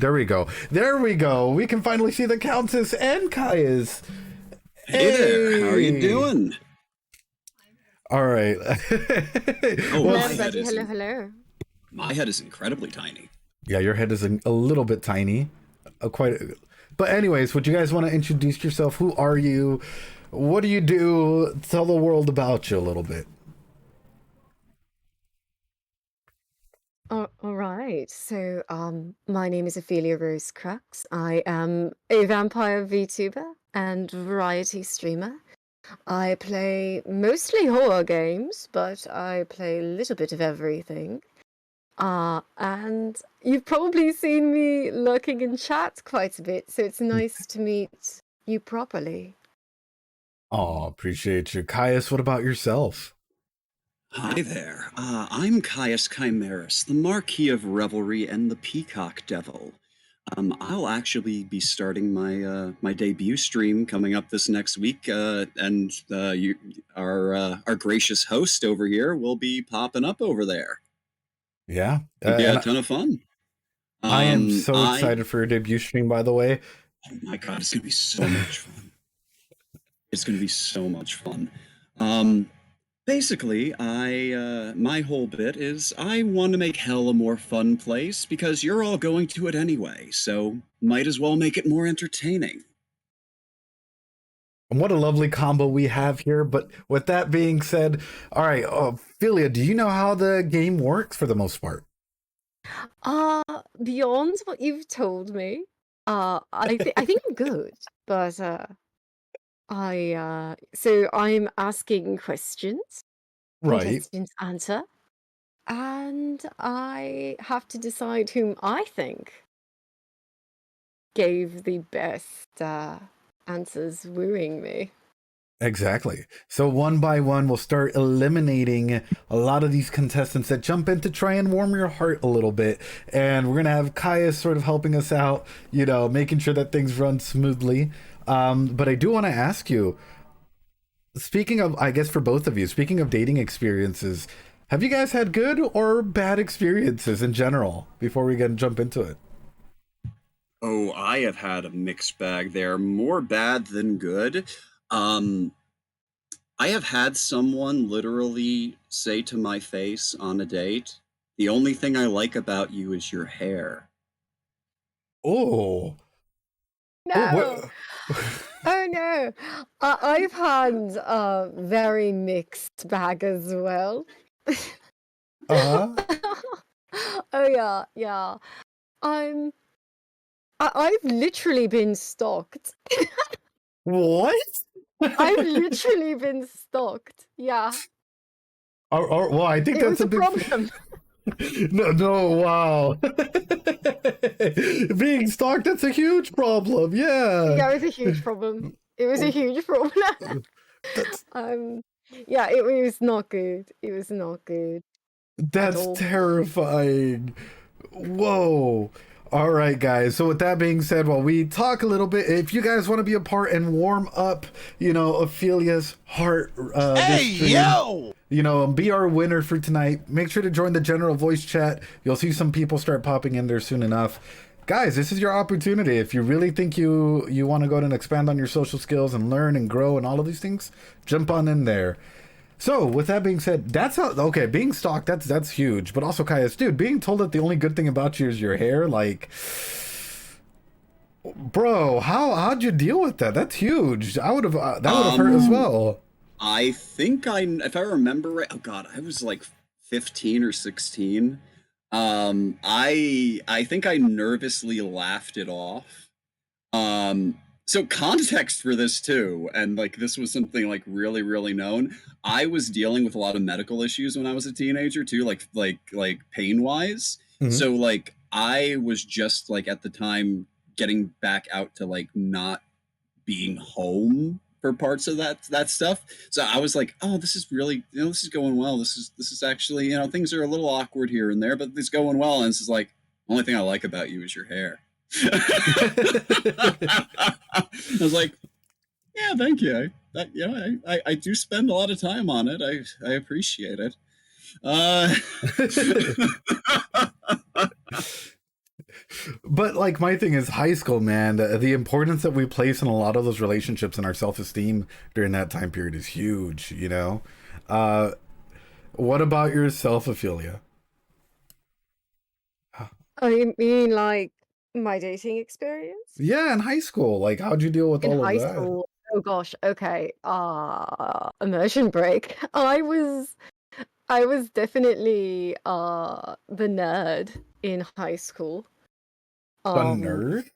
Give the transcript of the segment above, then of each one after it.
There we go. There we go. We can finally see the Countess and Caius. Hey there. How are you doing? All right. Oh, Hello, my head everybody. is Hello. my head is incredibly tiny. Yeah, your head is a little bit tiny. But anyways, would you guys want to introduce yourself? Who are you? What do you do? Tell the world about you a little bit. All right. So, my name is Ophelia Rosecrux. I am a vampire VTuber and variety streamer. I play mostly horror games, but I play a little bit of everything. And you've probably seen me lurking in chat quite a bit, so it's nice to meet you properly. Oh, appreciate you. Caius, what about yourself? Hi there. I'm Caius Kimaris, the Marquis of Revelry and the Peacock Devil. I'll actually be starting my debut stream coming up this next week, and our gracious host over here will be popping up over there. Yeah. Yeah, a ton of fun. I am so excited for your debut stream, by the way. Oh my god, it's gonna be so much fun. It's gonna be so much fun. Basically, my whole bit is I want to make hell a more fun place because you're all going to it anyway, so might as well make it more entertaining. And what a lovely combo we have here. But with that being said, all right, Ophelia, do you know how the game works for the most part? Beyond what you've told me, I think I'm good, but so I'm asking questions, Right. contestants answer, and I have to decide whom I think gave the best answers wooing me. Exactly. So one by one, we'll start eliminating a lot of these contestants that jump in to try and warm your heart a little bit. And we're going to have Caius sort of helping us out, you know, making sure that things run smoothly. But I do want to ask you, speaking of, I guess for both of you, speaking of dating experiences, have you guys had good or bad experiences in general before we can jump into it? Oh, I have had a mixed bag there, more bad than good. I have had someone literally say to my face on a date, "The only thing I like about you is your hair." Oh. No. Oh no. I've had a very mixed bag as well. Uh-huh. Oh yeah. I've literally been stalked. What? I've literally been stalked. Yeah. Well, I think It that's was a a big problem. No, wow. Being stalked, that's a huge problem. Yeah. Yeah, it was a huge problem. It was a huge problem. That's Yeah, it was not good. It was not good at that's all. terrifying. Whoa. All right, guys. So with that being said, while we talk a little bit, if you guys want to be a part and warm up, you know, Ophelia's heart, this stream, yo! you know, be our winner for tonight. Make sure to join the general voice chat. You'll see some people start popping in there soon enough. Guys, this is your opportunity. If you really think you want to go and expand on your social skills and learn and grow and all of these things, jump on in there. So, with that being said, that's okay. Being stalked, that's huge. But also, Caius, dude, being told that the only good thing about you is your hair, like, bro, how'd you deal with that? That's huge. That would have hurt as well. I think if I remember right, oh god, I was like 15 or 16. I think I nervously laughed it off. So context for this too, and like this was something like really, really known. I was dealing with a lot of medical issues when I was a teenager too, like pain wise. Mhm. So like I was just like at the time getting back out to like not being home for parts of that stuff. So I was like, oh, this is really, this is going well. This is actually, things are a little awkward here and there, but it's going well. And this is like, only thing I like about you is your hair. I was like, yeah, thank you. I do spend a lot of time on it. I appreciate it. But like my thing is high school, man. The importance that we place in a lot of those relationships and our self esteem during that time period is huge. You know. Uh, what about yourself, Ophelia? Oh, you mean like my dating experience? Yeah, in high school, like how'd you deal with In all of high that? school? Oh gosh, okay. Immersion break. I was definitely the nerd in high school. A Um, nerd,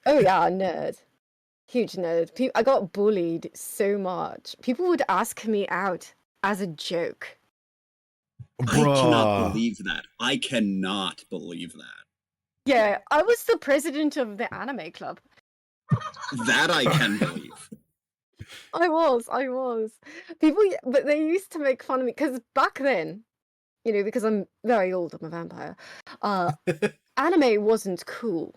oh yeah, nerd. Huge nerd. I got bullied so much. People would ask me out as a joke. I cannot bruh. believe that. I cannot believe that. Yeah, I was the president of the anime club. That I can believe. I was. People, but they used to make fun of me because back then, because I'm very old, I'm a vampire. Uh, Anime wasn't cool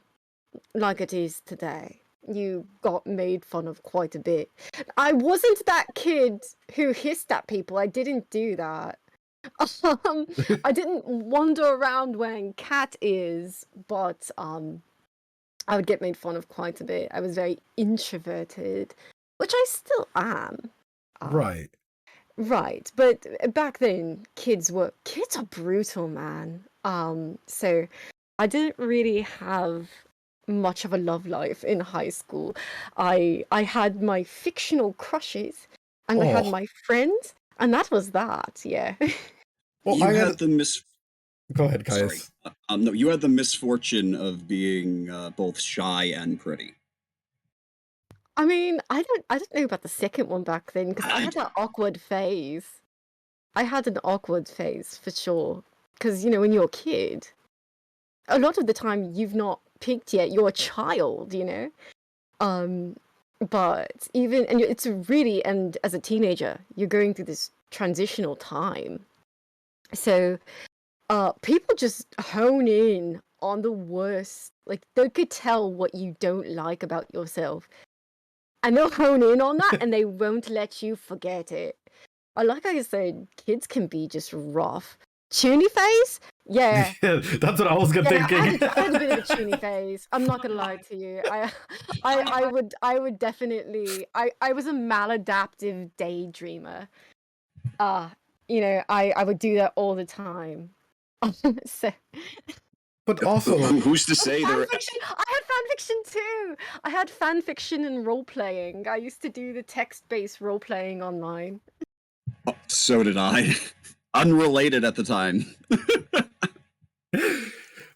like it is today. You got made fun of quite a bit. I wasn't that kid who hissed at people. I didn't do that. Um, I didn't wander around wearing cat ears, but I would get made fun of quite a bit. I was very introverted, which I still am. Uh, Right. right, but back then, kids are brutal, man. So I didn't really have much of a love life in high school. I had my fictional crushes, and I had Oh, my friends, and that was that. Yeah. well, You I had got. the mis. Go ahead, Sorry. Caius. No, you had the misfortune of being both shy and pretty. I mean, I don't know about the second one back then because I I had do. that awkward phase. I had an awkward phase for sure. Because, when you're a kid, a lot of the time you've not peaked yet. You're a child. Um, but it's really, and as a teenager, you're going through this transitional time. So, people just hone in on the worst. Like, they could tell what you don't like about yourself. And they'll hone in on that and they won't let you forget it. Like I said, kids can be just rough. Chuny phase? Yeah. Yeah, that's what I was Yeah, thinking. I had a bit of a chuny phase. I'm not gonna lie to you. I would definitely I was a maladaptive daydreamer. Uh, I would do that all the time. So But also, Who's to say fan there? fiction. I had fan fiction too. I had fan fiction and role playing. I used to do the text-based role playing online. So did I. Unrelated at the time.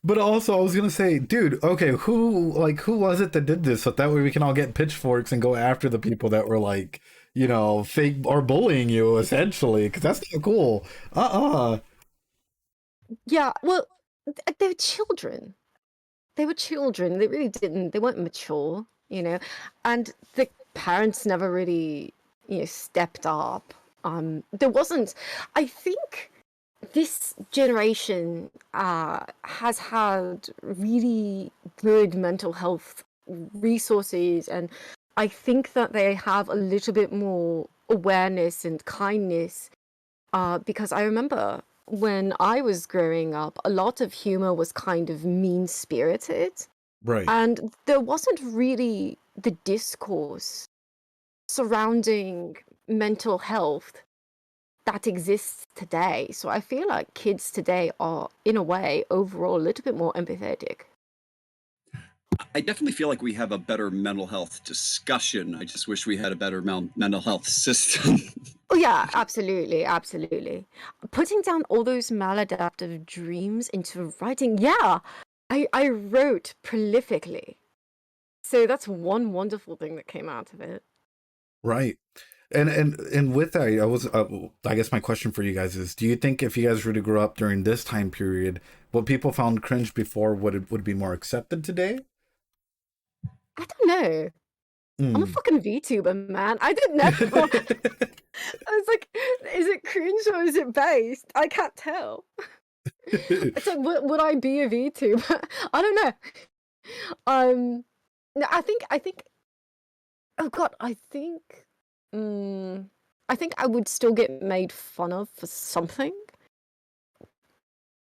but also, I was gonna say, dude, okay, who was it that did this? So that way we can all get pitchforks and go after the people that were like, fake or bullying you essentially, because that's not cool. Uh-uh. Yeah, well, they were children. They were children. They really didn't. They weren't mature, and the parents never really, stepped up. There wasn't. I think this generation has had really good mental health resources, and I think that they have a little bit more awareness and kindness because I remember when I was growing up, a lot of humor was kind of mean-spirited, Right. and there wasn't really the discourse surrounding mental health that exists today. So I feel like kids today are, in a way, overall a little bit more empathetic. I definitely feel like we have a better mental health discussion. I just wish we had a better mental health system. Oh yeah, absolutely, absolutely. Putting down all those maladaptive dreams into writing, yeah, I wrote prolifically. So that's one wonderful thing that came out of it. Right. And with that, I guess my question for you guys is: do you think if you guys were to grow up during this time period, what people found cringe before would be more accepted today? I don't know. I'm a Mm. fucking VTuber, man. I didn't know. I was like, is it cringe or is it based? I can't tell. It's like, would I be a VTuber? I don't know. No, I think. Oh God, mm, I think I would still get made fun of for something,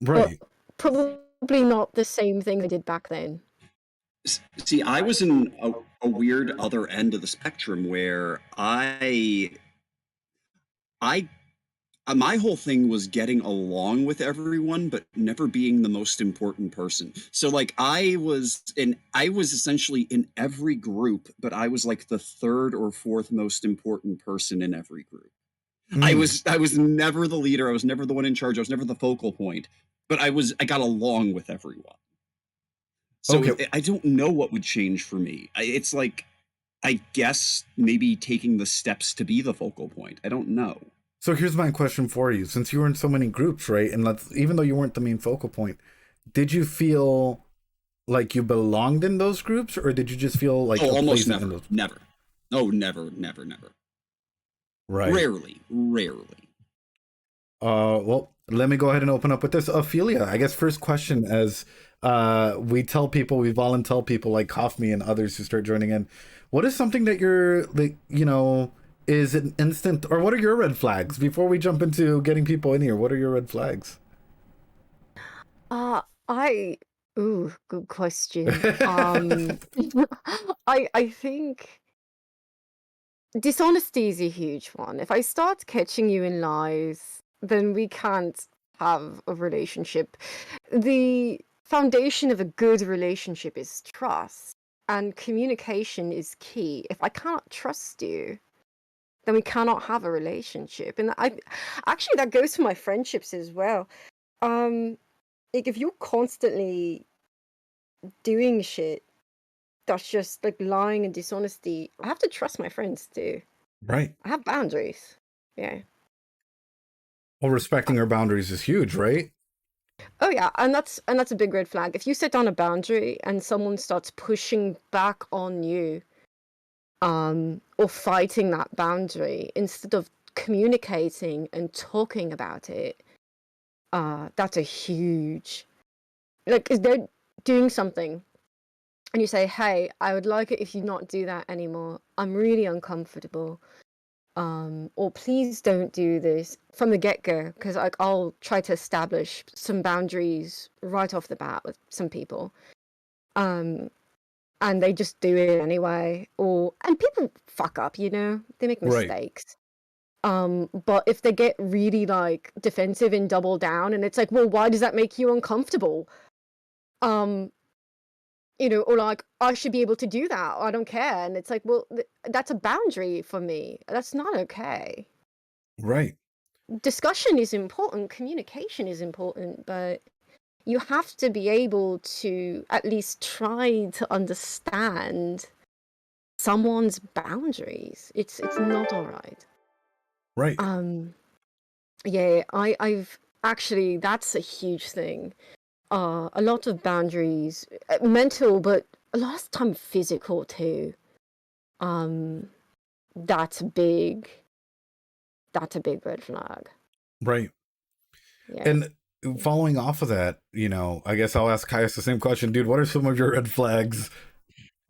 but Right. probably probably not the same thing I did back then. See, I was in a weird other end of the spectrum where I my whole thing was getting along with everyone, but never being the most important person. So like I was essentially in every group, but I was like the third or fourth most important person in every group. Mm. I was never the leader, I was never the one in charge, I was never the focal point, but I got along with everyone. So Okay. I don't know what would change for me. It's like I guess maybe taking the steps to be the focal point. I don't know. So here's my question for you. Since you were in so many groups, right? And even though you weren't the main focal point, did you feel like you belonged in those groups, or did you just feel like Oh, a almost place in never. those? Never. Oh, never, never, never. Right. Rarely, rarely. Well, let me go ahead and open up with this. Ophelia, I guess first question as we tell people, we volunteer people like Cough Me and others who start joining in. What is something that you're like, is an instant, or what are your red flags before we jump into getting people in here? What are your red flags? Uh, I ooh, good question. I think dishonesty is a huge one. If I start catching you in lies, then we can't have a relationship. The foundation of a good relationship is trust, and communication is key. If I cannot trust you, then we cannot have a relationship. And I actually that goes for my friendships as well. Um, like if you're constantly doing shit that's just like lying and dishonesty, I have to trust my friends too. Right. I have boundaries. Yeah. Well, respecting our boundaries is huge, right? Oh yeah, and that's a big red flag. If you set down a boundary and someone starts pushing back on you, or fighting that boundary instead of communicating and talking about it, that's a huge like if they're doing something and you say, "Hey, I would like it if you not do that anymore. I'm really uncomfortable." Or please don't do this from the get-go, because like I'll try to establish some boundaries right off the bat with some people. Um, and they just do it anyway. And people fuck up, they make Right. mistakes. But if they get really like defensive and double down, and it's like, well, why does that make you uncomfortable? Um, or like, I should be able to do that. I don't care. And it's like, well, that's a boundary for me. That's not okay. Right. Discussion is important, communication is important, but you have to be able to at least try to understand someone's boundaries. It's not all right. Right. Yeah, I've actually that's a huge thing. A lot of boundaries, mental, but a lot of time physical too. Um, that's big. That's a big red flag. Right. Yeah. And following off of that, I guess I'll ask Caius the same question, dude. What are some of your red flags?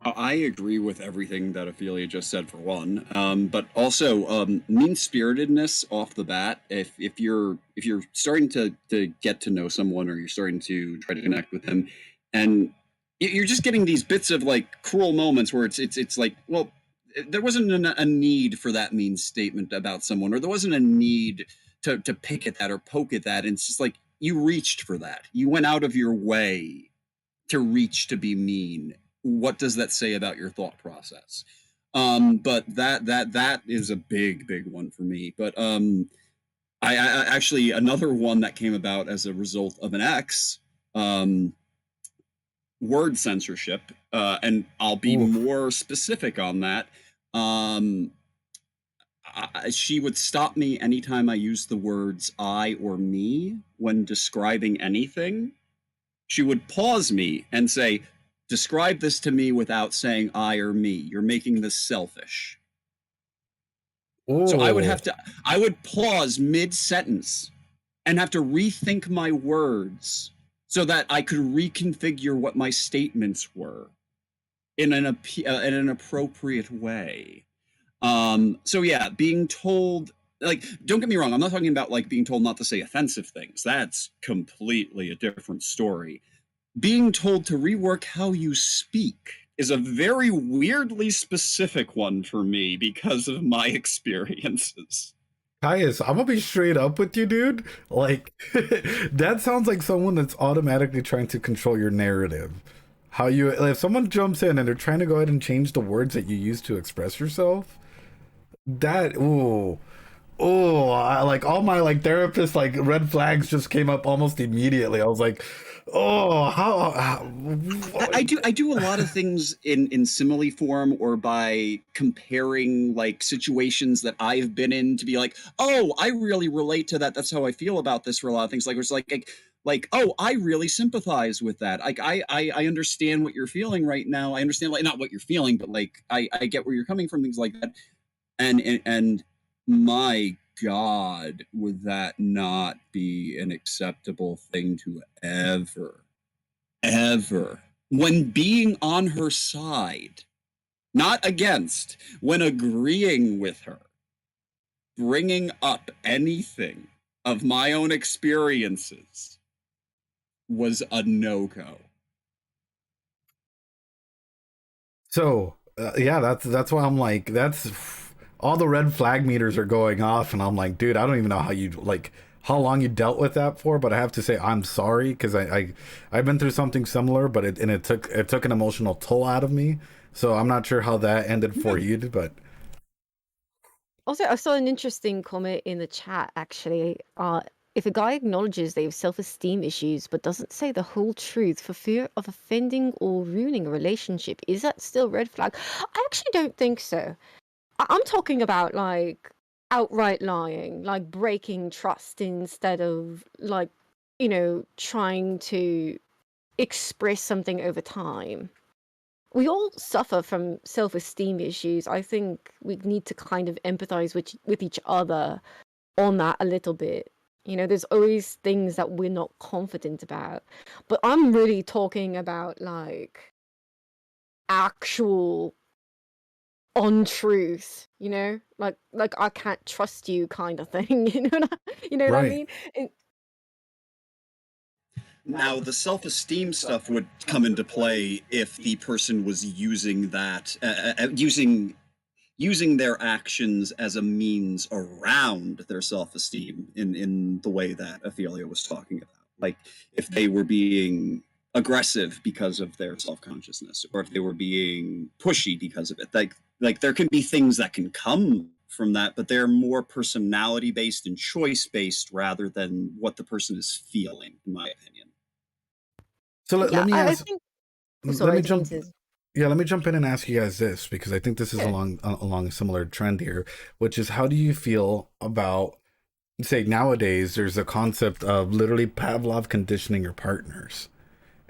I agree with everything that Ophelia just said for one, but also mean spiritedness off the bat. If you're starting to get to know someone or you're starting to try to connect with them, and you're just getting these bits of like cruel moments where it's like, well, there wasn't a need for that mean statement about someone, or there wasn't a need to pick at that or poke at that. And it's just like you reached for that. You went out of your way to reach to be mean. What does that say about your thought process? But that is a big one for me. But I actually another one that came about as a result of an ex, um, word censorship, and I'll be Oof. more specific on that. Um, she would stop me anytime I used the words I or me when describing anything. She would pause me and say, describe this to me without saying I or me. You're making this selfish. So Oh. I would pause mid sentence and have to rethink my words so that I could reconfigure what my statements were in an appropriate way. So yeah, being told, like, don't get me wrong, I'm not talking about like being told not to say offensive things. That's completely a different story. being told to rework how you speak is a very weirdly specific one for me because of my experiences. Caius, I'm gonna be straight up with you, dude. Like, that sounds like someone that's automatically trying to control your narrative. How you, if someone jumps in and they're trying to go ahead and change the words that you use to express yourself, that, ooh, like all my like therapist like red flags just came up almost immediately. I was like, oh, I do a lot of things in simile form or by comparing like situations that I've been in to be like, oh, I really relate to that. That's how I feel about this for a lot of things. Like it's like oh, I really sympathize with that. Like I understand what you're feeling right now. I understand like not what you're feeling, but like I get where you're coming from. Things like that. And my God, would that not be an acceptable thing to ever, when being on her side, not against, when agreeing with her, bringing up anything of my own experiences was a no-go. So yeah, that's why I'm like, that's all the red flag meters are going off, and I'm like, dude, I don't even know how you like how long you dealt with that for, but I have to say I'm sorry because I've been through something similar, but it took an emotional toll out of me. So I'm not sure how that ended for you, but Also, I saw an interesting comment in the chat actually. If a guy acknowledges they have self-esteem issues but doesn't say the whole truth for fear of offending or ruining a relationship, is that still red flag? I actually don't think so. I'm talking about like outright lying, like breaking trust instead of like, trying to express something over time. We all suffer from self-esteem issues. I think we need to kind of empathize with each other on that a little bit. There's always things that we're not confident about. But I'm really talking about like actual untruth, like I can't trust you kind of thing. You know what I right. mean? And, Now, the self-esteem stuff would come into play if the person was using that, using their actions as a means around their self-esteem in the way that Ophelia was talking about. Like if they were being aggressive because of their self-consciousness, or if they were being pushy because of it. Like there can be things that can come from that, but they're more personality based and choice based rather than what the person is feeling, in my opinion. So let yeah, me I ask, think. Oh, let sorry, I me didn't mean jump. to. Yeah, let me jump in and ask you guys this because I think this is Yeah. along a similar trend here, which is how do you feel about say nowadays there's a concept of literally Pavlov conditioning your partners.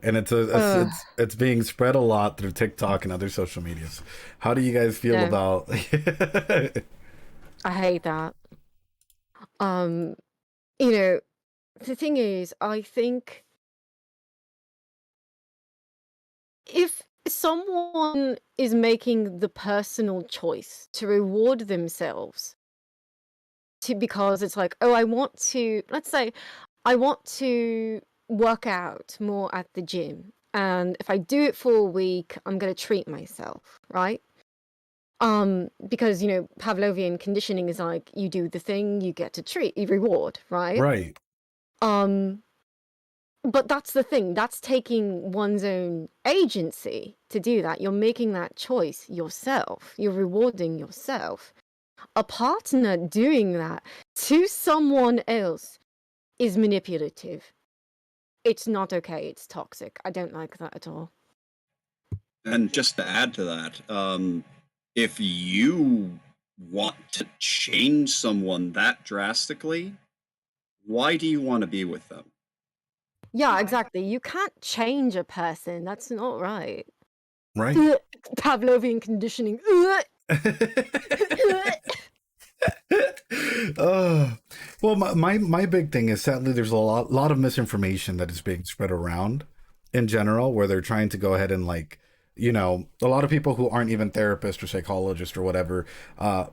And Uh, it's being spread a lot through TikTok and other social medias. How do you guys feel no, about I hate that. Um, you know, the thing is, I think if someone is making the personal choice to reward themselves because it's like, oh, let's say I want to work out more at the gym, and if I do it for a week, I'm going to treat myself, right? Because Pavlovian conditioning is like you do the thing, you get to treat, you reward, right? right? Um, but that's the thing, that's taking one's own agency to do that. You're making that choice yourself. You're rewarding yourself. A partner doing that to someone else is manipulative. It's not okay. It's toxic. I don't like that at all. And just to add to that, if you want to change someone that drastically, why do you want to be with them? Yeah, exactly. You can't change a person. That's not right. Right. Ugh, Pavlovian conditioning. Ugh. uh, well, my big thing is sadly there's a lot of misinformation that is being spread around in general, where they're trying to go ahead and like you know, a lot of people who aren't even therapists or psychologists or whatever,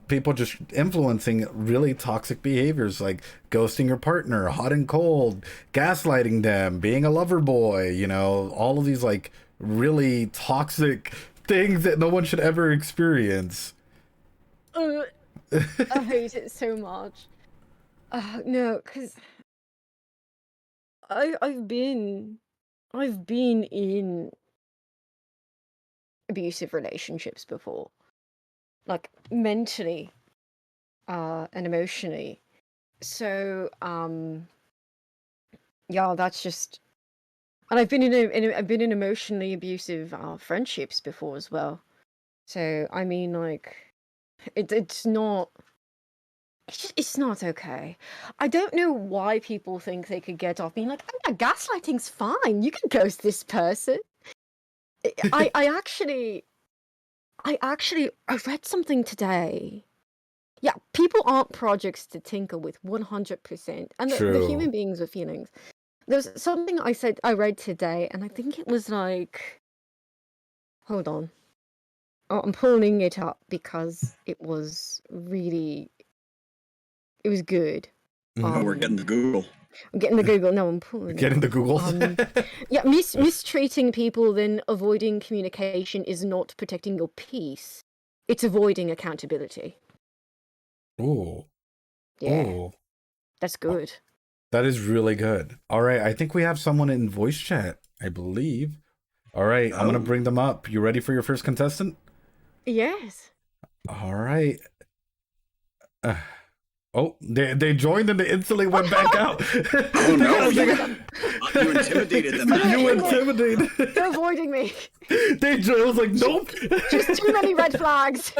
people just influencing really toxic behaviors like ghosting your partner, hot and cold, gaslighting them, being a lover boy, you know, all of these like really toxic things that no one should ever experience. Uh, I hate it so much. No, because I've been in abusive relationships before, like mentally, and emotionally. So, yeah, that's just. And I've been I've been in emotionally abusive friendships before as well. So I mean, like, it's not. It's not okay. I don't know why people think they could get off being like, oh yeah, gaslighting's fine. You can ghost this person. I actually I read something today. Yeah, people aren't projects to tinker with 100%. And the human True. beings with feelings. There's something I read today, and I think it was like, hold on. Oh, I'm pulling it up because it was good. Oh, we're getting the Google. I'm getting the Google. No, I'm pulling it Getting the up. Googles. Yeah, mistreating people, then avoiding communication is not protecting your peace. It's avoiding accountability. Ooh. Yeah, Ooh. that's good. That is really good. All right, I think we have someone in voice chat, I believe. All right, I'm gonna Oh. bring them up. You ready for your first contestant? Yes. All right. Oh, they joined and they instantly went back out. Oh no! They You intimidated them. you intimidated. They're avoiding me. They was like, nope. Just too many red flags.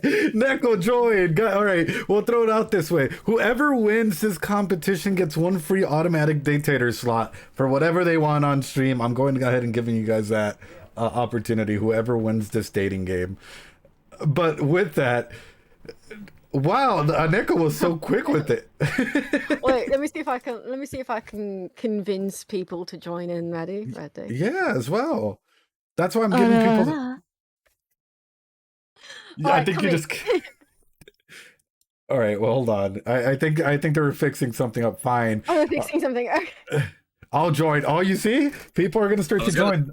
Neko joined. All right, we'll throw it out this way. Whoever wins this competition gets one free automatic dictator slot for whatever they want on stream. I'm going to go ahead and giving you guys that opportunity. Whoever wins this dating game. But with that, wow, Neko was so quick with it. Wait, let me see if I can convince people to join in. Ready? Yeah, as well. That's why I'm giving people. Yeah, I think you just. All right, well, hold on. I think they were fixing something up. Fine. Oh, they're fixing something. I'll join. Oh, you see, people are gonna start to join.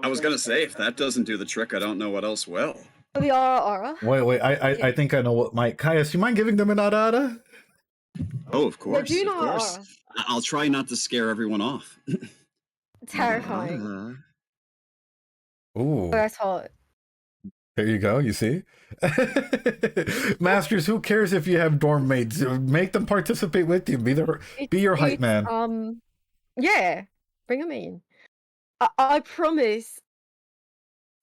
I was gonna say, if that doesn't do the trick, I don't know what else will. The aura. Wait. I think I know what my Caius. You mind giving them an ada? Oh, of course, do of not. course. I'll try not to scare everyone off. Terrifying. Ooh, That's hot. there you go. You see, Masters. Who cares if you have dorm mates? Make them participate with you. Be your hype man. Yeah, bring them in. I promise.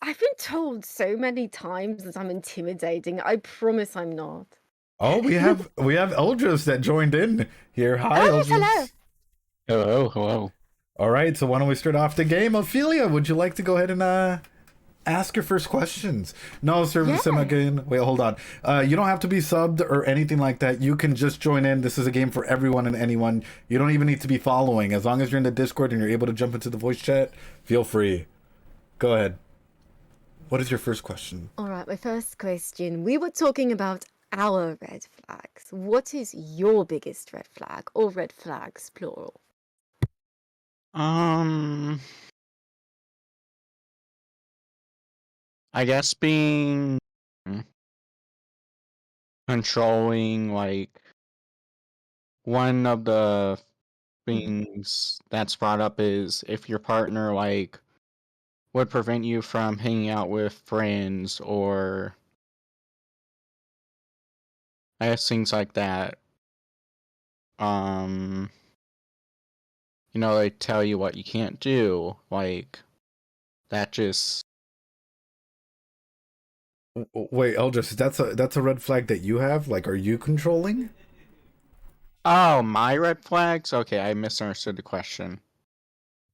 I've been told so many times that I'm intimidating. I promise I'm not. Oh, we have Eldris that joined in here. Hi, Oh, Eldris. hello. Hello. All right, so why don't we start off the game? Ophelia, would you like to go ahead and ask your first questions? No, service sim again. Wait, hold on. You don't have to be subbed or anything like that. You can just join in. This is a game for everyone and anyone. You don't even need to be following. As long as you're in the Discord and you're able to jump into the voice chat, feel free. Go ahead. What is your first question? All right, my first question. We were talking about our red flags. What is your biggest red flag, or red flags plural? I guess being controlling, like, one of the things that's brought up is if your partner, like, would prevent you from hanging out with friends, or I guess things like that. They tell you what you can't do, like, that just... Wait, Eldris, that's a red flag that you have? Like, are you controlling? Oh, my red flags? Okay, I misunderstood the question.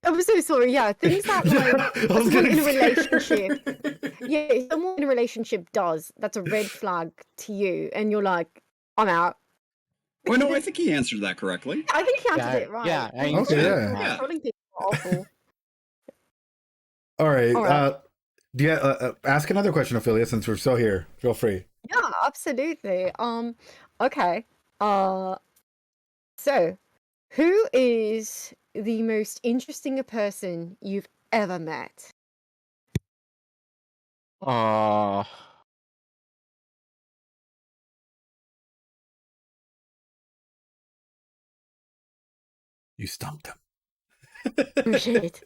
I'm so sorry. Yeah, things that like someone in a relationship. Yeah, someone in a relationship does. That's a red flag to you, and you're like, I'm out. Oh no, I think he answered that correctly. I think he answered it right. Yeah, Okay, yeah. Controlling people are awful. All right. All right. Ask another question, Ophelia, since we're still here. Feel free. Yeah, absolutely. Okay. Uh, so who is the most interesting person you've ever met? Uh, You stumped him. Oh shit.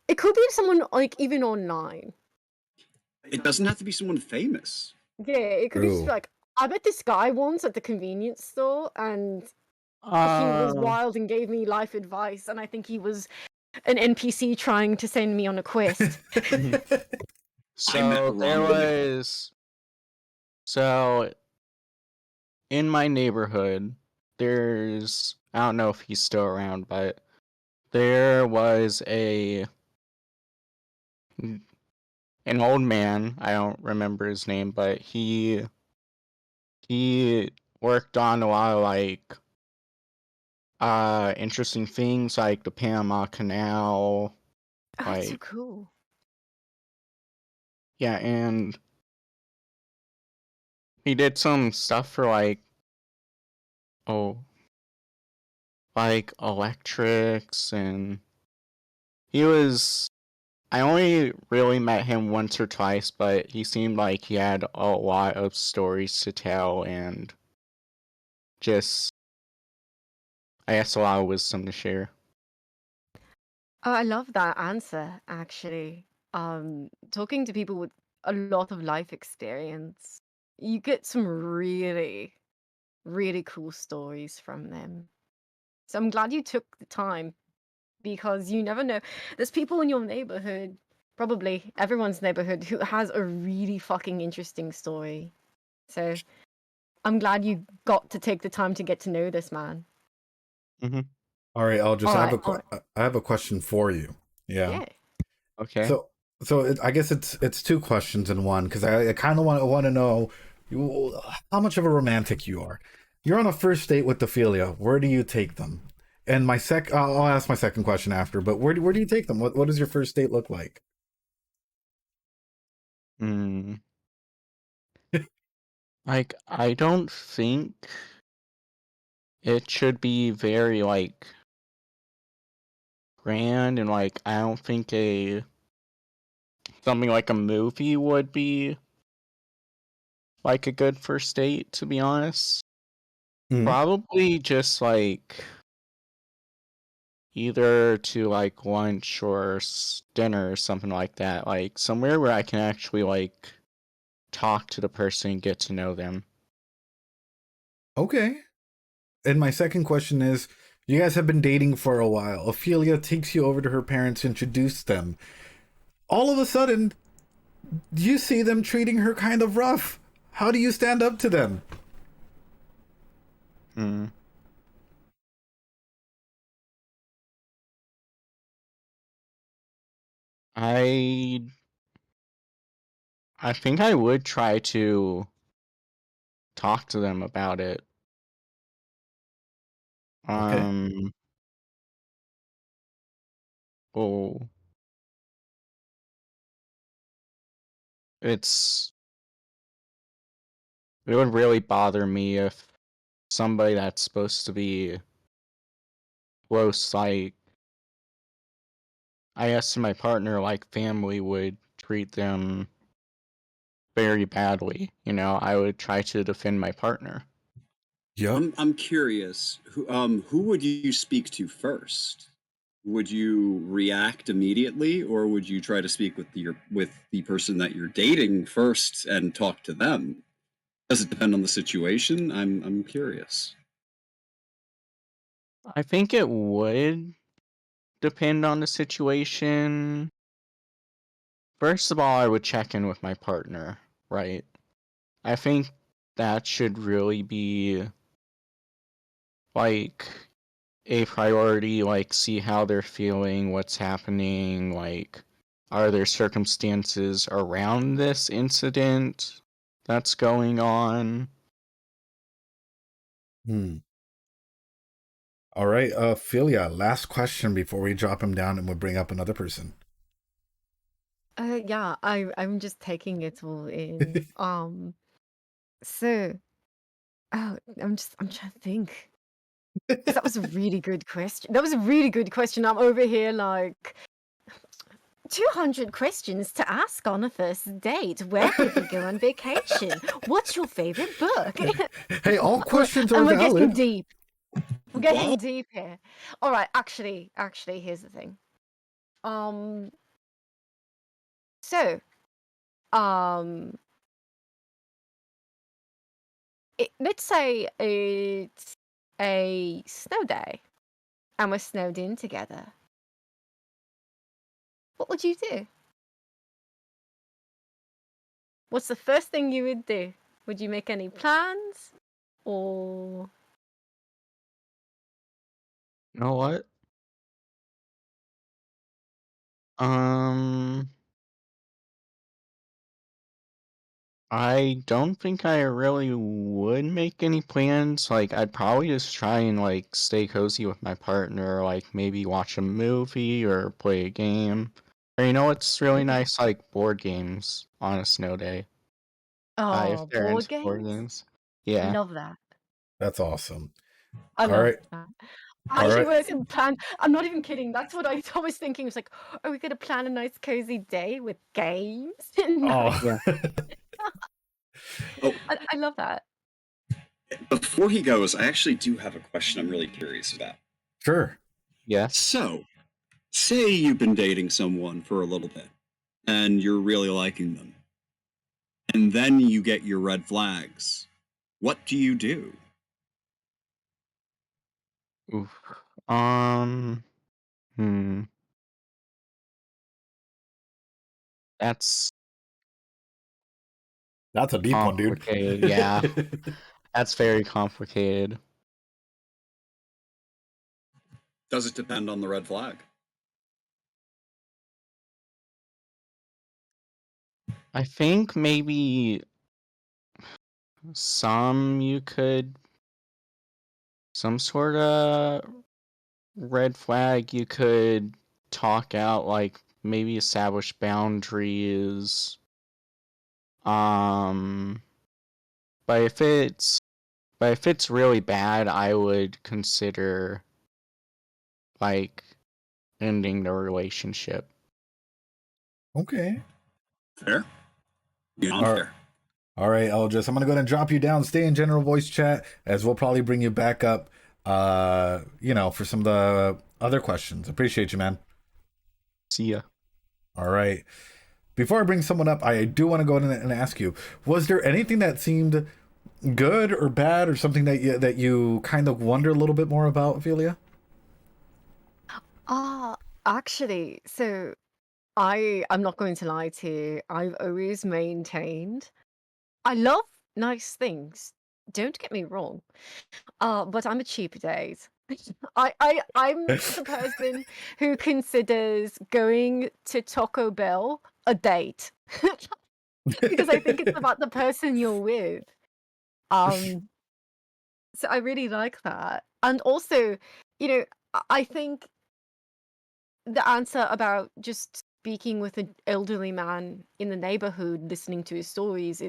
It could be someone like even online. It doesn't have to be someone famous. Yeah, it could be just True. like I met this guy once at the convenience store and he was uh, wild and gave me life advice, and I think he was an NPC trying to send me on a quest. I met so there wrong people. was, so in my neighborhood, I don't know if he's still around, but there was an old man, I don't remember his name, but he worked on a lot of like interesting things like the Panama Canal, Oh, that's so like cool. yeah, and he did some stuff for oh like electrics, and he was I only really met him once or twice, but he seemed like he had a lot of stories to tell and just I guess a lot of wisdom to share. Oh, I love that answer, actually. Talking to people with a lot of life experience, you get some really, really cool stories from them. So I'm glad you took the time because you never know. There's people in your neighborhood, probably everyone's neighborhood, who has a really fucking interesting story. So I'm glad you got to take the time to get to know this man. Mm-hmm. All right. All right, all right. I have a question for you. Yeah. Yeah. Okay. So I guess it's two questions in one because I kind of want to know how much of a romantic you are. You're on a first date with Ophelia. Where do you take them? And I'll ask my second question after. But where do you take them? What does your first date look like? Hmm. Like I don't think it should be very like grand, and like I don't think a something like a movie would be like a good first date, to be honest. Mm, Probably just like either to like lunch or dinner or something like that, like somewhere where I can actually like talk to the person and get to know them. okay. And my second question is, you guys have been dating for a while. Ophelia takes you over to her parents, introduce them. All of a sudden, you see them treating her kind of rough. How do you stand up to them? Hmm. I I think I would try to talk to them about it. Okay. Um, well, it's it would really bother me if somebody that's supposed to be close, like I guess to my partner, like family, would treat them very badly. You know, I would try to defend my partner. Yep. I'm curious. Who would you speak to first? Would you react immediately, or would you try to speak with the person that you're dating first and talk to them? Does it depend on the situation? I'm curious. I think it would depend on the situation. First of all, I would check in with my partner, right? I think that should really be like a priority, like see how they're feeling, what's happening, like are there circumstances around this incident that's going on? Hmm. All right, Philia, last question before we drop him down and we'll bring up another person. Yeah, I'm just taking it all in. So, I'm trying to think. Because that was a really good question. That was a really good question. I'm over here like 200 questions to ask on a first date. Where could we go on vacation? What's your favorite book? Hey, all questions are And we're getting valid. deep. We're getting Wow. deep here. All right, actually, here's the thing. So, um, let's say it's a snow day and we're snowed in together. What would you do? What's the first thing you would do? Would you make any plans? Or You know what? Um, I don't think I really would make any plans. Like, I'd probably just try and like stay cozy with my partner, like maybe watch a movie or play a game. Or you know what's really okay. nice? Like board games on a snow day. If Oh, they're board into board games? games. Yeah. Love that. That's awesome. I All love right. that. All Actually, right. wasn't plan. I'm not even kidding. That's what I was thinking. It was like, are we gonna plan a nice cozy day with games? No, Oh. Oh, I love that. before he goes, I actually do have a question I'm really curious about. Sure. Yes. So, say you've been dating someone for a little bit and you're really liking them, and then you get your red flags. What do you do? Oof. Um. Hmm. That's That's a deep one, dude. complicated. Yeah. That's very complicated. Does it depend on the red flag? I think maybe some you could some sort of red flag you could talk out, like maybe establish boundaries. Um but if it's really bad, I would consider like ending the relationship. Okay. Fair? Beyond All right. fair. All right, Eldris. I'm gonna go ahead and drop you down. Stay in general voice chat, as we'll probably bring you back up. For some of the other questions. Appreciate you, man. See ya. All right. Before I bring someone up, I do want to go ahead and ask you: was there anything that seemed good or bad, or something that you kind of wonder a little bit more about, Ophelia? Ah, actually, so I'm not going to lie to you. I've always maintained I love nice things. Don't get me wrong. But I'm a cheap date. I'm the person who considers going to Taco Bell a date because I think it's about the person you're with. Um, so I really like that. And also, I think the answer about just speaking with an elderly man in the neighborhood, listening to his stories,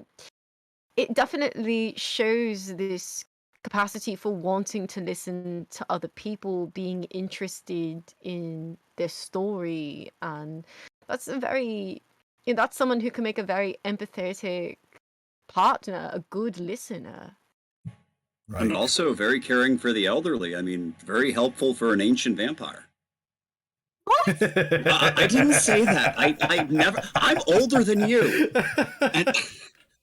it definitely shows this capacity for wanting to listen to other people, being interested in their story, and that's that's someone who can make a very empathetic partner, a good listener. And Right. also very caring for the elderly. I mean, very helpful for an ancient vampire. What? I didn't say that. I never. I'm older than you. And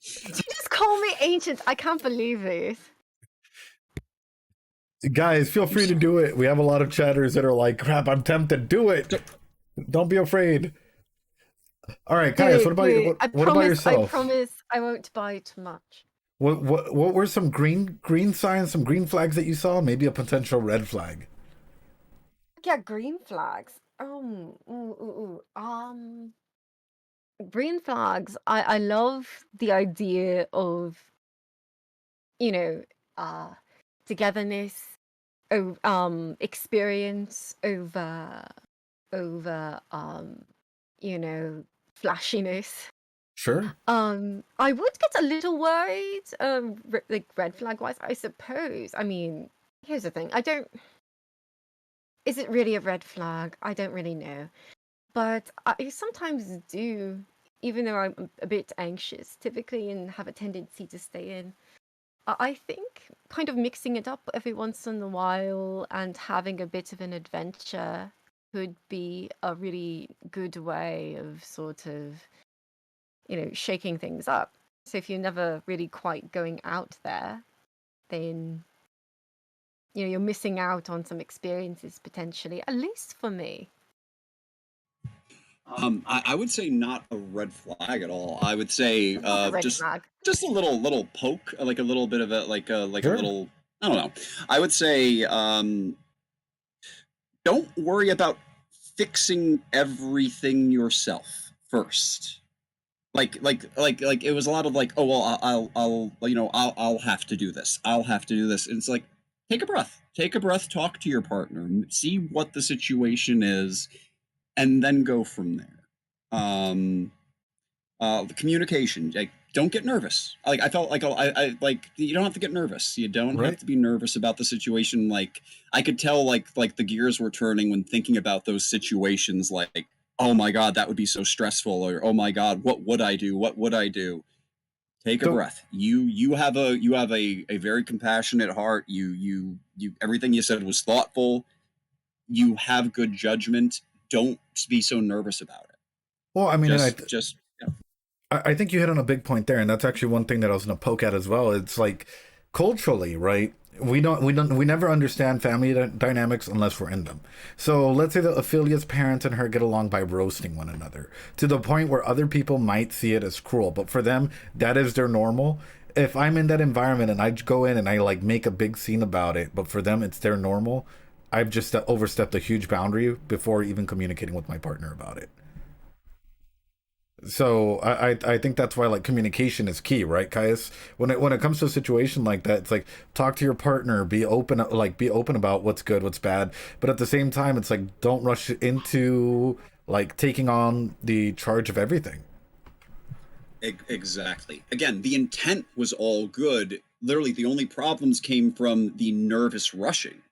You just call me ancient. I can't believe this. Guys, feel free to do it. We have a lot of chatters that are like, "Crap, I'm tempted. Do it. Don't be afraid." All right, Do Caius, it, do it. what about I yourself? promise I won't buy too much. What were some green signs, some green flags that you saw? Maybe a potential red flag. Yeah, green flags. Green flags. I love the idea of, you know, uh, togetherness, experience over, you know, flashiness. Sure. I would get a little worried, like red flag wise, I suppose. I mean, here's the thing. Is it really a red flag? I don't really know. But I sometimes do, even though I'm a bit anxious typically and have a tendency to stay in. I think kind of mixing it up every once in a while and having a bit of an adventure could be a really good way of sort of, shaking things up. So if you're never really quite going out there, then you're missing out on some experiences potentially, at least for me. I would say not a red flag at all. I would say Not a red just flag. a little poke, like a little bit of a a Sure. little. I don't know. I would say don't worry about fixing everything yourself first. Like it was a lot of like, oh well, I'll have to do this. I'll have to do this. And it's like, take a breath. Take a breath. Talk to your partner. See what the situation is, and then go from there. The communication, like, don't get nervous. Like, I felt like I like, you don't have to get nervous. You don't Right. have to be nervous about the situation. Like, I could tell like the gears were turning when thinking about those situations. Like, oh my god, that would be so stressful. Or oh my god, what would I do? What would I do? Take a So- breath. You have a very compassionate heart. You everything you said was thoughtful. You have good judgment. Don't be so nervous about it. Well, I mean, and I think you hit on a big point there, and that's actually one thing that I was going to poke at as well. It's like culturally, right? We never understand family dynamics unless we're in them. So let's say that Ophelia's parents and her get along by roasting one another to the point where other people might see it as cruel, but for them, that is their normal. If I'm in that environment and I go in and I like make a big scene about it, but for them it's their normal, I've just overstepped a huge boundary before even communicating with my partner about it. So I think that's why like communication is key, right, Caius? When it comes to a situation like that, it's like talk to your partner, be open, about what's good, what's bad, but at the same time, it's like don't rush into like taking on the charge of everything. Exactly. Again, the intent was all good. Literally, the only problems came from the nervous rushing,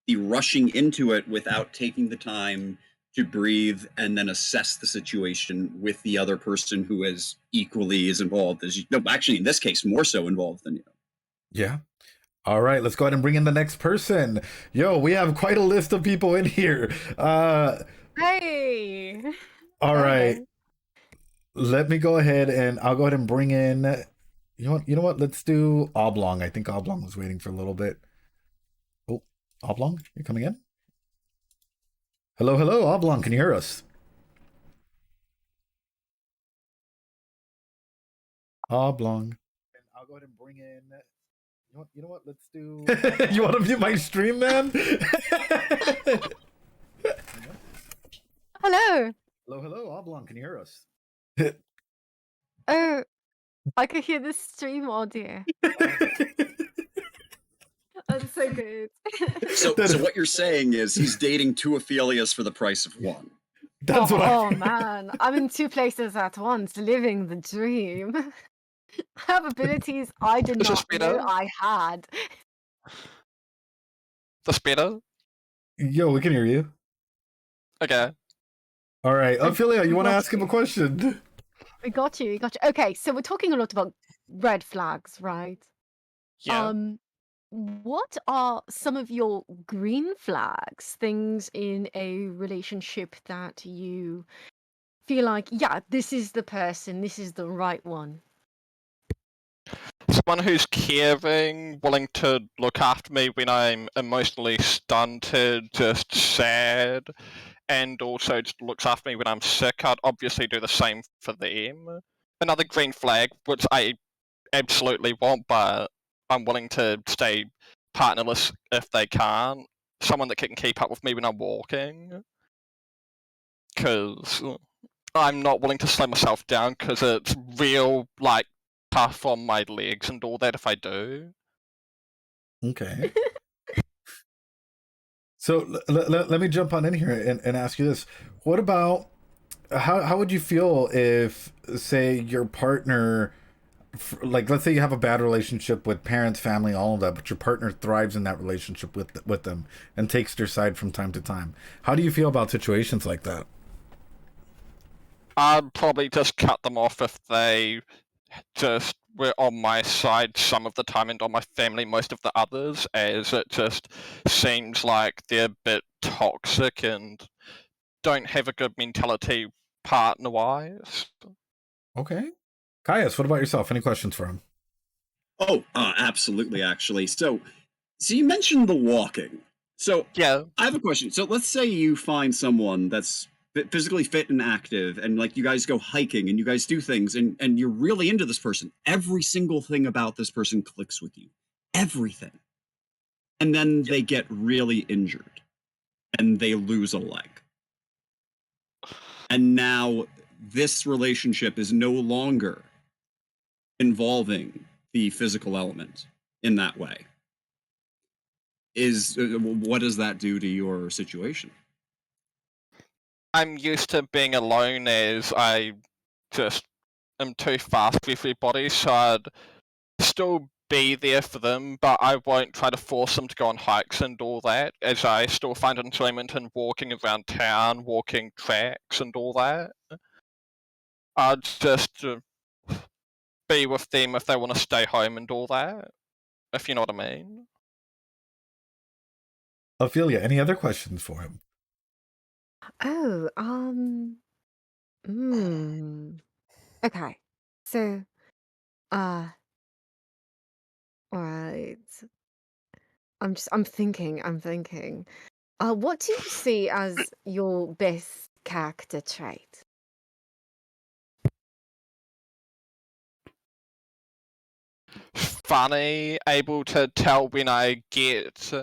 the rushing into it without taking the time to breathe and then assess the situation with the other person who is equally as involved as you. No, actually, in this case, more so involved than you. Yeah. All right, let's go ahead and bring in the next person. Yo, we have quite a list of people in here. Hey! All right. Hello. Let me go ahead and I'll go ahead and bring in. You know what? Let's do Oblong. I think Oblong was waiting for a little bit. Oh, Oblong, you coming in? Hello, hello, Oblong. Can you hear us? Oblong. And I'll go ahead and bring in. You know what? Let's do. You want to view my stream, man? Hello. Hello, hello, Oblong. Can you hear us? Oh, I could hear the stream audio. That's so good. So what you're saying is he's dating two Ophelias for the price of one. That's what I. Oh man, I'm in two places at once, living the dream. I have abilities I did Is this not know better? I had. That's better? Yo, we can hear you. Okay. All right, Ophelia, you want to got ask him a you. question? We got you. Okay, so we're talking a lot about red flags, right? Yeah. What are some of your green flags, things in a relationship that you feel like, yeah, this is the person, this is the right one? Someone who's caring, willing to look after me when I'm emotionally stunted, just sad, and also just looks after me when I'm sick. I'd obviously do the same for them. Another green flag, which I absolutely want, but I'm willing to stay partnerless if they can't. Someone that can keep up with me when I'm walking. Because I'm not willing to slow myself down because it's real, like, tough on my legs and all that if I do. Okay. So let me jump on in here and ask you this. What about how would you feel if, say, your partner, like, let's say you have a bad relationship with parents, family, all of that, but your partner thrives in that relationship with them and takes their side from time to time? How do you feel about situations like that? I'd probably just cut them off if they just were on my side some of the time and on my family most of the others, as it just seems like they're a bit toxic and don't have a good mentality partner-wise. Okay. Caius, what about yourself? Any questions for him? Oh, absolutely, actually. So you mentioned the walking. So Yeah, I have a question. So let's say you find someone that's physically fit and active, and like you guys go hiking and you guys do things, and you're really into this person. Every single thing about this person clicks with you. Everything. And then they get really injured and they lose a leg. And now this relationship is no longer involving the physical element in that way. What does that do to your situation? I'm used to being alone as I just am too fast with everybody, so I'd still be there for them, but I won't try to force them to go on hikes and all that, as I still find enjoyment in walking around town, walking tracks and all that. I'd just be with them if they want to stay home and all that, if you know what I mean. Ophelia, any other questions for him? Oh, hmm. Okay. So, uh, all right. I'm thinking. What do you see as your best character trait? Funny, able to tell when I get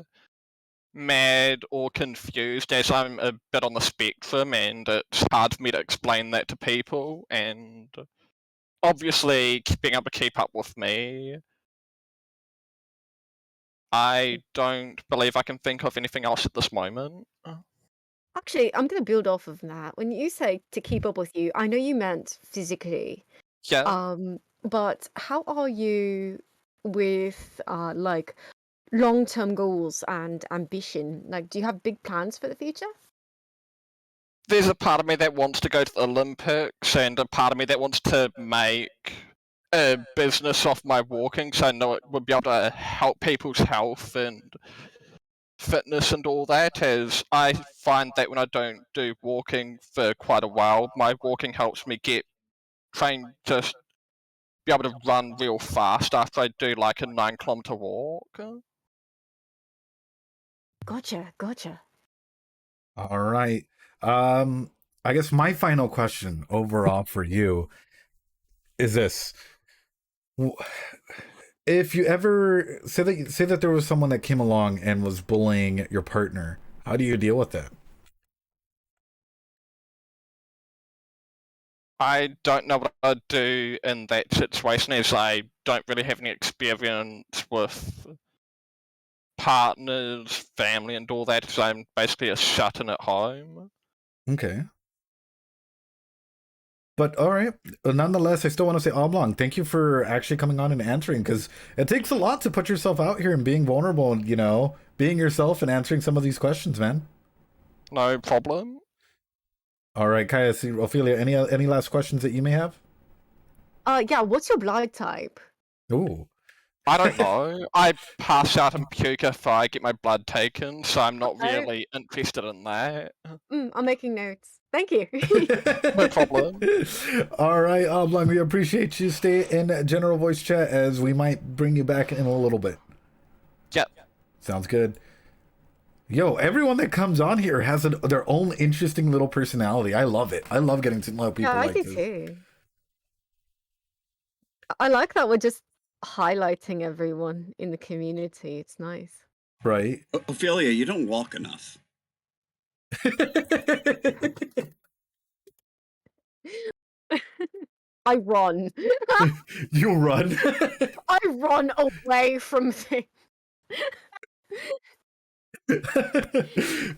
mad or confused, as I'm a bit on the spectrum and it's hard for me to explain that to people, and obviously being able to keep up with me. I don't believe I can think of anything else at this moment. Actually, I'm gonna build off of that. When you say to keep up with you, I know you meant physically. Yeah, But how are you with like long-term goals and ambition? Like, do you have big plans for the future? there's a part of me that wants to go to the Olympics and a part of me that wants to make a business off my walking, so I know it would be able to help people's health and fitness and all that, as I find that when I don't do walking for quite a while, my walking helps me get trained to be able to run real fast after I do like a 9 kilometer walk. Gotcha. All right. Um, I guess my final question overall for you is this. If you ever say that there was someone that came along and was bullying your partner, how do you deal with that? I don't know what I'd do in that situation, as I don't really have any experience with partners, family, and all that, because I'm basically a shut-in at home. Okay. But all right, nonetheless, I still want to say Oblong, thank you for actually coming on and answering, because it takes a lot to put yourself out here and being vulnerable and, being yourself and answering some of these questions, man. No problem. All right, Caius, Ophelia, any last questions that you may have? Yeah, what's your blood type? Ooh. I don't know. I pass out and puke if I get my blood taken, so I'm not Oh, really interested in that. I'm making notes. Thank you. No problem. All right, Oblong, we appreciate you. Stay in general voice chat as we might bring you back in a little bit. Yep. Sounds good. Yo, everyone that comes on here has their own interesting little personality. I love it. I love getting to know people Yeah, I like do this. too. I like that we're just highlighting everyone in the community. It's nice. Right? Ophelia, you don't walk enough. I run. You run. I run away from things.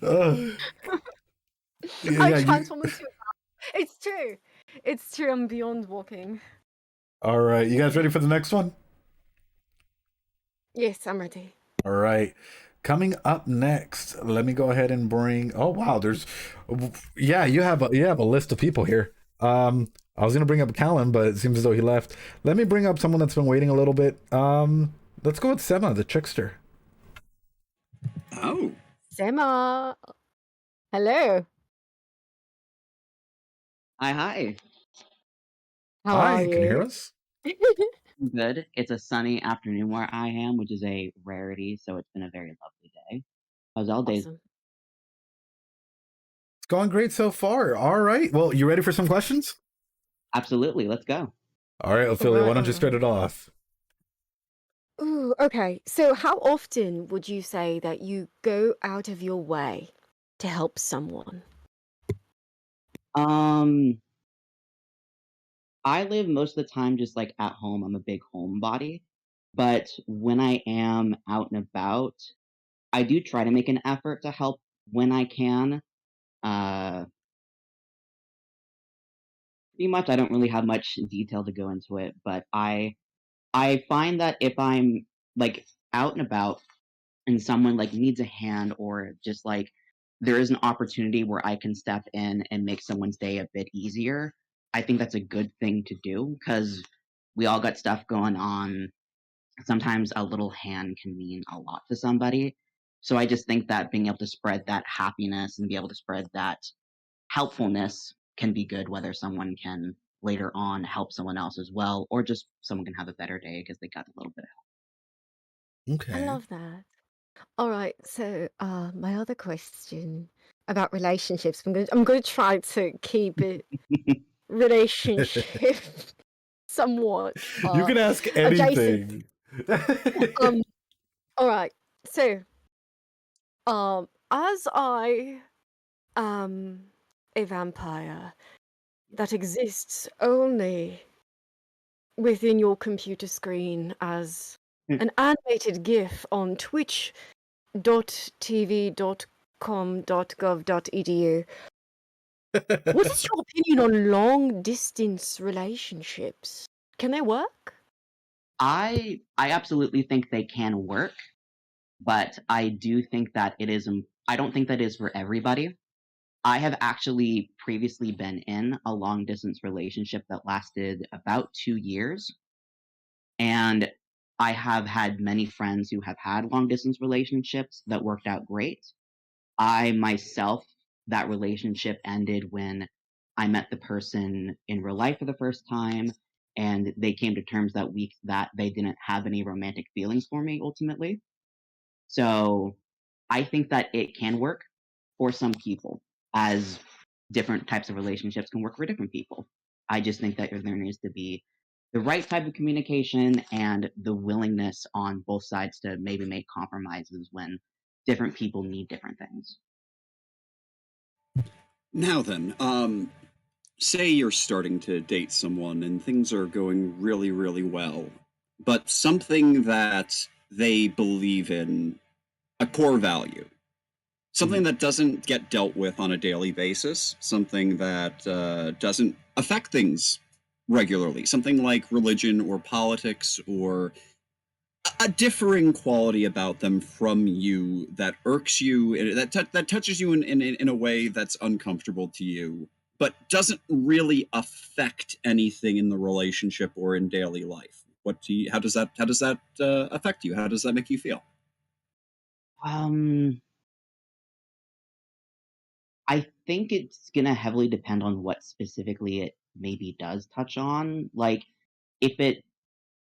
Uh, I yeah, you. transform into It's true. It's true. I'm beyond walking. All right, you guys ready for the next one? Yes, I'm ready. All right. Coming up next, let me go ahead and bring. Oh wow, yeah, you have a list of people here. I was gonna bring up Callan, but it seems as though he left. Let me bring up someone that's been waiting a little bit. Let's go with Sema, the trickster. Oh, Sema. Hello. Hi. How are Hi, can you hear you? us? I'm good. It's a sunny afternoon where I am, which is a rarity, so it's been a very lovely day. How's all days? Awesome. It's going great so far. All right. Well, you ready for some questions? Absolutely. Let's go. All right, All Ophelia, why right, don't all you start right. it off? Ooh, okay. So how often would you say that you go out of your way to help someone? Um, I live most of the time just like at home. I'm a big homebody, but when I am out and about, I do try to make an effort to help when I can. Uh, Pretty much, I don't really have much detail to go into it, but I find that if I'm like out and about and someone like needs a hand or just like there is an opportunity where I can step in and make someone's day a bit easier, I think that's a good thing to do because we all got stuff going on. Sometimes a little hand can mean a lot to somebody. So I just think that being able to spread that happiness and be able to spread that helpfulness can be good, whether someone can later on help someone else as well, or just someone can have a better day because they got a little bit I Okay. love that. All right. So, my other question about relationships. I'm going to try to keep it of help. relationship somewhat You can ask adjacent. anything. Um. All right. So, as I am a vampire that exists only within your computer screen as an animated GIF on twitch.tv.com.gov.edu. What is your opinion on long distance relationships? Can they work? I absolutely think they can work, but I do think that it is. I don't think that is for everybody. I have actually previously been in a long distance relationship that lasted about 2 years, and I have had many friends who have had long distance relationships that worked out great. I myself, that relationship ended when I met the person in real life for the first time, and they came to terms that they didn't have any romantic feelings for me ultimately. So I think that it can work for some people, as different types of relationships can work for different people. I just think that there needs to be the right type of communication and the willingness on both sides to maybe make compromises when different people need different things. now then, say you're starting to date someone and things are going really, really well, but something that they believe in, a core value, something Mhm. that doesn't get dealt with on a daily basis, something that doesn't affect things regularly, something like religion or politics or a differing quality about them from you that irks you, that touches you in a way that's uncomfortable to you, but doesn't really affect anything in the relationship or in daily life. How does that affect you? How does that make you feel? Um, I think it's gonna heavily depend on what specifically it maybe does touch on. Like, if it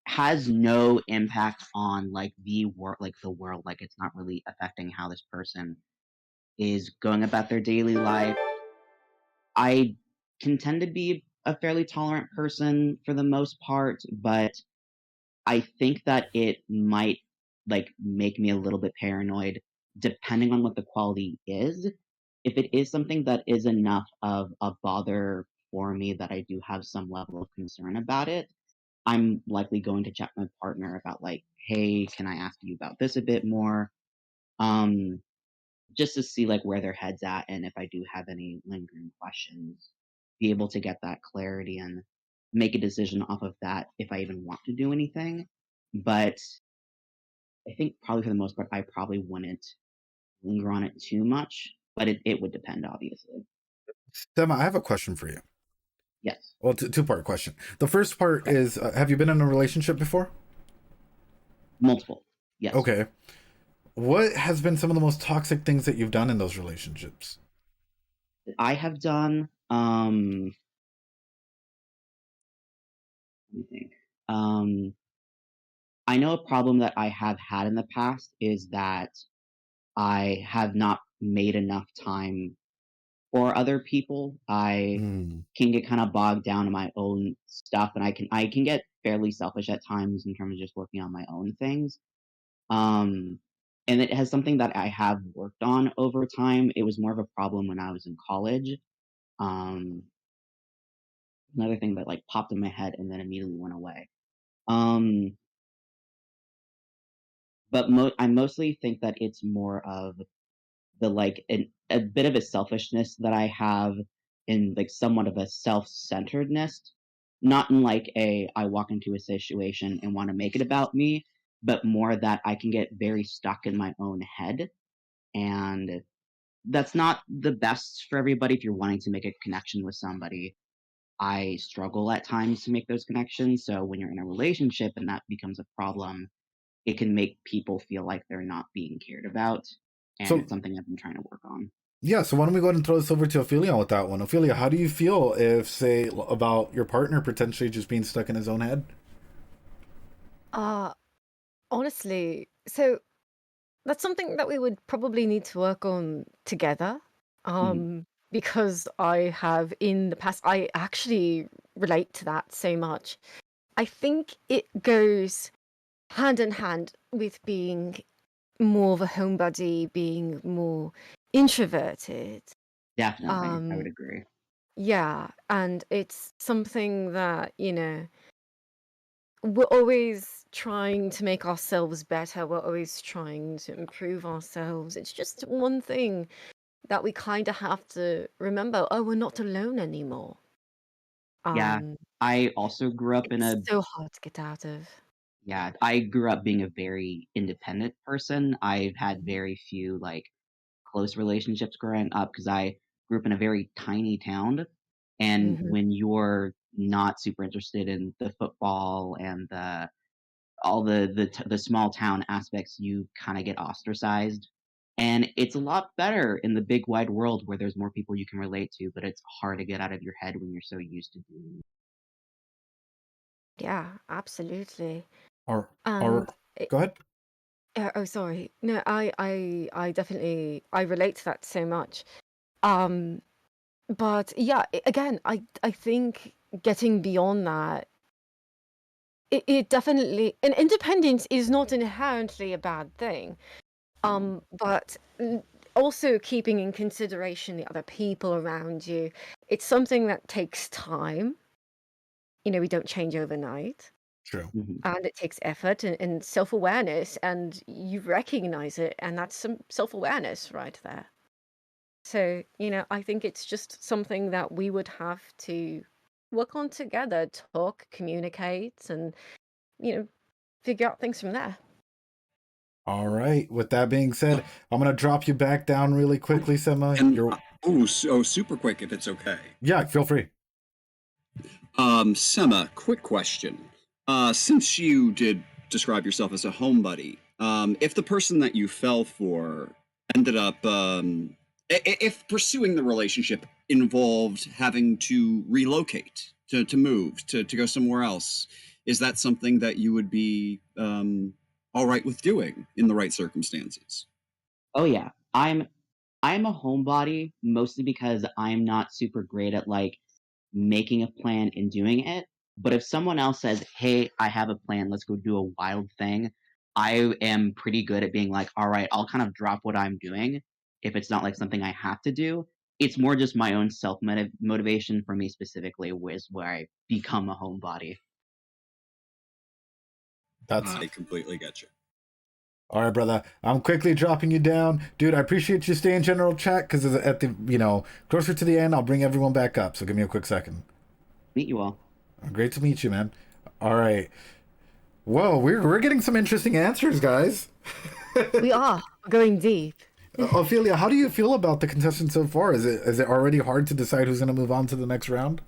has no impact on like the world, like it's not really affecting how this person is going about their daily life. I can tend to be a fairly tolerant person for the most part, but I think that it might like make me a little bit paranoid depending on what the quality is. If it is something that is enough of a bother for me that I do have some level of concern about it, I'm likely going to chat with my partner about like, hey, can I ask you about this a bit more? Just to see like where their head's at and if I do have any lingering questions. be able to get that clarity and make a decision off of that if I even want to do anything. But I think probably for the most part, I probably wouldn't linger on it too much, but it would depend, obviously. Sema, I have a question for you. Yes. Well, two-part question. The first part Okay. is, have you been in a relationship before? Multiple. Yes. Okay. What has been some of the most toxic things that you've done in those relationships? I have done, let me think. I know a problem that I have had in the past is that I have not made enough time for other people. I Mm. can get kind of bogged down in my own stuff, and I can get fairly selfish at times in terms of just working on my own things. Um, and it has something that I have worked on over time. It was more of a problem when I was in college. Um, Another thing that like popped in my head and then immediately went away. Um, but I mostly think that it's more of the like a bit of a selfishness that I have in like somewhat of a self-centeredness, not in like a I walk into a situation and want to make it about me, but more that I can get very stuck in my own head, and that's not the best for everybody if you're wanting to make a connection with somebody. I struggle at times to make those connections, so when you're in a relationship and that becomes a problem, it can make people feel like they're not being cared about, and So, it's something I've been trying to work on. yeah, so why don't we go ahead and throw this over to Ophelia with that one? Ophelia, how do you feel if, say, about your partner potentially just being stuck in his own head? Uh, Honestly, so that's something that we would probably need to work on together. Mhm. Because I have in the past, I actually relate to that so much. I think it goes hand in hand with being more of a homebody, being more introverted. Definitely, I would Um, agree. yeah, and it's something that, we're always trying to make ourselves better. We're always trying to improve ourselves. It's just one thing that we kind of have to remember. Oh, we're not alone anymore. Yeah, Um, I also grew up in it's a so hard to get out of. yeah, I grew up being a very independent person. I've had very few like close relationships growing up because I grew up in a very tiny town. And Hmm. when you're not super interested in the football and all the small town aspects, you kind of get ostracized. And it's a lot better in the big wide world where there's more people you can relate to, but it's hard to get out of your head when you're so used to doing it. Yeah, absolutely. Or And it, go ahead. oh, sorry. No, I definitely I relate to that so much. Um, but yeah, again, I think getting beyond that, it definitely, and independence is not inherently a bad thing. No. But also keeping in consideration the other people around you, it's something that takes time. We don't change overnight, True. Mhm. and it takes effort and self-awareness, and you recognize it, and that's some self-awareness right there. So, I think it's just something that we would have to work on together, talk, communicate, and, you know, figure out things from there. All right. With that being said, I'm gonna drop you back down really quickly, Sema. And You're super quick if it's okay. yeah, feel free. Sema, quick question. Since you did describe yourself as a homebody, if the person that you fell for ended up, if pursuing the relationship involved having to relocate, to move, to go somewhere else, is that something that you would be all right with doing in the right circumstances? Oh yeah, I'm a homebody mostly because I'm not super great at like making a plan and doing it. But if someone else says, "Hey, I have a plan. Let's go do a wild thing," I am pretty good at being like, "All right, I'll kind of drop what I'm doing if it's not like something I have to do." It's more just my own self motivation for me specifically, is where I become a homebody. That's I completely get you. All right, brother. I'm quickly dropping you down. Dude, I appreciate you staying general chat because at the, closer to the end, I'll bring everyone back up. So give me a quick second. Meet you all. Great to meet you, man. All right. Whoa, we're getting some interesting answers, guys. We are going deep. Ophelia, how do you feel about the contestants so far? Is it already hard to decide who's going to move on to the next round?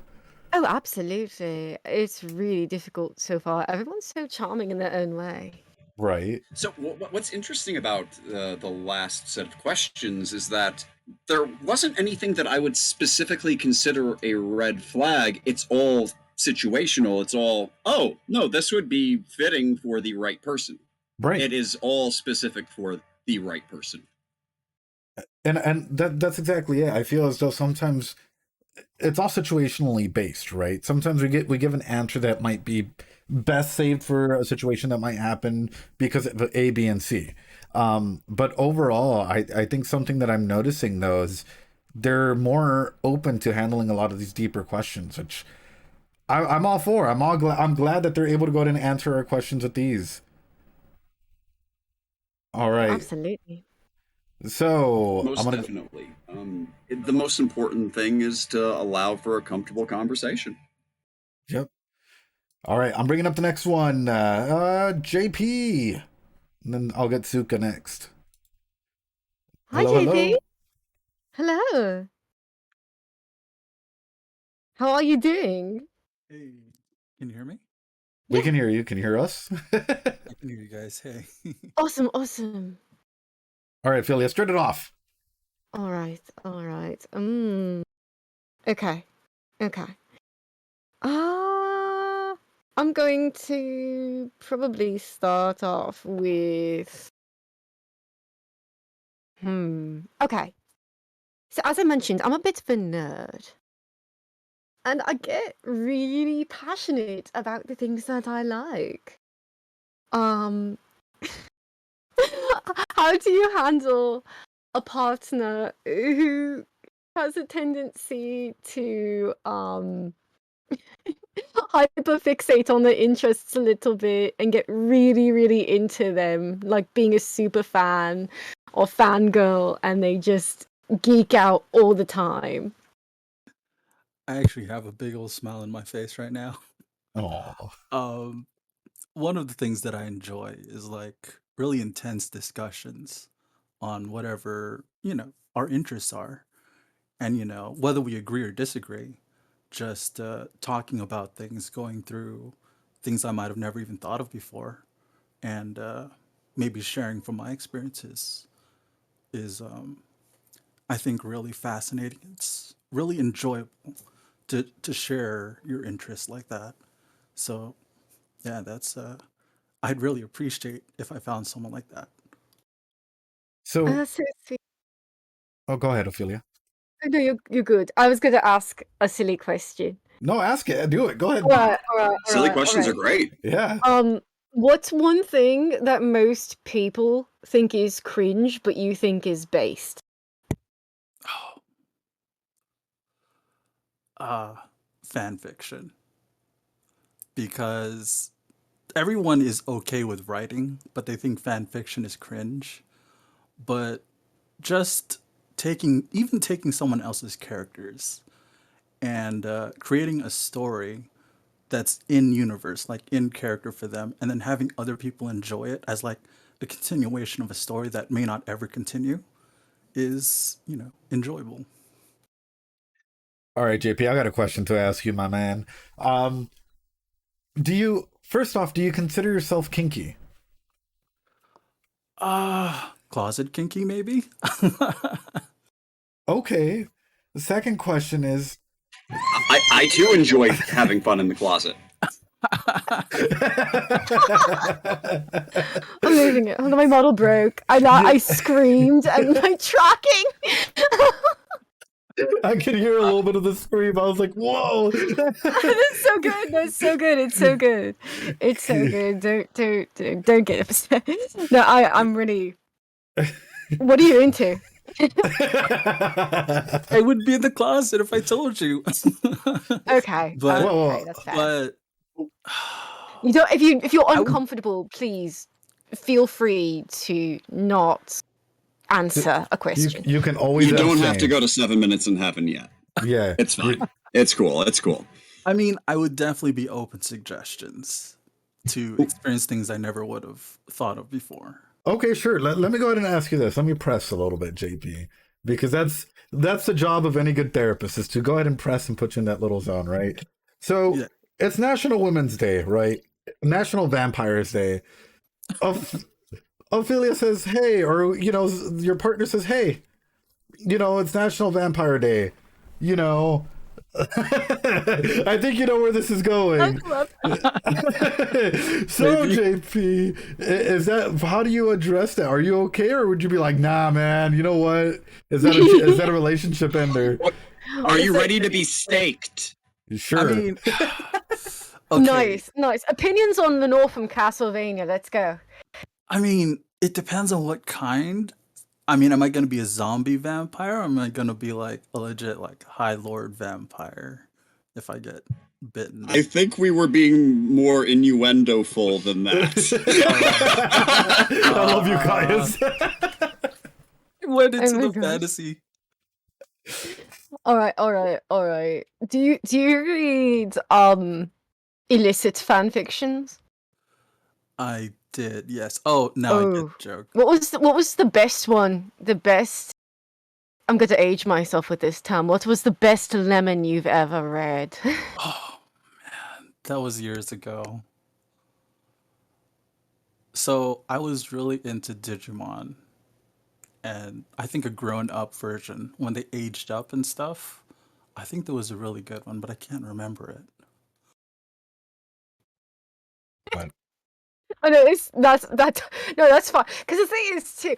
Oh, absolutely. It's really difficult so far. Everyone's so charming in their own way. Right. So what's interesting about the last set of questions is that there wasn't anything that I would specifically consider a red flag. It's all situational. It's all, oh, no, this would be fitting for the right person. Right. It is all specific for the right person. And that's exactly it. I feel as though sometimes it's all situationally based, right? Sometimes we give an answer that might be best saved for a situation that might happen because of A, B, and C. But overall, I think something that I'm noticing though is they're more open to handling a lot of these deeper questions, which I'm all for. I'm glad that they're able to go ahead and answer our questions with these. All right. Absolutely. So Most definitely. The most important thing is to allow for a comfortable conversation. Yep. All right, I'm bringing up the next one. JP. And then I'll get Suka next. Hi, Hello, JP. hello. Hello. How are you doing? Hey, can you hear me? We Yeah. can hear you. Can you hear us? I can hear you guys. Hey. Awesome, awesome. All right, Philly, start it off. All right. Okay. I'm going to probably start off with... Okay. So as I mentioned, I'm a bit of a nerd. And I get really passionate about the things that I like. How do you handle a partner who has a tendency to hyperfixate on their interests a little bit and get really, really into them, like being a super fan or fangirl, and they just geek out all the time? I actually have a big old smile on my face right now. Oh. One of the things that I enjoy is like really intense discussions on whatever, our interests are. And, whether we agree or disagree, just talking about things, going through things I might have never even thought of before, and maybe sharing from my experiences is, I think, really fascinating. It's really enjoyable to share your interests like that. So, yeah, that's I'd really appreciate if I found someone like that. So, That's so sweet. oh, go ahead, Ophelia. Oh, no, you're good. I was going to ask a silly question. No, ask it. Do it. Go ahead. All right. Silly questions are great. Yeah. What's one thing that most people think is cringe, but you think is based? Fan fiction. Because everyone is okay with writing, but they think fan fiction is cringe. But just taking someone else's characters and creating a story that's in universe, like in character for them, and then having other people enjoy it as like the continuation of a story that may not ever continue is, enjoyable. All right, JP, I got a question to ask you, my man. First off, do you consider yourself kinky? Closet kinky, maybe? Okay. The second question is... I too enjoy having fun in the closet. I'm losing it. My model broke. I screamed and my tracking. I could hear a little bit of the scream. I was like, whoa. That's so good. That's so good. It's so good. It's so good. Don't get upset. No, I'm really... What are you into? I would be in the closet if I told you. Okay. But, okay, that's fair. but You don't. If you're uncomfortable, please feel free to not answer a question. You can always You don't have abstain. to go to 7 minutes in heaven yet. Yeah, It's fine. It's cool. It's cool. I mean, I would definitely be open to suggestions to experience things I never would have thought of before. Okay, sure. Let me go ahead and ask you this. Let me press a little bit, JP, because that's the job of any good therapist, is to go ahead and press and put you in that little zone, right? So Yeah. it's National Women's Day, right? National Vampires Day. Ophelia says, "Hey," or your partner says, "Hey, it's National Vampire Day. I think you know where this is going." So JP, how do you address that? Are you okay, or would you be like, "Nah, man, you know what? Is that a relationship ender?" Are you ready to be staked? Sure. I mean, okay. Nice. Opinions on the North from Castlevania. Let's go. I mean, it depends on what kind. I mean, am I going to be a zombie vampire, or am I going to be like a legit like High Lord vampire if I get bitten? I think we were being more innuendo-full than that. I love you, Caius. It went into my the gosh. fantasy. All right. Do you read illicit fan fictions? I did, yes. Oh, now I get Oh. the joke. What was the best one? The best. I'm going to age myself with this term. What was the best lemon you've ever read? Oh man, that was years ago. So I was really into Digimon, and I think a grown-up version when they aged up and stuff. I think there was a really good one, but I can't remember it. I know that's fine. Because the thing is too,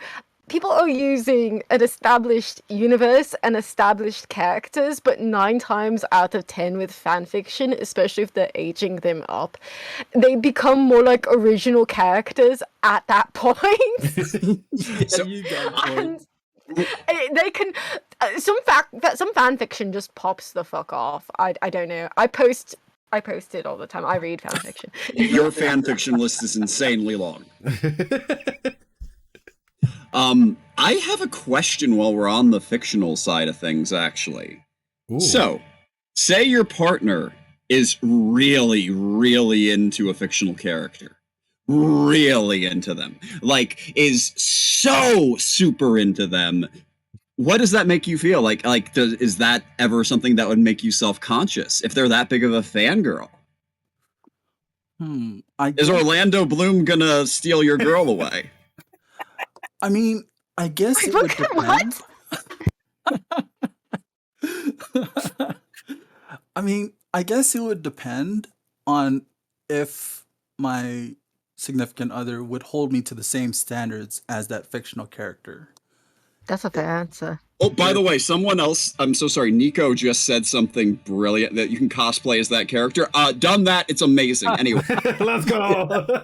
people are using an established universe and established characters, but 9 times out of 10 with fanfiction, especially if they're aging them up, they become more like original characters at that point. Yeah, you got a point. And they can some fanfiction just pops the fuck off. I don't know. I post it all the time. I read fanfiction. Your fanfiction list is insanely long. I have a question while we're on the fictional side of things, actually. Ooh. So, say your partner is really, really into a fictional character. Really into them. Like, is so super into them. What does that make you feel? Is that ever something that would make you self-conscious if they're that big of a fangirl? I Is guess, Orlando Bloom gonna steal your girl away? I mean, I guess Wait, it would what? depend. I mean, I guess it would depend on if my significant other would hold me to the same standards as that fictional character. That's a fair answer. Oh, by the way, someone else, I'm so sorry, Nico just said something brilliant that you can cosplay as that character. Done that, it's amazing. Anyway. Let's go.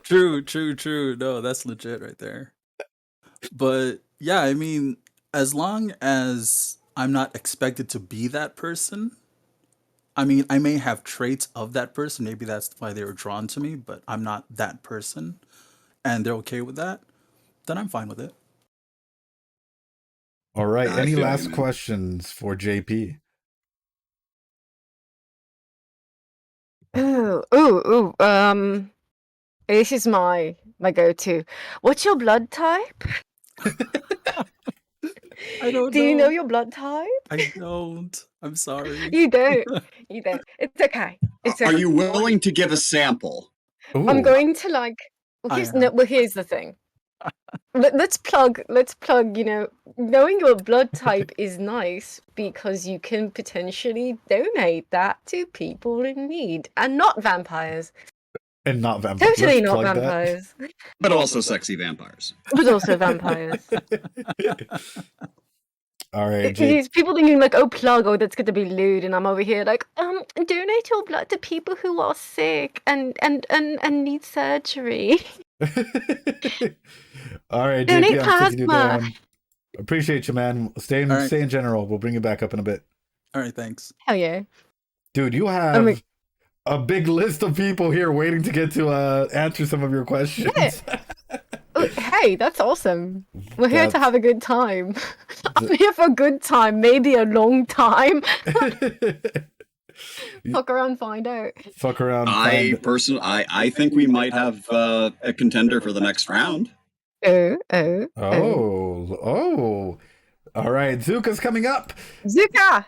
True. No, that's legit right there. But yeah, I mean, as long as I'm not expected to be that person, I mean, I may have traits of that person. Maybe that's why they were drawn to me, but I'm not that person, and they're okay with that, then I'm fine with it. All right. I Any feel you, last man. questions for JP? This is my go-to. What's your blood type? I don't Do you know your blood type? I don't. I'm sorry. You don't. It's okay. It's Are okay. you willing to give a sample? I'm Ooh. going to like. Here's the thing. Let's plug. Knowing your blood type is nice because you can potentially donate that to people in need and not vampires. And not vampires. Totally not vampires. But also sexy vampires. But also vampires. All right, These people thinking like, oh, plug, oh, that's going to be lewd, and I'm over here like, donate your blood to people who are sick and need surgery. All right, Donate JP, I'm taking you plasma. down. Appreciate you, man. Stay right. in general. We'll bring you back up in a bit. All right, thanks. Hell yeah. Dude, you have a big list of people here waiting to get to answer some of your questions. Yeah. Oh, hey, that's awesome. We're here to That's- have a good time. I'm here for a good time, maybe a long time. Fuck around, find out. Fuck around, I find. personally, I think we might have a contender for the next round. Oh, oh, oh. Oh. All right, Zuka's coming up. Zuka!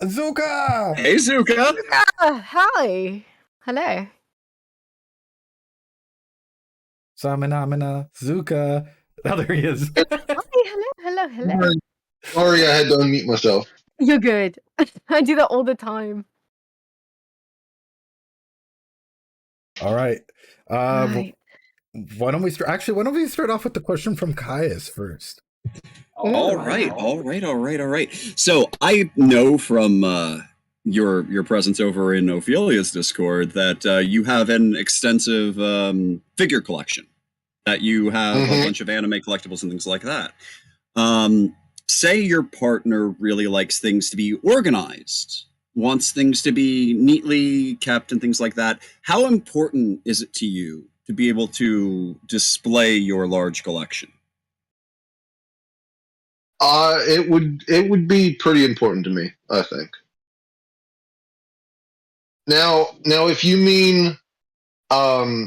Zuka! Hey, Zuka. Hi. Hello. Samina, Zuka. Oh, there he is. Hi, hello. Sorry, I had to unmute myself. You're good. I do that all the time. All right. Right. Why don't we start? Actually, why don't we start off with the question from Caius first? All right. So I know from your presence over in Ophelia's Discord that you have an extensive figure collection. That you have a bunch of anime collectibles and things like that. Say your partner really likes things to be organized, wants things to be neatly kept and things like that. How important is it to you to be able to display your large collection? It would be pretty important to me, I think. Now, if you mean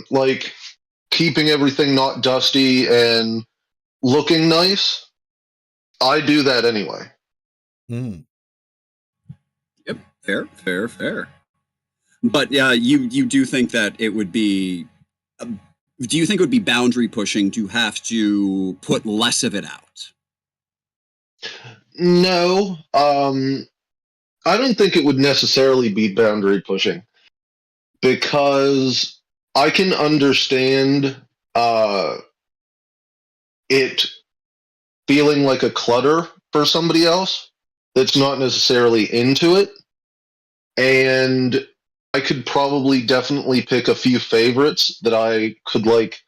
like keeping everything not dusty and looking nice, I do that anyway. Mm. Yep, fair. But yeah, you do think that it would be. Do you think it would be boundary pushing to have to put less of it out? No, I don't think it would necessarily be boundary pushing, because I can understand it feeling like a clutter for somebody else that's not necessarily into it. And I could probably definitely pick a few favorites that I could like.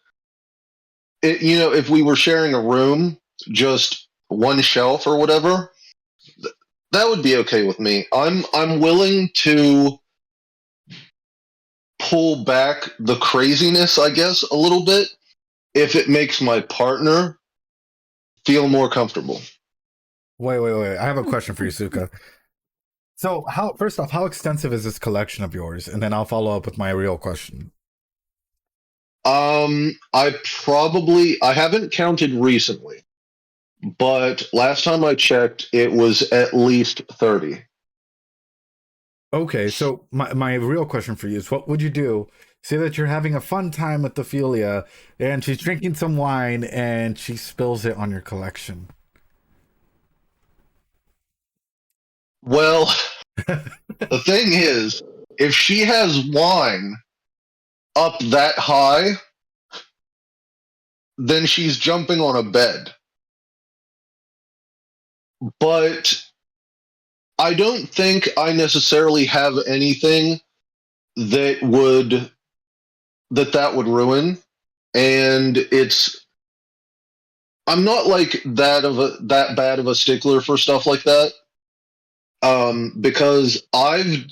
If we were sharing a room, just one shelf or whatever, that would be okay with me. I'm willing to pull back the craziness, I guess, a little bit if it makes my partner feel more comfortable. Wait. I have a question for you, Zuka. So, first off, how extensive is this collection of yours? And then I'll follow up with my real question. I haven't counted recently, but last time I checked, it was at least 30. Okay, so my real question for you is, what would you do? Say that you're having a fun time with Ophelia, and she's drinking some wine, and she spills it on your collection. Well, the thing is, if she has wine up that high, then she's jumping on a bed. But I don't think I necessarily have anything that would ruin. And I'm not like that bad of a stickler for stuff like that. Because I've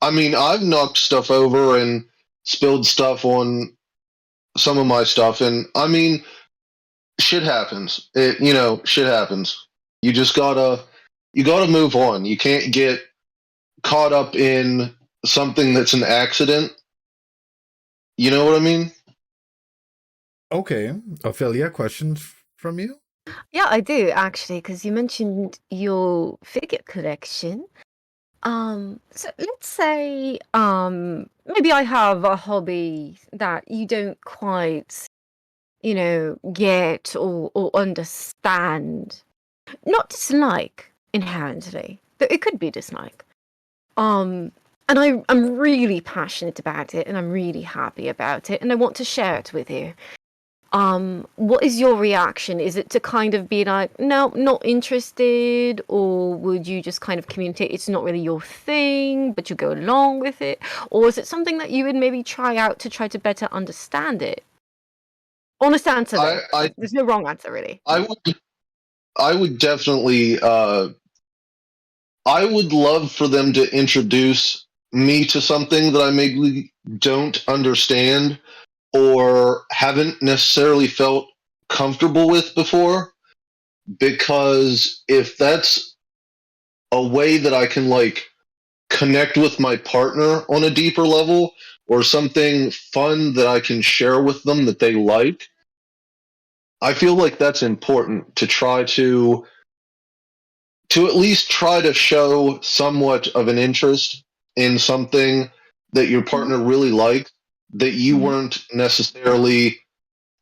knocked stuff over and spilled stuff on some of my stuff, and I mean, shit happens. Shit happens. You just gotta move on. You can't get caught up in something that's an accident. You know what I mean? Okay, Ophelia, questions from you? Yeah, I do actually, because you mentioned your figure collection. So let's say, maybe I have a hobby that you don't quite, get or understand. Not dislike inherently, though it could be dislike. And I'm really passionate about it, and I'm really happy about it, and I want to share it with you. What is your reaction? Is it to kind of be like, no, not interested, or would you just kind of communicate it's not really your thing, but you go along with it? Or is it something that you would maybe try out to try to better understand it? Honest answer, though. There's no wrong answer, really. I would definitely. I would love for them to introduce me to something that I maybe don't understand or haven't necessarily felt comfortable with before, because if that's a way that I can like connect with my partner on a deeper level, or something fun that I can share with them that they like, I feel like that's important to try to at least try to show somewhat of an interest in something that your partner really liked, that you weren't necessarily,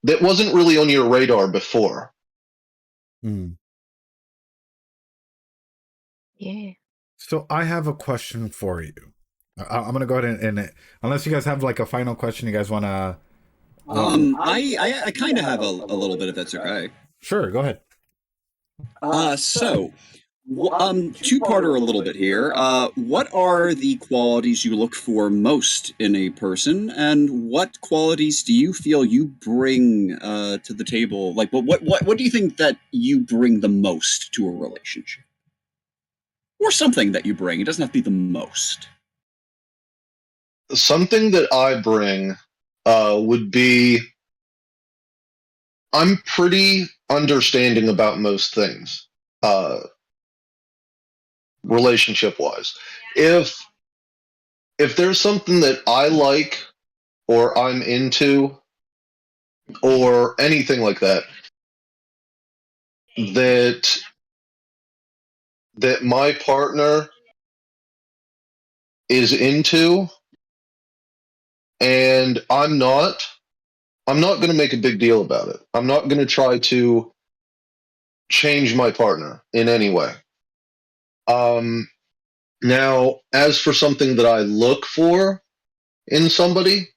that wasn't really on your radar before. Yeah. So I have a question for you. I'm gonna go ahead and unless you guys have like a final question, you guys want to. I kind of have a little bit, if that's okay. Sure, go ahead. So, two-parter a little bit here. What are the qualities you look for most in a person, and what qualities do you feel you bring to the table? Like, what do you think that you bring the most to a relationship, or something that you bring? It doesn't have to be the most. Something that I bring would be, I'm pretty understanding about most things, relationship wise. If there's something that I like or I'm into or anything like that, that my partner is into, and I'm not going to make a big deal about it. I'm not going to try to change my partner in any way. Now, as for something that I look for in somebody,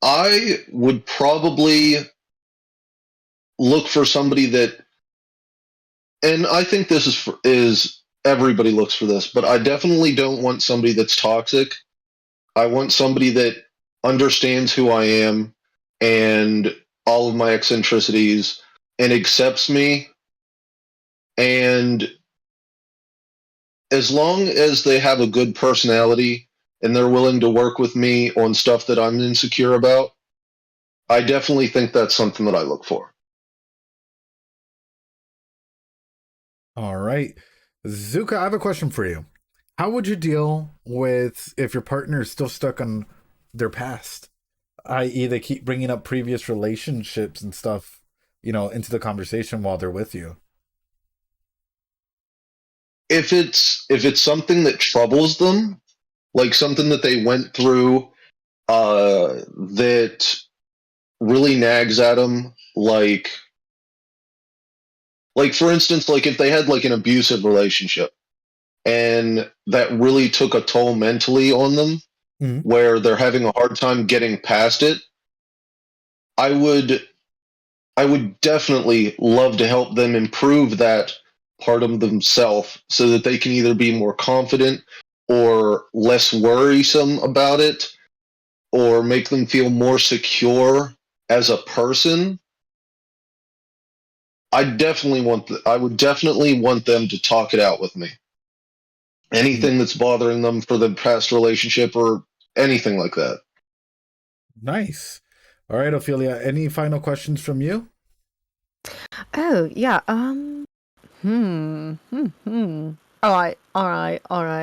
I would probably look for somebody that, and I think this is everybody looks for this, but I definitely don't want somebody that's toxic. I want somebody that understands who I am and all of my eccentricities and accepts me. And as long as they have a good personality and they're willing to work with me on stuff that I'm insecure about, I definitely think that's something that I look for. All right. Zuka, I have a question for you. How would you deal with if your partner is still stuck on their past, i.e., they keep bringing up previous relationships and stuff, into the conversation while they're with you? If it's something that troubles them, like something that they went through, that really nags at them, like for instance, like if they had like an abusive relationship and that really took a toll mentally on them, where they're having a hard time getting past it, I would definitely love to help them improve that part of themselves so that they can either be more confident or less worrisome about it, or make them feel more secure as a person. I would definitely want them to talk it out with me. Anything that's bothering them for the past relationship or anything like that. Nice. All right, Ophelia, any final questions from you? Oh, yeah. All right.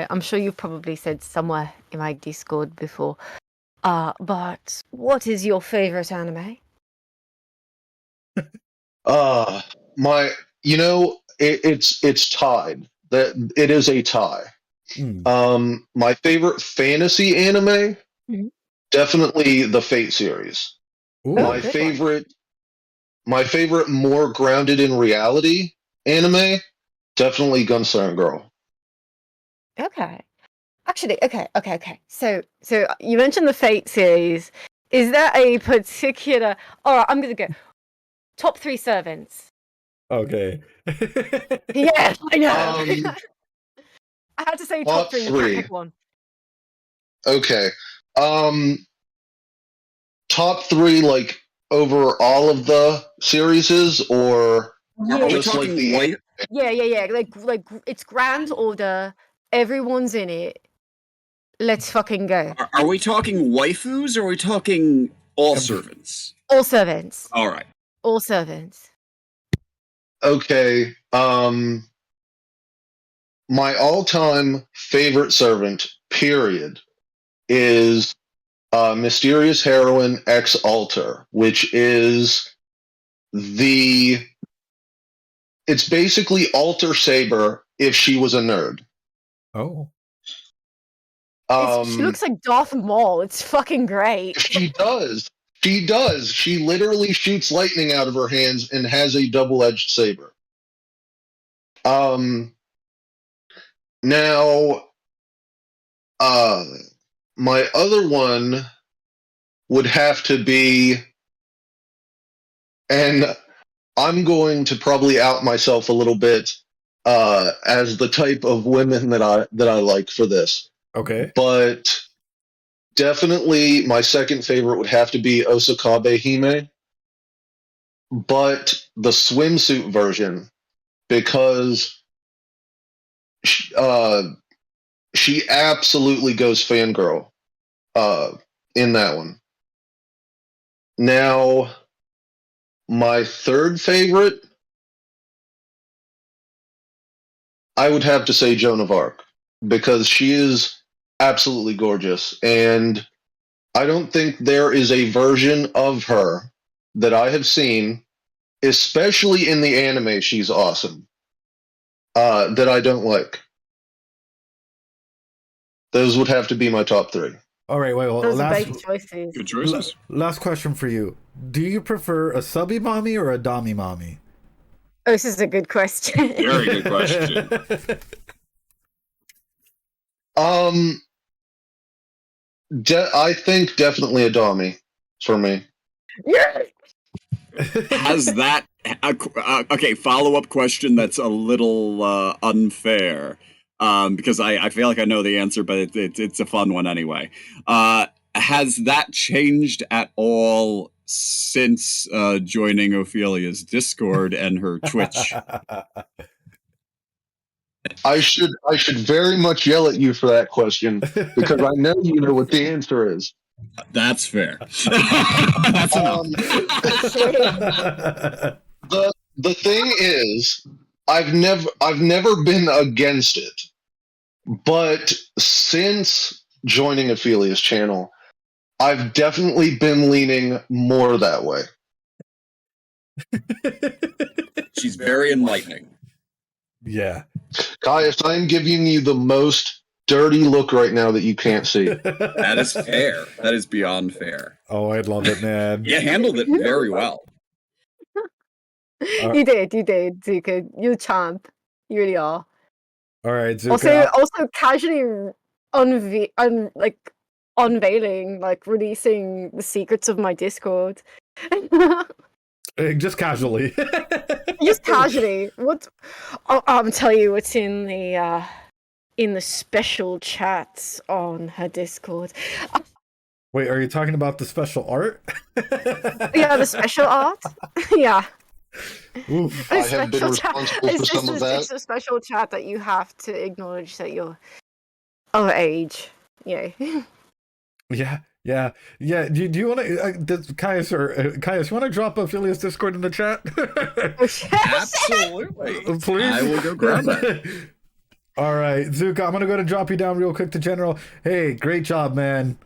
I'm sure you've probably said somewhere in my Discord before. But what is your favorite anime? It's tied. That it is a tie. My favorite fantasy anime, definitely the Fate series. Ooh. My favorite more grounded in reality anime, definitely Gunslinger Girl. Okay. Actually, okay. So you mentioned the Fate series. Is there a particular... All right, I'm going to go. Top 3 servants. Okay. Yes, I know. I had to say top 3. You can't 3. pick one. Okay. Top 3, like, over all of the series, or just like the... Yeah. Like it's grand order. Everyone's in it. Let's fucking go. Are we talking waifus, or are we talking all servants? All servants. All right. All servants. Okay. My all-time favorite servant, period, is Mysterious Heroine X Alter, which is it's basically Alter Saber if she was a nerd. Oh. She looks like Darth Maul. It's fucking great. She does. She does. She literally shoots lightning out of her hands and has a double-edged saber. Now, my other one would have to be, and I'm going to probably out myself a little bit as the type of women that I like for this. Okay. But definitely my second favorite would have to be Osakabe Hime, but the swimsuit version, because she absolutely goes fangirl in that one. Now, my third favorite, I would have to say Joan of Arc, because she is absolutely gorgeous, and I don't think there is a version of her that I have seen, especially in the anime, she's awesome, that I don't like. Those would have to be my top three. All right, wait. Well, Those are big choices. Good choices. last question for you. Do you prefer a subby mommy or a dommy mommy? Oh, this is a good question. Very good question. I think definitely a dommy for me. Yeah. Has that okay? Follow-up question that's a little unfair, because I feel like I know the answer, but it's a fun one anyway. Has that changed at all since joining Ophelia's Discord and her Twitch? I should very much yell at you for that question because I know you know what the answer is. That's fair. That's enough. The thing is, I've never been against it, but since joining Ophelia's channel, I've definitely been leaning more that way. She's very enlightening. Yeah. Caius, I am giving you the most dirty look right now that you can't see. That is fair. That is beyond fair. Oh, I love it, man. You handled it very well. You did, Zuka. You're a champ. You really are. All right, Zuka. Also casually unveiling, like releasing the secrets of my Discord. Just casually. Just casually. I'm telling you what's in the special chats on her Discord. Wait, are you talking about the special art? Yeah, the special art. Yeah. Oof. I have been responsible for some of that. It's a special chat that you have to acknowledge that you're of age. Yeah. Yeah. Do you want to, Caius, you want to drop Ophelia's Discord in the chat? Absolutely. Please. I will go grab that. All right, Zuka, I'm going to go to drop you down real quick to General. Hey, great job, man.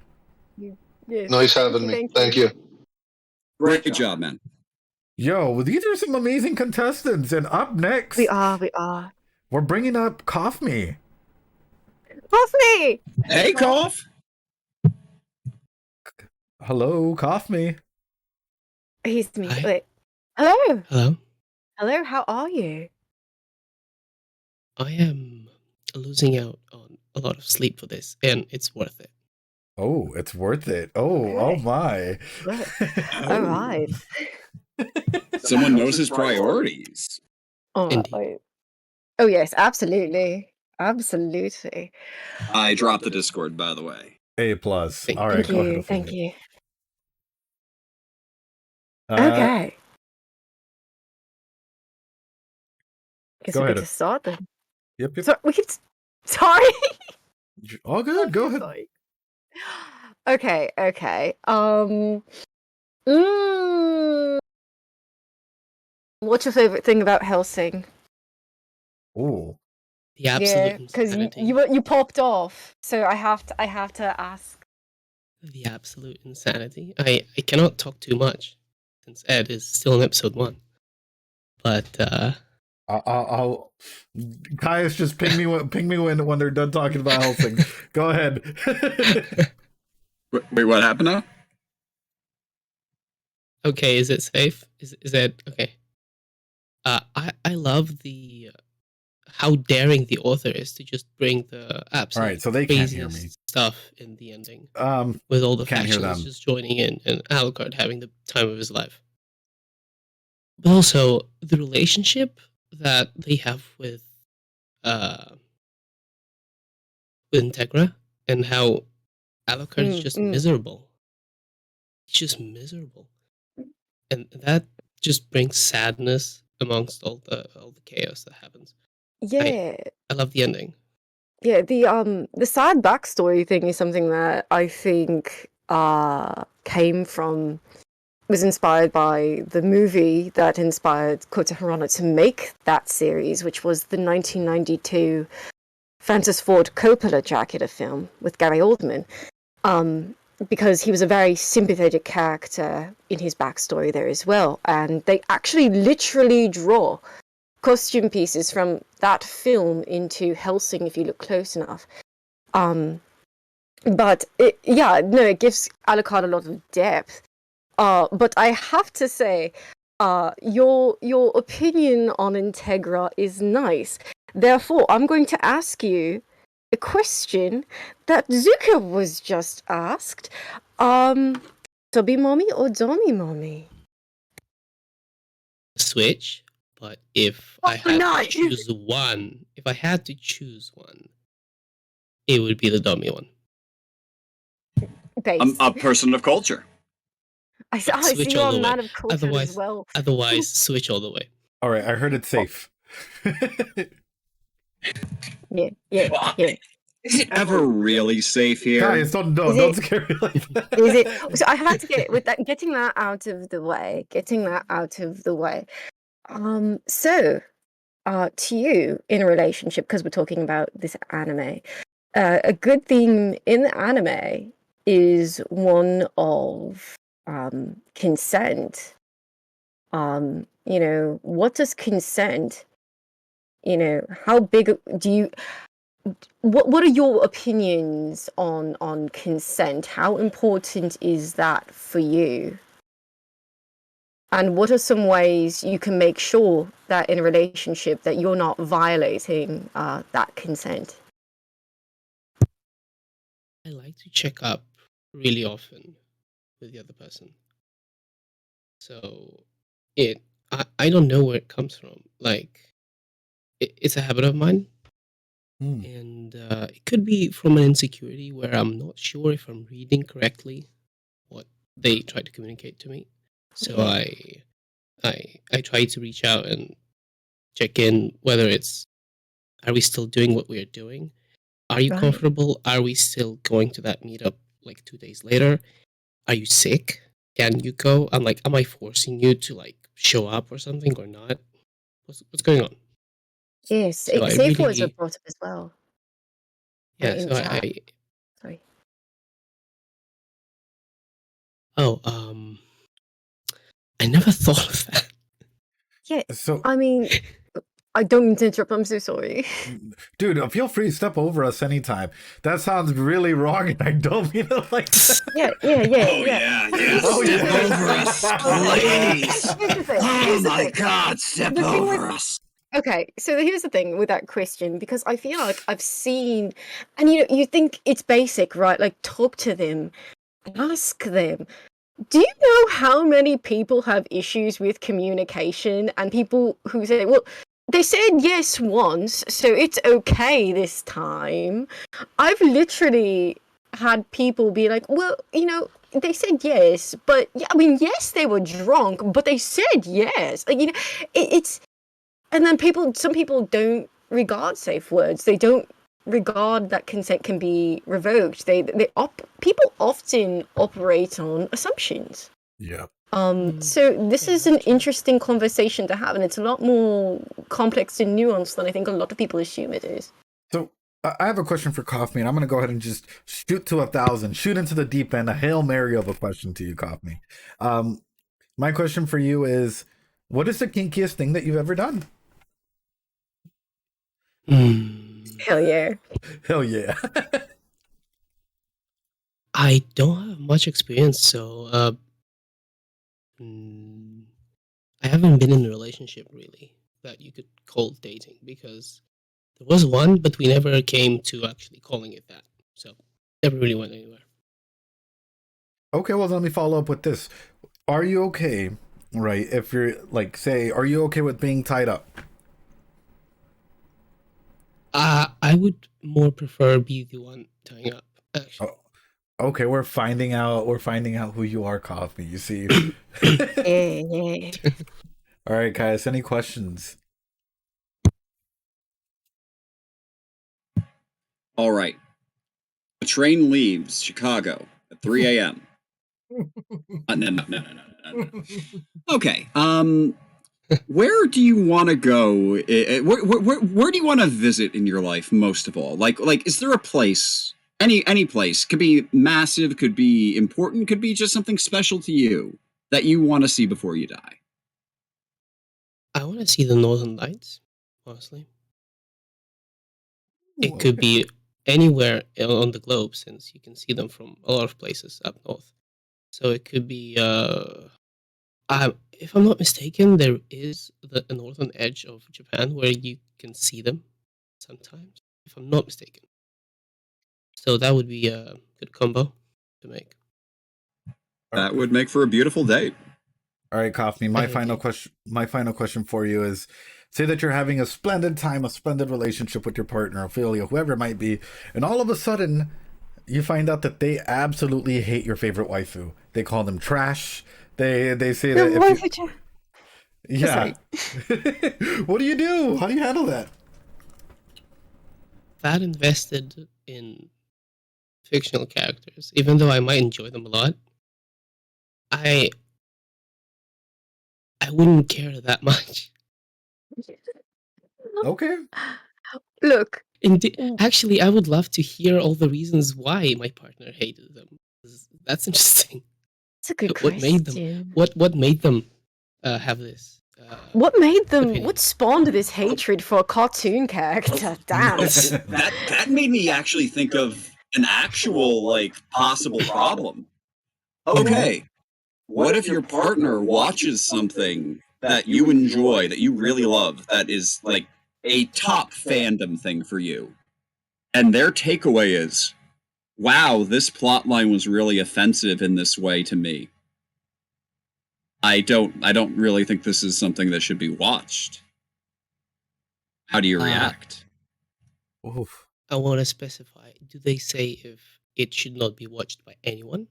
Yes. Nice having me. Thank you. Great job, man. Yo, these are some amazing contestants. And up next, We are. we're bringing up Cough Me. Cough Me! Hey, Cough. Hello, Cough Me. He's me. Hi. Wait. Hello. Hello? How are you? I am losing out on a lot of sleep for this, and it's worth it. Oh, it's worth it. Oh my. All right. Someone knows his priorities. Oh, Indeed. oh yes, absolutely. Absolutely. I dropped the Discord, by the way. A+. All right, Thank go ahead. you. Thank you. Okay. Okay. Guess Go we ahead. get to start then. Yep. So we can. Sorry. All good. Go ahead. Sorry. Okay. What's your favorite thing about Helsing? Ooh. The absolute Because insanity. you popped off, so I have to ask. The absolute insanity. I cannot talk too much since Ed is still in episode 1. But I'll Caius, just ping me when they're done talking about Helsing. Go ahead. Wait, what happened now? okay, is it safe? Is Ed okay? I love the how daring the author is to just bring the absolute All right, so they can't hear me. craziest stuff in the ending. Um, With all the can't hear factions them. just joining in and Alucard having the time of his life. But also the relationship that they have with Integra and how Alucard is just miserable. He's just miserable. And that just brings sadness amongst all the chaos that happens. Yeah. I love the ending. Yeah, the sad backstory thing is something that I think was inspired by the movie that inspired Kota Hirano to make that series, which was the 1992 Francis Ford Coppola Dracula film with Gary Oldman. Because he was a very sympathetic character in his backstory there as well. And they actually literally draw costume pieces from that film into Helsing if you look close enough. But it gives Alucard a lot of depth. But I have to say, your opinion on Integra is nice. Therefore, I'm going to ask you a question that Zuka was just asked. Dobby mommy or Dommy mommy? Switch, but if I had to choose one, it would be the dummy one. Based. I'm a person of culture. I see you're a man of culture as well. Otherwise, switch all the way. All right, I heard it's safe. Yeah. Is it ever really safe here? Guys, don't scare me like that. Is it? So I had to getting that out of the way. So, to you in a relationship, because we're talking about this anime, a good theme in the anime is one of consent. What does consent? How big do you? What are your opinions on consent? How important is that for you? And what are some ways you can make sure that in a relationship that you're not violating that consent? I like to check up really often with the other person. So I don't know where it comes from. Like, it's a habit of mine. And it could be from an insecurity where I'm not sure if I'm reading correctly what they try to communicate to me. So I try to reach out and check in whether are we still doing what we're doing? Are you comfortable? Are we still going to that meetup like 2 days later? Are you sick? Can you go? I'm like, am I forcing you to like show up or something or not? What's going on? Yes, So safe words are brought up as well. Yeah, so Sorry. Oh, I never thought of that. Yeah, so I mean, I don't mean to interrupt. I'm so sorry. Dude, feel free to step over us anytime. That sounds really wrong, and I don't mean it like that. Yeah. Step over us, please. Oh my God, step over us. Okay, so here's the thing with that question, because I feel like I've seen, and you think it's basic, right? Like, talk to them, ask them. Do you know how many people have issues with communication and people who say, well, they said yes once, so it's okay this time? I've literally had people be like, well, they said yes, but yeah, I mean, yes, they were drunk, but they said yes. Like, it's. And then some people don't regard safe words. They don't regard that consent can be revoked. People often operate on assumptions. Yeah. So this is an interesting conversation to have, and it's a lot more complex and nuanced than I think a lot of people assume it is. So I have a question for Coffee, and I'm going to go ahead and just shoot to 1,000, shoot into the deep end, a Hail Mary of a question to you, Coffee. My question for you is, what is the kinkiest thing that you've ever done? Hell yeah. Hell yeah. I don't have much experience, so I haven't been in a relationship really that you could call dating, because there was one, but we never came to actually calling it that. So never really went anywhere. Okay, well, let me follow up with this. Are you okay, right, if you're, like, say, are you okay with being tied up? I would more prefer be the one tying up, actually. Oh, okay, we're finding out who you are, Coffee, you see. Yeah. All right, Caius, any questions? All right. The train leaves Chicago at 3 a.m. No. Okay. Where do you want to go? Where do you want to visit in your life most of all? Like, is there a place? Any place, could be massive, could be important, could be just something special to you that you want to see before you die. I want to see the Northern Lights, honestly. It could be anywhere on the globe, since you can see them from a lot of places up north. So it could be, if I'm not mistaken, there is the northern edge of Japan where you can see them sometimes, if I'm not mistaken. So that would be a good combo to make. That would make for a beautiful date. All right, Coffee, my final question for you is, say that you're having a splendid time, a splendid relationship with your partner, Ophelia, whoever it might be, and all of a sudden you find out that they absolutely hate your favorite waifu. They call them trash. They say that if you, yeah. What do you do? How do you handle that? That invested in fictional characters, even though I might enjoy them a lot, I wouldn't care that much. Okay. Look. Actually, I would love to hear all the reasons why my partner hated them. That's interesting. That's a good What made question. them? What made them have this? What made them? opinion? What spawned this hatred for a cartoon character? Damn. that made me actually think of an actual, like, possible problem. Okay, what if your partner watches something that you enjoy, that you really love, that is like a top fandom thing for you, and their takeaway is, wow, this plotline was really offensive in this way to me. I don't really think this is something that should be watched. How do you react? Oof. I want to specify. Do they say if it should not be watched by anyone,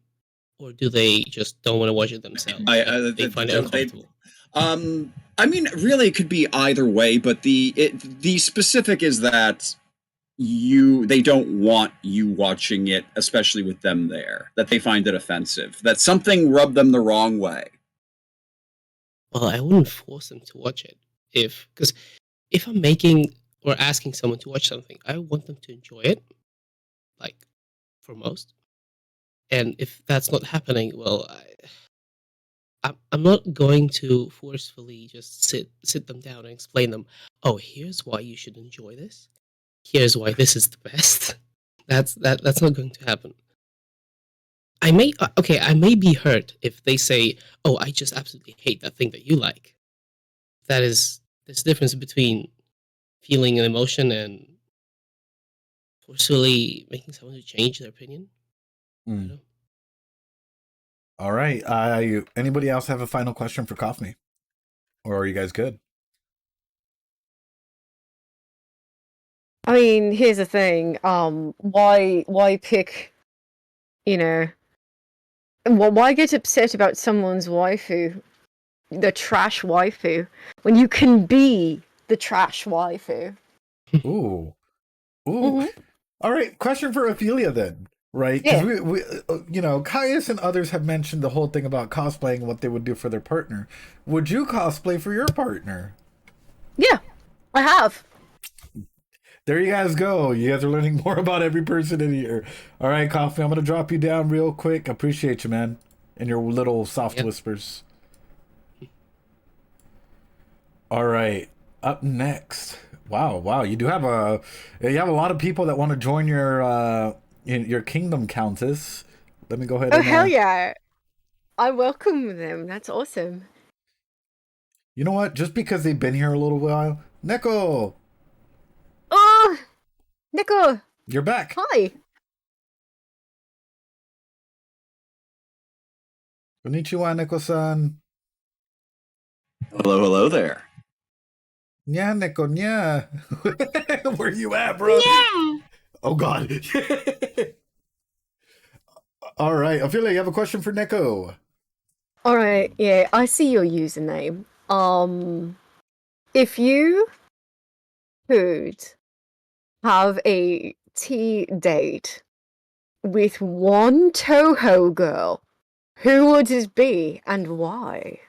or do they just don't want to watch it themselves? They find it uncomfortable. I mean, really, it could be either way, but the specific is that they don't want you watching it, especially with them there. That they find it offensive. That something rubbed them the wrong way. Well, I wouldn't force them to watch it, because if I'm making or asking someone to watch something, I want them to enjoy it, like, for most. And if that's not happening, well, I'm not going to forcefully just sit them down and explain them. Oh, here's why you should enjoy this. Here's why this is the best. That's not going to happen. I may be hurt if they say, "Oh, I just absolutely hate that thing that you like." There's a difference between feeling an emotion and forcefully making someone to change their opinion. All right. Anybody else have a final question for Coffee? Or are you guys good? I mean, here's the thing. Why pick, why get upset about someone's waifu, the trash waifu, when you can be the trash waifu? Ooh. All right. Question for Ophelia then. right? Because Caius and others have mentioned the whole thing about cosplaying and what they would do for their partner. Would you cosplay for your partner? Yeah, I have. There you guys go. You guys are learning more about every person in here. All right, Coffee, I'm going to drop you down real quick. Appreciate you, man, and your little soft whispers. All right, up next. Wow. You have a lot of people that want to join your kingdom, Countess. Let me go ahead. Oh, hell yeah! I welcome them. That's awesome. You know what? Just because they've been here a little while, Neko. Oh, Neko. You're back. Hi. Konnichiwa, Neko-san. Hello there. Yeah, Neko, yeah. Where you at, bro? Yeah. Oh, God. All right. Ophelia, you have a question for Neko. All right. Yeah, I see your username. If you could have a tea date with one Toho girl, who would it be and why?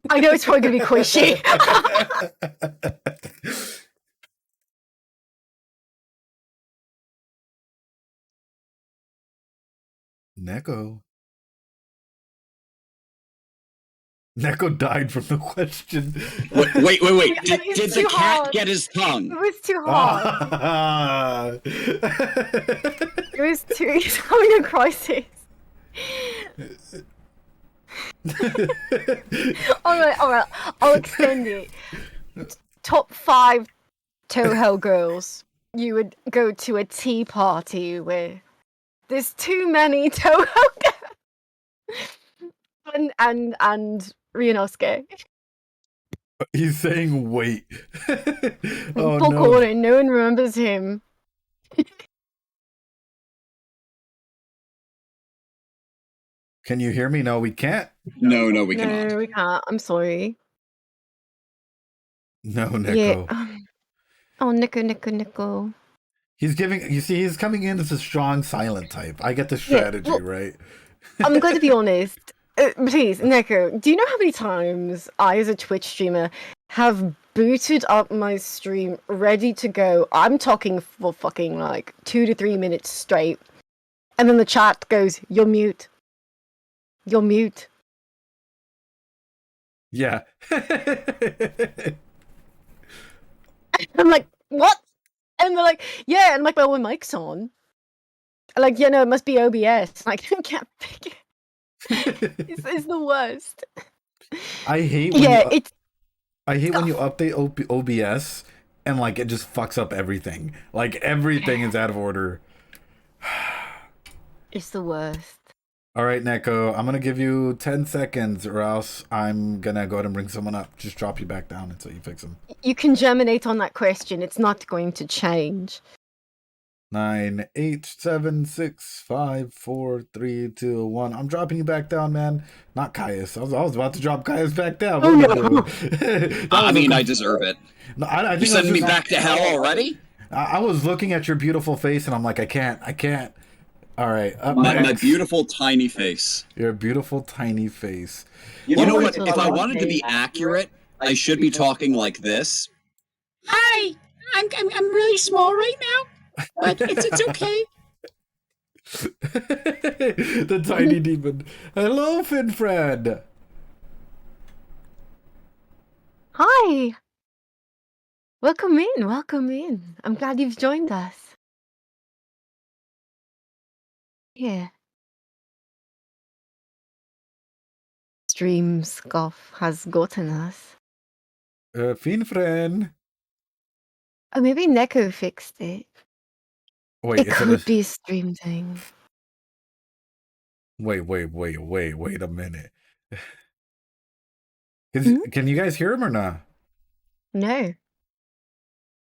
I know it's probably going to be quishy. Neko. Neko died from the question. Wait. Did the cat get his tongue? It was too hard. It was too... He's having a crisis. Alright. I'll extend it. Top 5 Toho girls you would go to a tea party with. There's too many Toho girls. And Ryunosuke. He's saying wait. Oh, no. No one remembers him. Can you hear me? No, we can't. No, we cannot. No, we can't. I'm sorry. No, Neko. Yeah. Oh, Nico. He's coming in as a strong silent type. I get the strategy, right? I'm going to be honest. Please, Neko, do you know how many times I, as a Twitch streamer, have booted up my stream ready to go? I'm talking for fucking 2 to 3 minutes straight. And then the chat goes, "You're mute. You're mute." Yeah. I'm like, what? And they're like, yeah. And well, when mic's on. No, it must be OBS. I can't pick it. It's the worst. I hate when you update OBS and it just fucks up everything. Everything is out of order. It's the worst. All right, Neko, I'm gonna give you 10 seconds, or else I'm gonna go ahead and bring someone up. Just drop you back down until you fix them. You can germinate on that question. It's not going to change. 9, 8, 7, 6, 5, 4, 3, 2, 1. I'm dropping you back down, man. Not Caius. I was about to drop Caius back down. Oh, no. I deserve it. No, I think you're sending me back to hell already? I was looking at your beautiful face, and I'm like, I can't. All right. My beautiful tiny face. Your beautiful tiny face. You know what? If I wanted to be accurate, I should be talking like this. Hi, I'm really small right now, but it's okay. The tiny demon. Hello, Finfred. Hi. Welcome in. I'm glad you've joined us. Yeah. Stream scoff has gotten us. Finfred. Oh, maybe Neko fixed it. Wait, it could be a stream thing. Wait a minute. Can you guys hear him or not? No.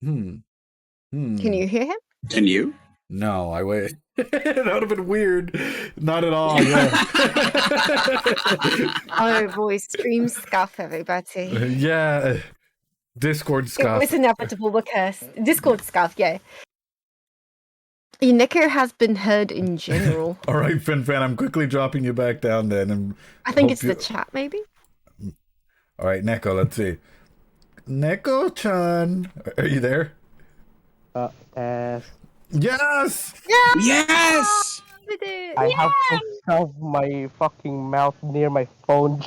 Can you hear him? Can you? No, I wait. That would have been weird. Not at all. Yeah. Oh boy, stream scuff, everybody. Yeah. Discord It scuff. was inevitable because Discord scuff, yeah. Nico has been heard in general. All right, Fin, I'm quickly dropping you back down then. And I think hope it's the chat, maybe? All right, Neko, let's see. Neko-chan, are you there? Yes. Yes! Yes! We did. I have to shove my fucking mouth near my phone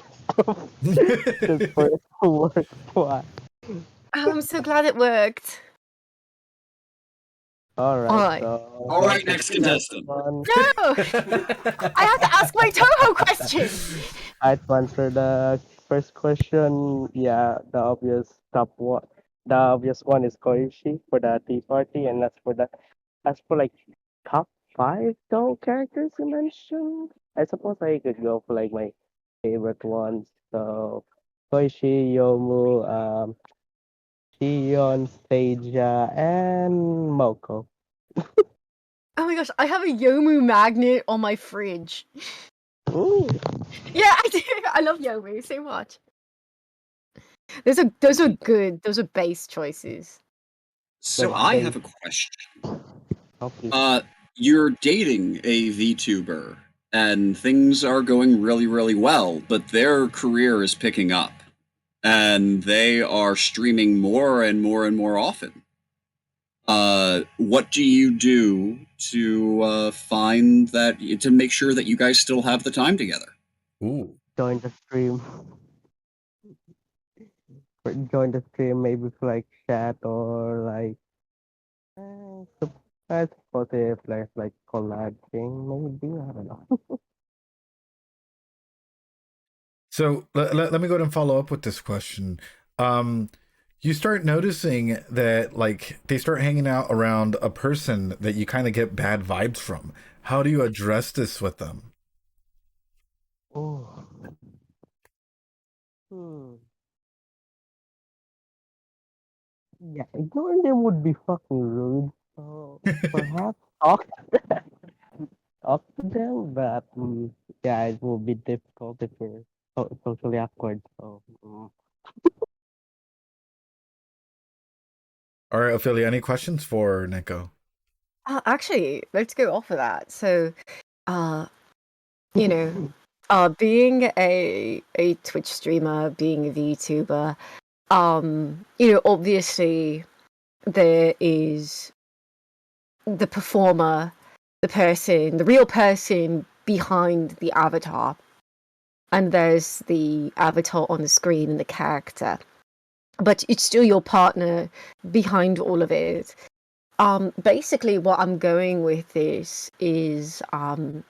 just for it to work. Why? Oh, I'm so glad it worked. Alright. All right, next contestant. No! I have to ask my Toho question! I to answer the first question. Yeah, the obvious top one. The obvious one is Koichi for the tea party, and as for like top five though characters you mentioned, I suppose I could go for like my favorite ones. So Koichi, Yomu, Shion, Seija, and Moko. Oh my gosh, I have a Yomu magnet on my fridge. Ooh. Yeah, I do. I love Yomu so much. Those are good. Those are base choices. So I have a question. Okay. You're dating a VTuber, and things are going really, really well, but their career is picking up, and they are streaming more and more and more often. What do you do to find that to make sure that you guys still have the time together? Ooh. Join the stream. Join the stream maybe for like chat or like I suppose if like collabing maybe, I don't know. So let me go ahead and follow up with this question. You start noticing that like they start hanging out around a person that you kind of get bad vibes from. How do you address this with them? Oh. Yeah, ignoring them would be fucking rude. So perhaps talk to them, but yeah, it will be difficult if we're socially awkward. So All right, Ophelia, any questions for Nico? Actually, let's go off of that. So, you know, being a Twitch streamer, being a VTuber, obviously there is the performer, the person, the real person behind the avatar, and there's the avatar on the screen and the character, but it's still your partner behind all of it. Basically what I'm going with this is, when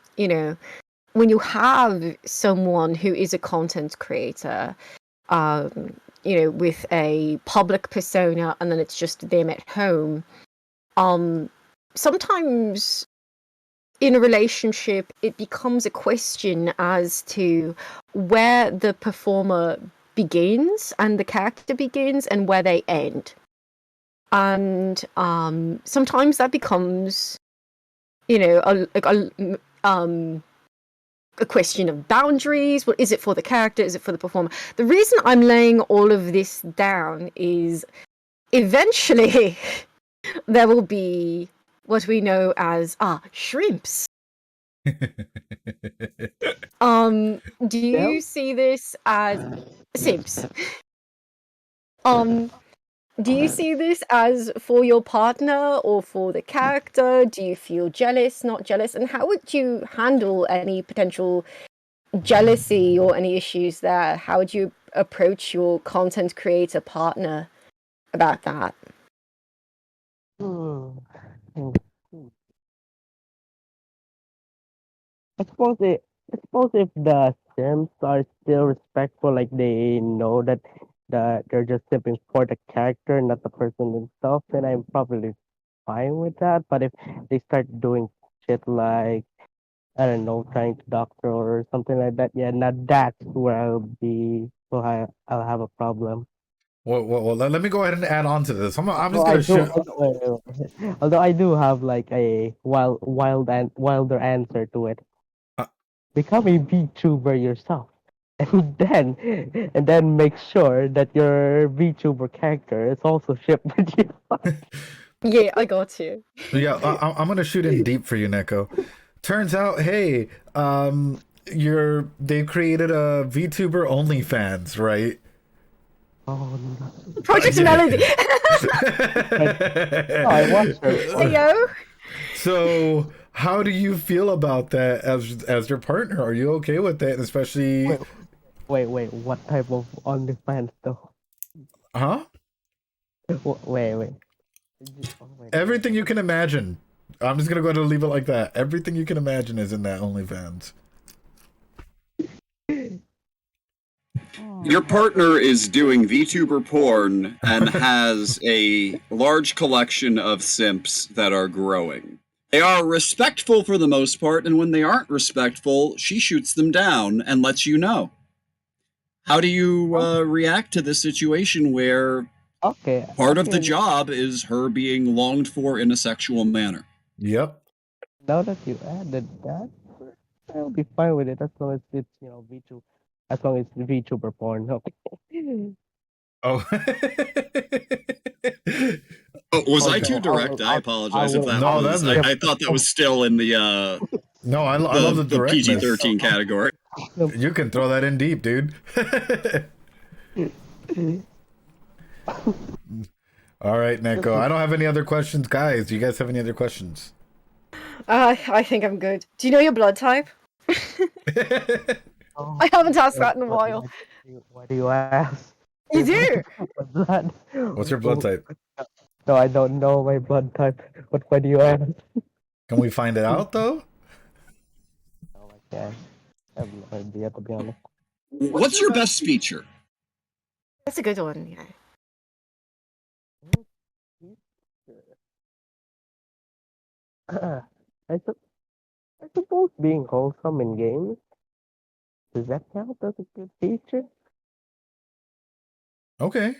you have someone who is a content creator, with a public persona, and then it's just them at home, sometimes in a relationship, it becomes a question as to where the performer begins and the character begins and where they end. And sometimes that becomes, a question of boundaries. What is it for the character? Is it for the performer? The reason I'm laying all of this down is eventually there will be what we know as shrimps. Do you see this as simps? Do you see this as for your partner or for the character? Do you feel jealous, not jealous? And how would you handle any potential jealousy or any issues there? How would you approach your content creator partner about that? I suppose if the Sims are still respectful, like they know that they're just simping for the character, not the person themselves, then I'm probably fine with that. But if they start doing shit like, I don't know, trying to doctor or something like that, yeah, now that's where I'll have a problem. Well, let me go ahead and add on to this. I'm just Well, I gonna do. shoot. Although I do have like a wilder answer to it. Uh, Become a VTuber yourself, and then make sure that your VTuber character is also shipped with you. Yeah, I got you. Yeah, I'm gonna shoot in deep for you, Neko. Turns out, hey, they created a VTuber OnlyFans, right? Oh no! Project Yeah. Melody. Oh, I watched her. Hey yo. So, how do you feel about that as your partner? Are you okay with that? Especially, Wait. What type of OnlyFans though? huh? Wait. Oh, wait. Everything you can imagine. I'm just gonna go ahead and leave it like that. Everything you can imagine is in that OnlyFans. Your partner is doing VTuber porn and has a large collection of simps that are growing. They are respectful for the most part, and when they aren't respectful, she shoots them down and lets you know. How do you react to this situation where Okay. part of the job is her being longed for in a sexual manner? Yep. Now that you added that, I'll be fine with it as long as it's VTuber, as long as it's VTuber porn. Okay. Oh. Oh, was I Okay, too direct? I apologize if that No, was. that's- I thought that was still in the No, I love the directness. PG-13 category. You can throw that in deep, dude. All right, Neko. I don't have any other questions, guys. Do you guys have any other questions? I think I'm good. Do you know your blood type? Oh, I haven't asked that in a while. why do you ask? You do? My blood. What's your blood type? No, I don't know my blood type. But why do you ask? Can we find it out, though? No, I can't. I have no idea, to be honest. What's your best feature? That's a good one, yeah. I suppose being wholesome in games. Does that count as a good feature? Okay.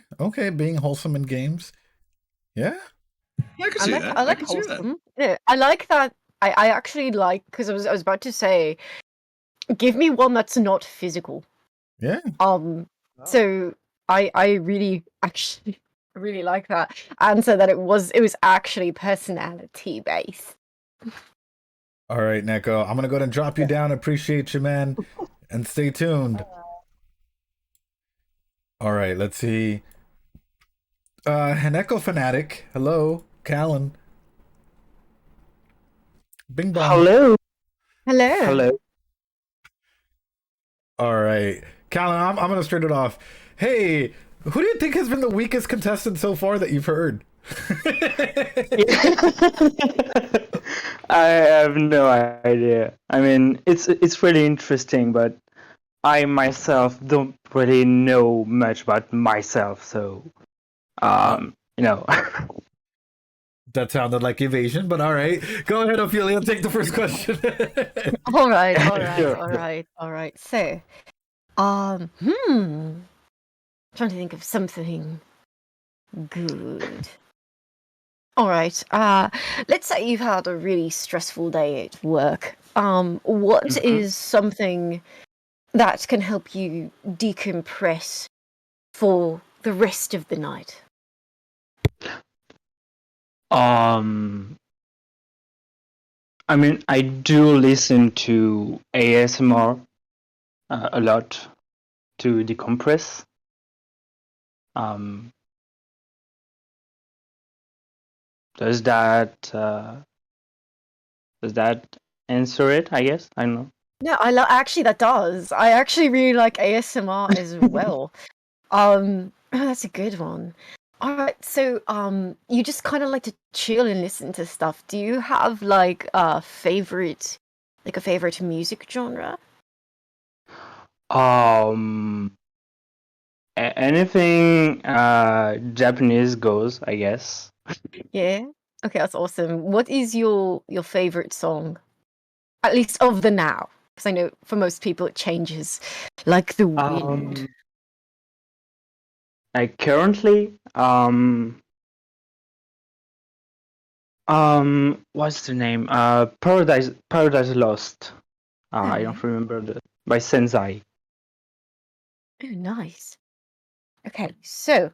Being wholesome in games. Yeah. I can see that. I like can see that. wholesome. Yeah, I like that. I actually like, because I was about to say, give me one that's not physical. Yeah. So I really actually really like that answer, that it was actually personality based. All right, Neko. I'm gonna go ahead and drop you down. Appreciate you, man, and stay tuned. All right, let's see. Haneko Fanatic. Hello, Callan. Bing bong. Hello. Hello. All right, Callan. I'm gonna start it off. Hey, who do you think has been the weakest contestant so far that you've heard? I have no idea. I mean, it's really interesting, but I myself don't really know much about myself, so you know. That sounded like evasion, but all right. Go ahead, Ophelia. Take the first question. All right. Sure. So, trying to think of something good. All right. Let's say you've had a really stressful day at work. What is something that can help you decompress for the rest of the night? I mean, I do listen to ASMR a lot to decompress. Does that answer it? I guess I don't know. No, actually that does. I actually really like ASMR as well. That's a good one. All right, so you just kind of like to chill and listen to stuff. Do you have like a favorite music genre? Anything Japanese goes, I guess. Yeah. Okay, that's awesome. What is your favorite song? At least of the now, because I know for most people it changes like the wind. like currently, what's the name? Paradise Lost. I don't remember the by Sensei. Oh, nice. Okay, so.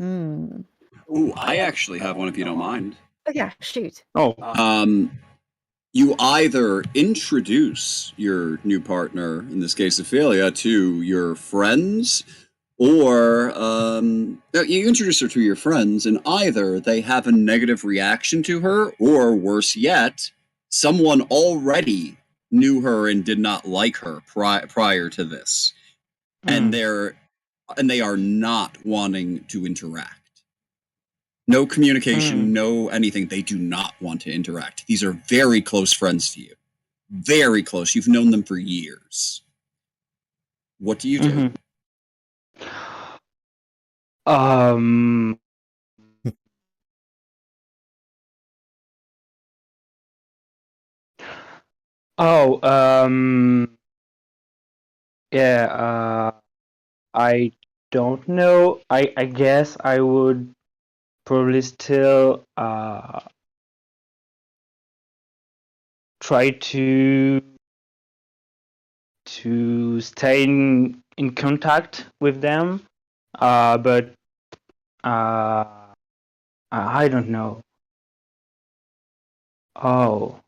Ooh, I actually have one if you don't mind. Oh, yeah, shoot. Oh, You either introduce your new partner, in this case Ophelia, to your friends, or you introduce her to your friends, and either they have a negative reaction to her, or worse yet, someone already knew her and did not like her prior to this, and they are not wanting to interact. No communication, no anything. They do not want to interact. These are very close friends to you. Very close. You've known them for years. What do you do? Oh, yeah, I don't know. I guess I would probably still try to stay in contact with them, but I don't know. Oh,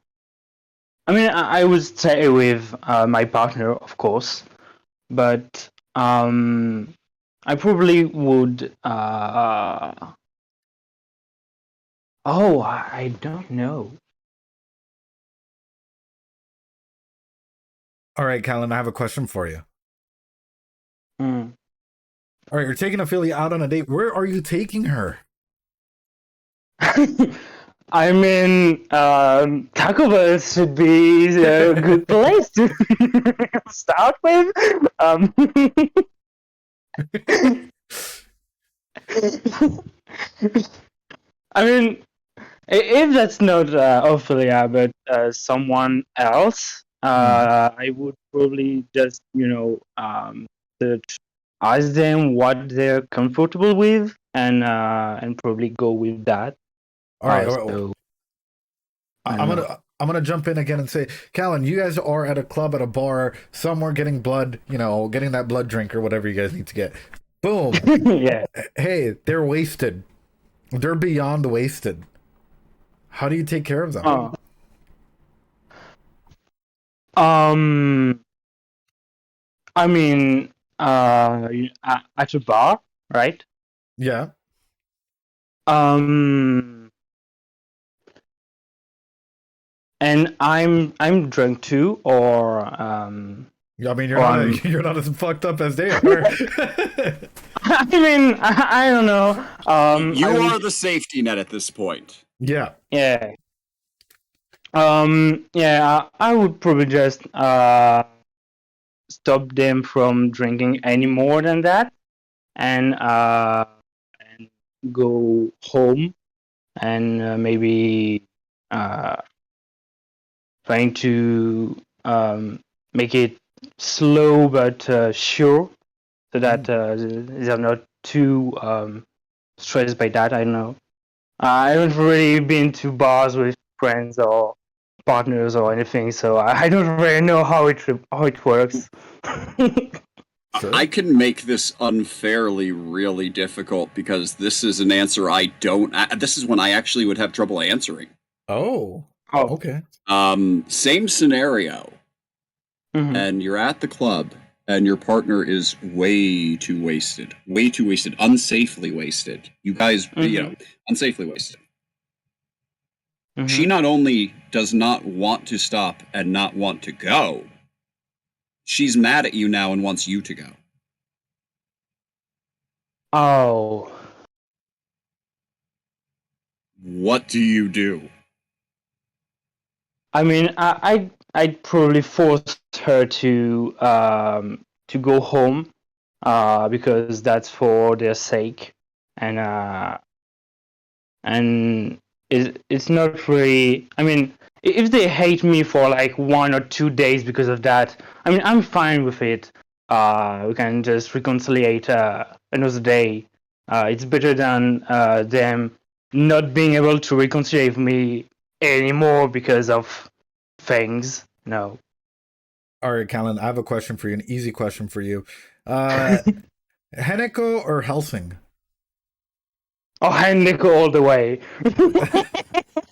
I mean, I would stay with my partner, of course, but I probably would. Oh, I don't know. All right, Callan, I have a question for you. Mm. All right, you're taking Ophelia out on a date. Where are you taking her? I mean, Taco Bell should be a good place to start with. I mean, if that's not Ophelia, but someone else, I would probably just, ask them what they're comfortable with, and probably go with that. All right, So, I'm gonna jump in again and say, Callan, you guys are at a club, at a bar, somewhere getting blood, getting that blood drink or whatever you guys need to get. Boom. Yeah. Hey, they're wasted. They're beyond wasted. How do you take care of them? I mean, at a bar, right? Yeah. And I'm drunk too, or I mean, you're not as fucked up as they are. I mean, I don't know. You are the safety net at this point. Yeah. Yeah. Yeah, I would probably just stop them from drinking any more than that, and go home, and maybe trying to make it slow but sure, so that they're not too stressed by that. I don't know. I haven't really been to bars with friends or partners or anything, so I don't really know how it works. I can make this unfairly really difficult because this is an answer I don't. This is one I actually would have trouble answering. Oh. Okay. Same scenario. And you're at the club, and your partner is way too wasted, unsafely wasted. You guys, unsafely wasted. She not only does not want to stop and not want to go, she's mad at you now and wants you to go. Oh. What do you do? I mean, I'd probably force her to go home, because that's for their sake, and it's not really. I mean, if they hate me for like 1 or 2 days because of that, I mean, I'm fine with it. We can just reconciliate another day. It's better than them not being able to reconcile with me anymore because of things. No. All right, Callan, I have a question for you, an easy question for you. Heneko or Helsing? Oh, Henneko all the way.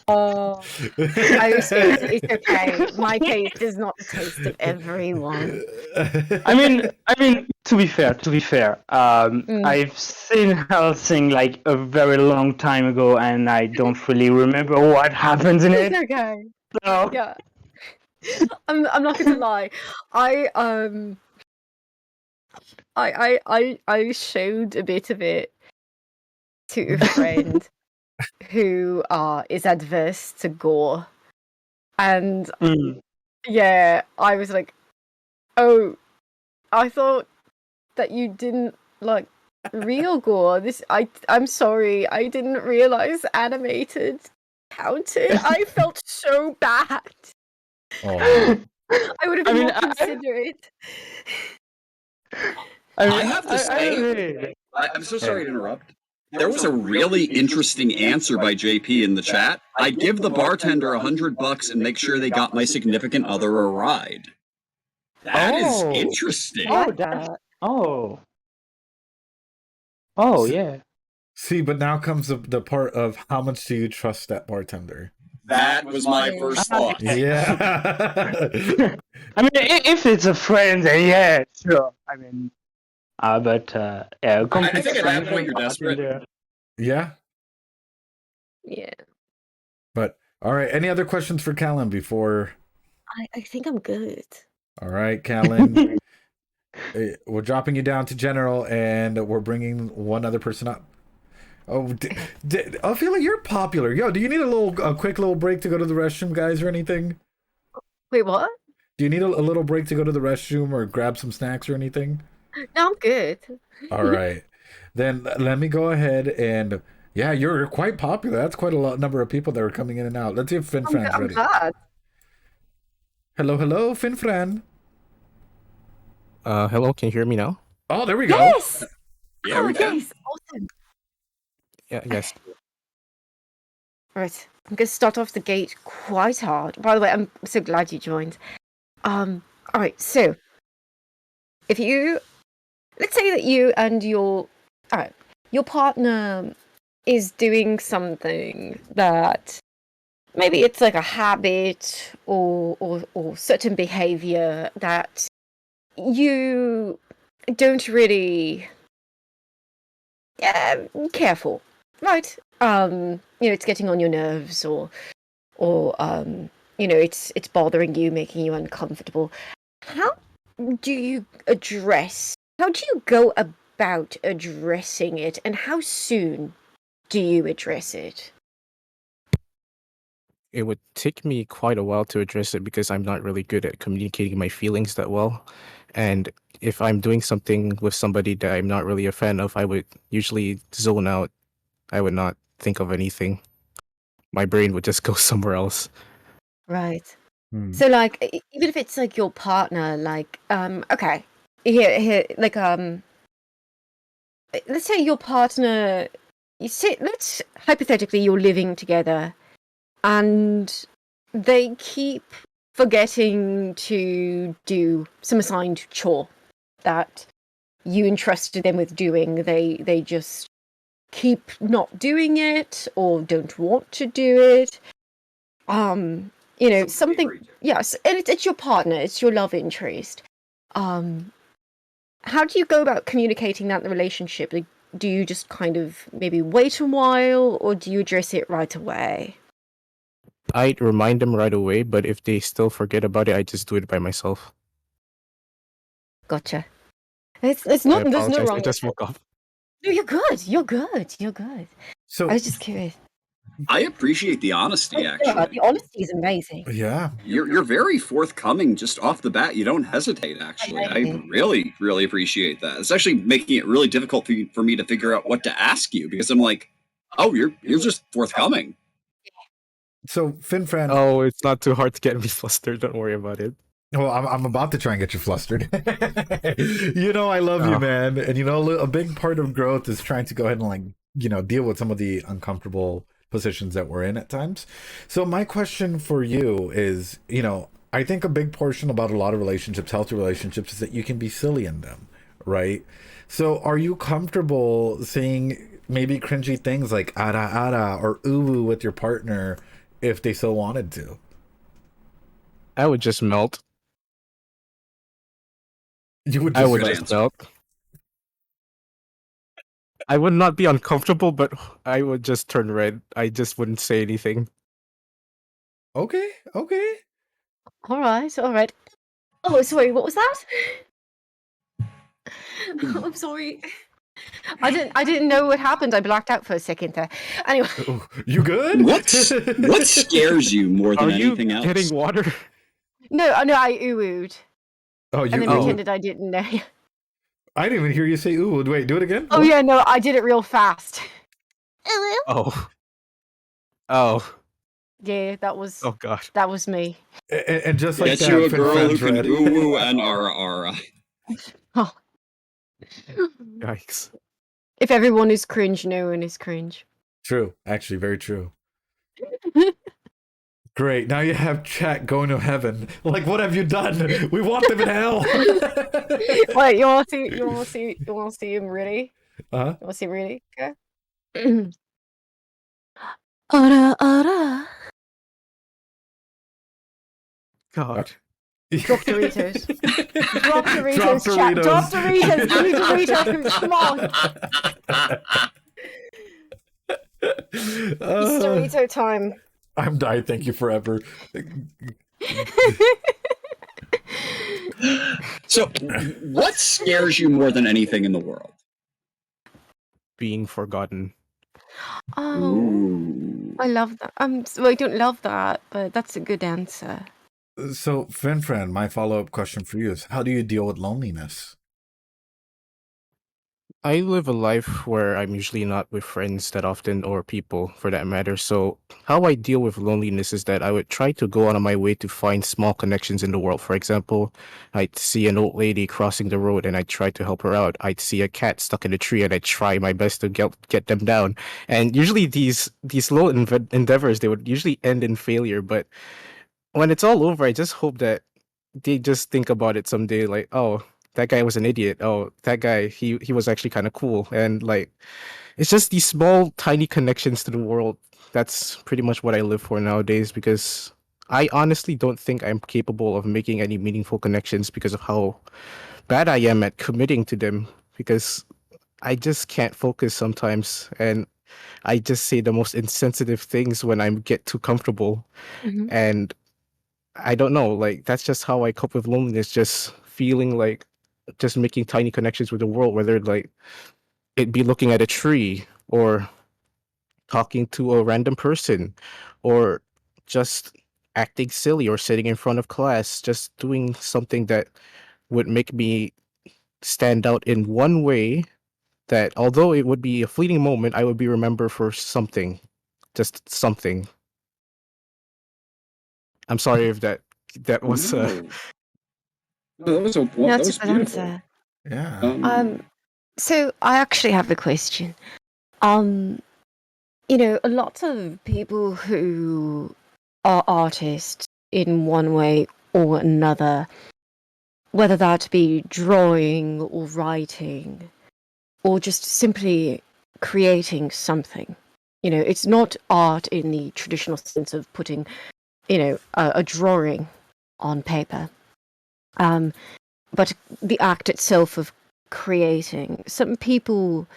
Oh, it's okay. My taste is not the taste of everyone. I mean, to be fair, I've seen Helsing like a very long time ago, and I don't really remember what happens in it. It's okay. So. Yeah. I'm not going to lie. I showed a bit of it to a friend who is adverse to gore, and yeah, I was like, oh, I thought that you didn't like real gore. I'm sorry, I didn't realize animated counted. I felt so bad. Oh. I would have been more considerate. I have to say, I'm so sorry to interrupt. There was a really interesting answer by JP in the chat. I'd give the bartender $100 and make sure they got my significant other a ride. That is interesting. Oh, yeah. See, but now comes the part of how much do you trust that bartender? That was my first thought. Yeah. I mean, if it's a friend, then yeah, sure. I mean, but yeah, I think at that point you're desperate. Yeah. Yeah. But all right, any other questions for Callan before? I think I'm good. All right, Callan. We're dropping you down to general, and we're bringing one other person up. Oh, I feel like you're popular. Yo, do you need a quick little break to go to the restroom, guys, or anything? Wait, what? Do you need a little break to go to the restroom or grab some snacks or anything? No, I'm good. All right. Then let me go ahead and yeah, you're quite popular. That's quite a number of people that are coming in and out. Let's see if Finfran's ready. Glad. Hello, Finfran. Hello, can you hear me now? Oh, there we go. Yes. Yeah, we can. Yes. Awesome. Yeah, yes. Right. I'm going to start off the gate quite hard. By the way, I'm so glad you joined. All right. So, if you, let's say that you and your partner is doing something that maybe it's like a habit or certain behavior that you don't really care for, right? It's getting on your nerves or it's bothering you, making you uncomfortable. How do you go about addressing it, and how soon do you address it? It would take me quite a while to address it because I'm not really good at communicating my feelings that well. And if I'm doing something with somebody that I'm not really a fan of, I would usually zone out. I would not think of anything. My brain would just go somewhere else. Right. So, like, even if it's like your partner, like, okay, here, like, let's say your partner, let's hypothetically you're living together, and they keep forgetting to do some assigned chore that you entrusted them with doing. They just keep not doing it or don't want to do it. Something. Yes, and it's your partner, it's your love interest. How do you go about communicating that in the relationship? Like, do you just kind of maybe wait a while, or do you address it right away? I'd remind them right away, but if they still forget about it, I just do it by myself. Gotcha. It's not. There's no wrong. I just woke up. No, you're good. You're good. So I was just curious. I appreciate the honesty, actually. Yeah, the honesty is amazing. Yeah. You're very forthcoming just off the bat. You don't hesitate, actually. I really, really appreciate that. It's actually making it really difficult for me to figure out what to ask you because I'm like, oh, you're just forthcoming. So, Finfran. Oh, it's not too hard to get me flustered. Don't worry about it. Well, I'm about to try and get you flustered. I love you, Oh. man. And a big part of growth is trying to go ahead and deal with some of the uncomfortable positions that we're in at times. So my question for you is, I think a big portion about a lot of relationships, healthy relationships, is that you can be silly in them, right? So are you comfortable saying maybe cringy things like ara ara or uwu with your partner if they so wanted to? I would just melt. You would I just would Good just answer. melt. I would not be uncomfortable, but I would just turn red. I just wouldn't say anything. Okay. All right, all right. Oh, sorry, what was that? I'm sorry. I didn't know what happened. I blacked out for a second there. Anyway, Ooh, you good? What scares you more than Are you anything else? getting water? no, I oohed Oh, and then ooh. pretended I didn't know. I didn't even hear you say ooh. Wait, do it again. Oh What? yeah, no, I did it real fast. Oh. Oh. Yeah, that was Oh god. me. And just like Get that, you a Fin girl who Fan's can red. ooh and ara. Oh. Yikes. If everyone is cringe, no one is cringe. True. Actually, very true. Great. Now you have chat going to heaven. Like, what have you done? We want them in hell. Wait, you want to see him really? Huh? You want to see really? Okay. Ara ara. God. Drop Doritos. Drop Doritos, Drop chat. Drop Doritos. Give me Doritos. Doritos. Come on. It's Dorito time. I'm dying. Thank you forever. So, what scares you more than anything in the world? Being forgotten. Oh, Ooh. I love that. Well, I don't love that, but that's a good answer. So, Finfran, my follow-up question for you is, how do you deal with loneliness? I live a life where I'm usually not with friends that often, or people for that matter. So, how I deal with loneliness is that I would try to go out of my way to find small connections in the world. For example, I'd see an old lady crossing the road and I try to help her out. I'd see a cat stuck in a tree and I try my best to get them down. And usually these little endeavors, they would usually end in failure. But when it's all over, I just hope that they just think about it someday, like, oh, that guy was an idiot. Oh, that guy, he was actually kind of cool. And like, it's just these small, tiny connections to the world. That's pretty much what I live for nowadays, because I honestly don't think I'm capable of making any meaningful connections because of how bad I am at committing to them, because I just can't focus sometimes, and I just say the most insensitive things when I get too comfortable. Mhm. And I don't know, like, that's just how I cope with loneliness, just feeling like just making tiny connections with the world, whether like it be looking at a tree or talking to a random person or just acting silly or sitting in front of class, just doing something that would make me stand out in one way, that although it would be a fleeting moment, I would be remembered for something, just something. I'm sorry if that was No. No, that was That's a good beautiful. answer. Yeah. So I actually have a question. A lot of people who are artists in one way or another, whether that be drawing or writing or just simply creating something. It's not art in the traditional sense of putting, a drawing on paper. But the act itself of creating. Some people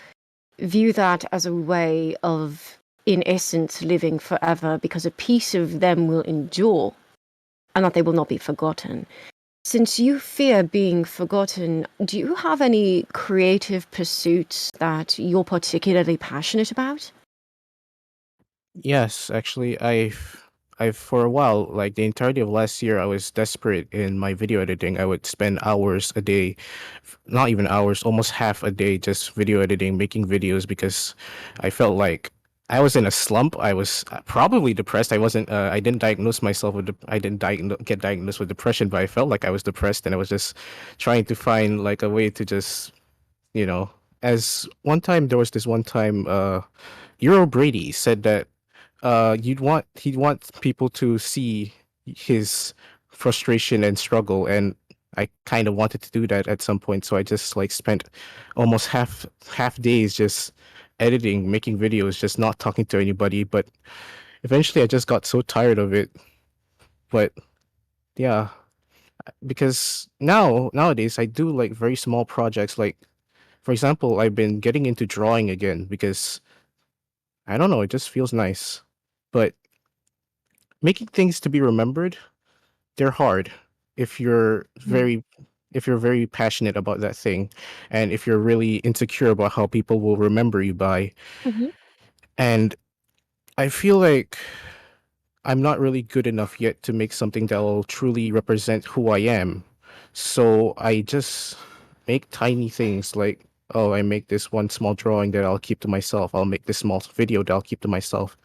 view that as a way of, in essence, living forever because a piece of them will endure and that they will not be forgotten. Since you fear being forgotten, do you have any creative pursuits that you're particularly passionate about? Yes, actually, I've for a while, like the entirety of last year, I was desperate in my video editing. I would spend hours a day, not even hours, almost half a day just video editing, making videos, because I felt like I was in a slump. I was probably depressed. I wasn't. I didn't diagnose myself with. I didn't get diagnosed with depression, but I felt like I was depressed, and I was just trying to find like a way to just, you know. As one time there was this one time, Euro Brady said that he'd want people to see his frustration and struggle, and I kind of wanted to do that at some point, so I just like spent almost half days just editing, making videos, just not talking to anybody. But eventually I just got so tired of it. But yeah, because nowadays I do like very small projects. Like, for example, I've been getting into drawing again because I don't know, it just feels nice. But making things to be remembered, they're hard if you're very passionate about that thing, and if you're really insecure about how people will remember you by. Mhm. And I feel like I'm not really good enough yet to make something that will truly represent who I am. So I just make tiny things like, oh, I make this one small drawing that I'll keep to myself. I'll make this small video that I'll keep to myself.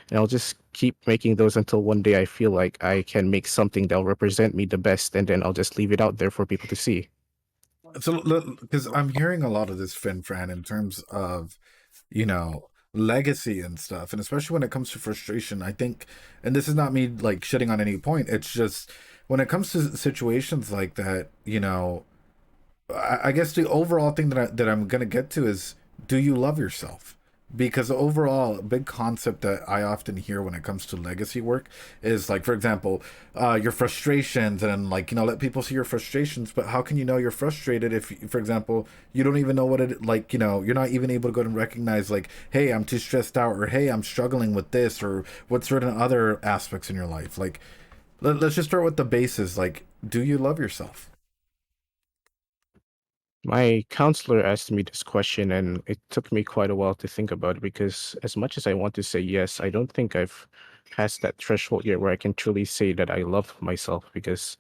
And I'll just keep making those until one day I feel like I can make something that'll represent me the best, and then I'll just leave it out there for people to see. So, because I'm hearing a lot of this, Fran, in terms of, you know, legacy and stuff, and especially when it comes to frustration, I think, and this is not me like shitting on any point, it's just when it comes to situations like that, you know, I guess the overall thing that I'm gonna get to is, do you love yourself? Because overall, a big concept that I often hear when it comes to legacy work is like, for example, your frustrations, and like, you know, let people see your frustrations. But how can you know you're frustrated if, for example, you don't even know what it like? You know, you're not even able to go and recognize like, hey, I'm too stressed out, or hey, I'm struggling with this, or what certain other aspects in your life. Like, let's just start with the basis. Like, do you love yourself? My counselor asked me this question, and it took me quite a while to think about it because, as much as I want to say yes, I don't think I've passed that threshold yet where I can truly say that I love myself, because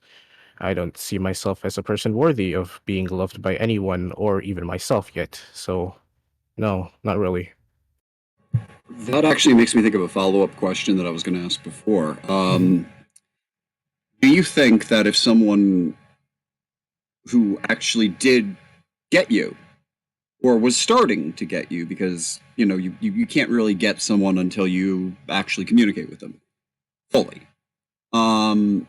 I don't see myself as a person worthy of being loved by anyone or even myself yet. So, no, not really. That actually makes me think of a follow-up question that I was going to ask before. Do you think that if someone who actually did get you, or was starting to get you, because you know you can't really get someone until you actually communicate with them fully, um,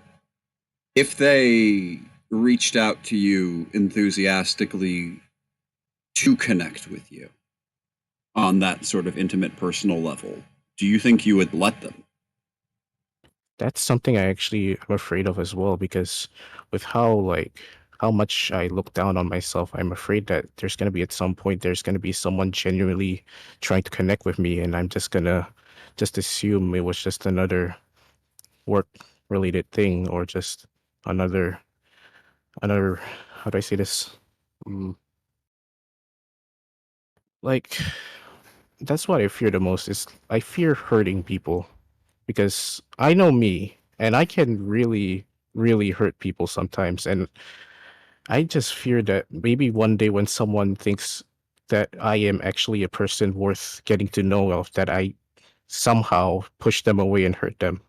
if they reached out to you enthusiastically to connect with you on that sort of intimate personal level, do you think you would let them? That's something I actually am afraid of as well, because with how much I look down on myself, I'm afraid that there's gonna be at some point there's gonna be someone genuinely trying to connect with me, and I'm just gonna just assume it was just another work related thing, or just another another how do I say this? Mm, like, that's what I fear the most, is I fear hurting people, because I know me, and I can really hurt people sometimes, and I just fear that maybe one day when someone thinks that I am actually a person worth getting to know of, that I somehow push them away and hurt them.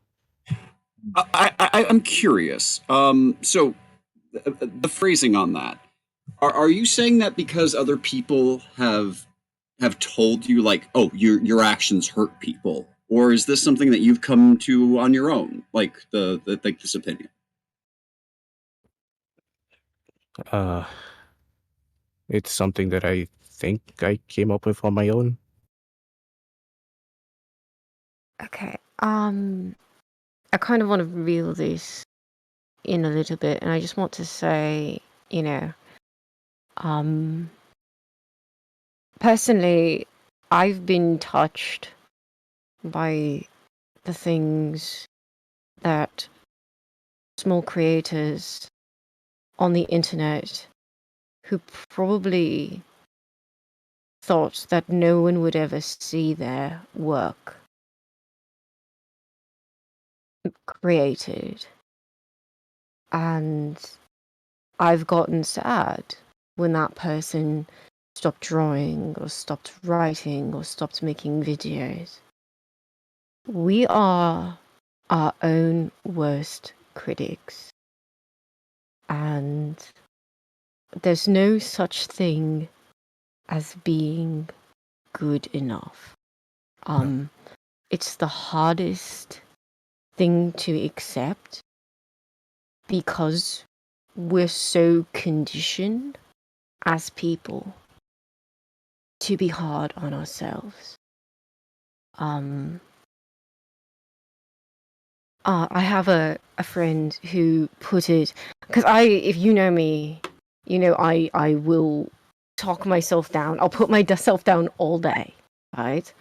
I'm curious. So the phrasing on that, are you saying that because other people have told you like, oh, your actions hurt people, or is this something that you've come to on your own, like the like this opinion? Uh, it's something that I think I came up with on my own. Okay. I kind of want to reel this in a little bit, and I just want to say, you know, um, personally, I've been touched by the things that small creators on the internet who probably thought that no one would ever see their work created. And I've gotten sad when that person stopped drawing or stopped writing or stopped making videos. We are our own worst critics. And there's no such thing as being good enough. It's the hardest thing to accept because we're so conditioned as people to be hard on ourselves. I have a friend who put it, because if you know me, you know I will talk myself down. I'll put myself down all day, right?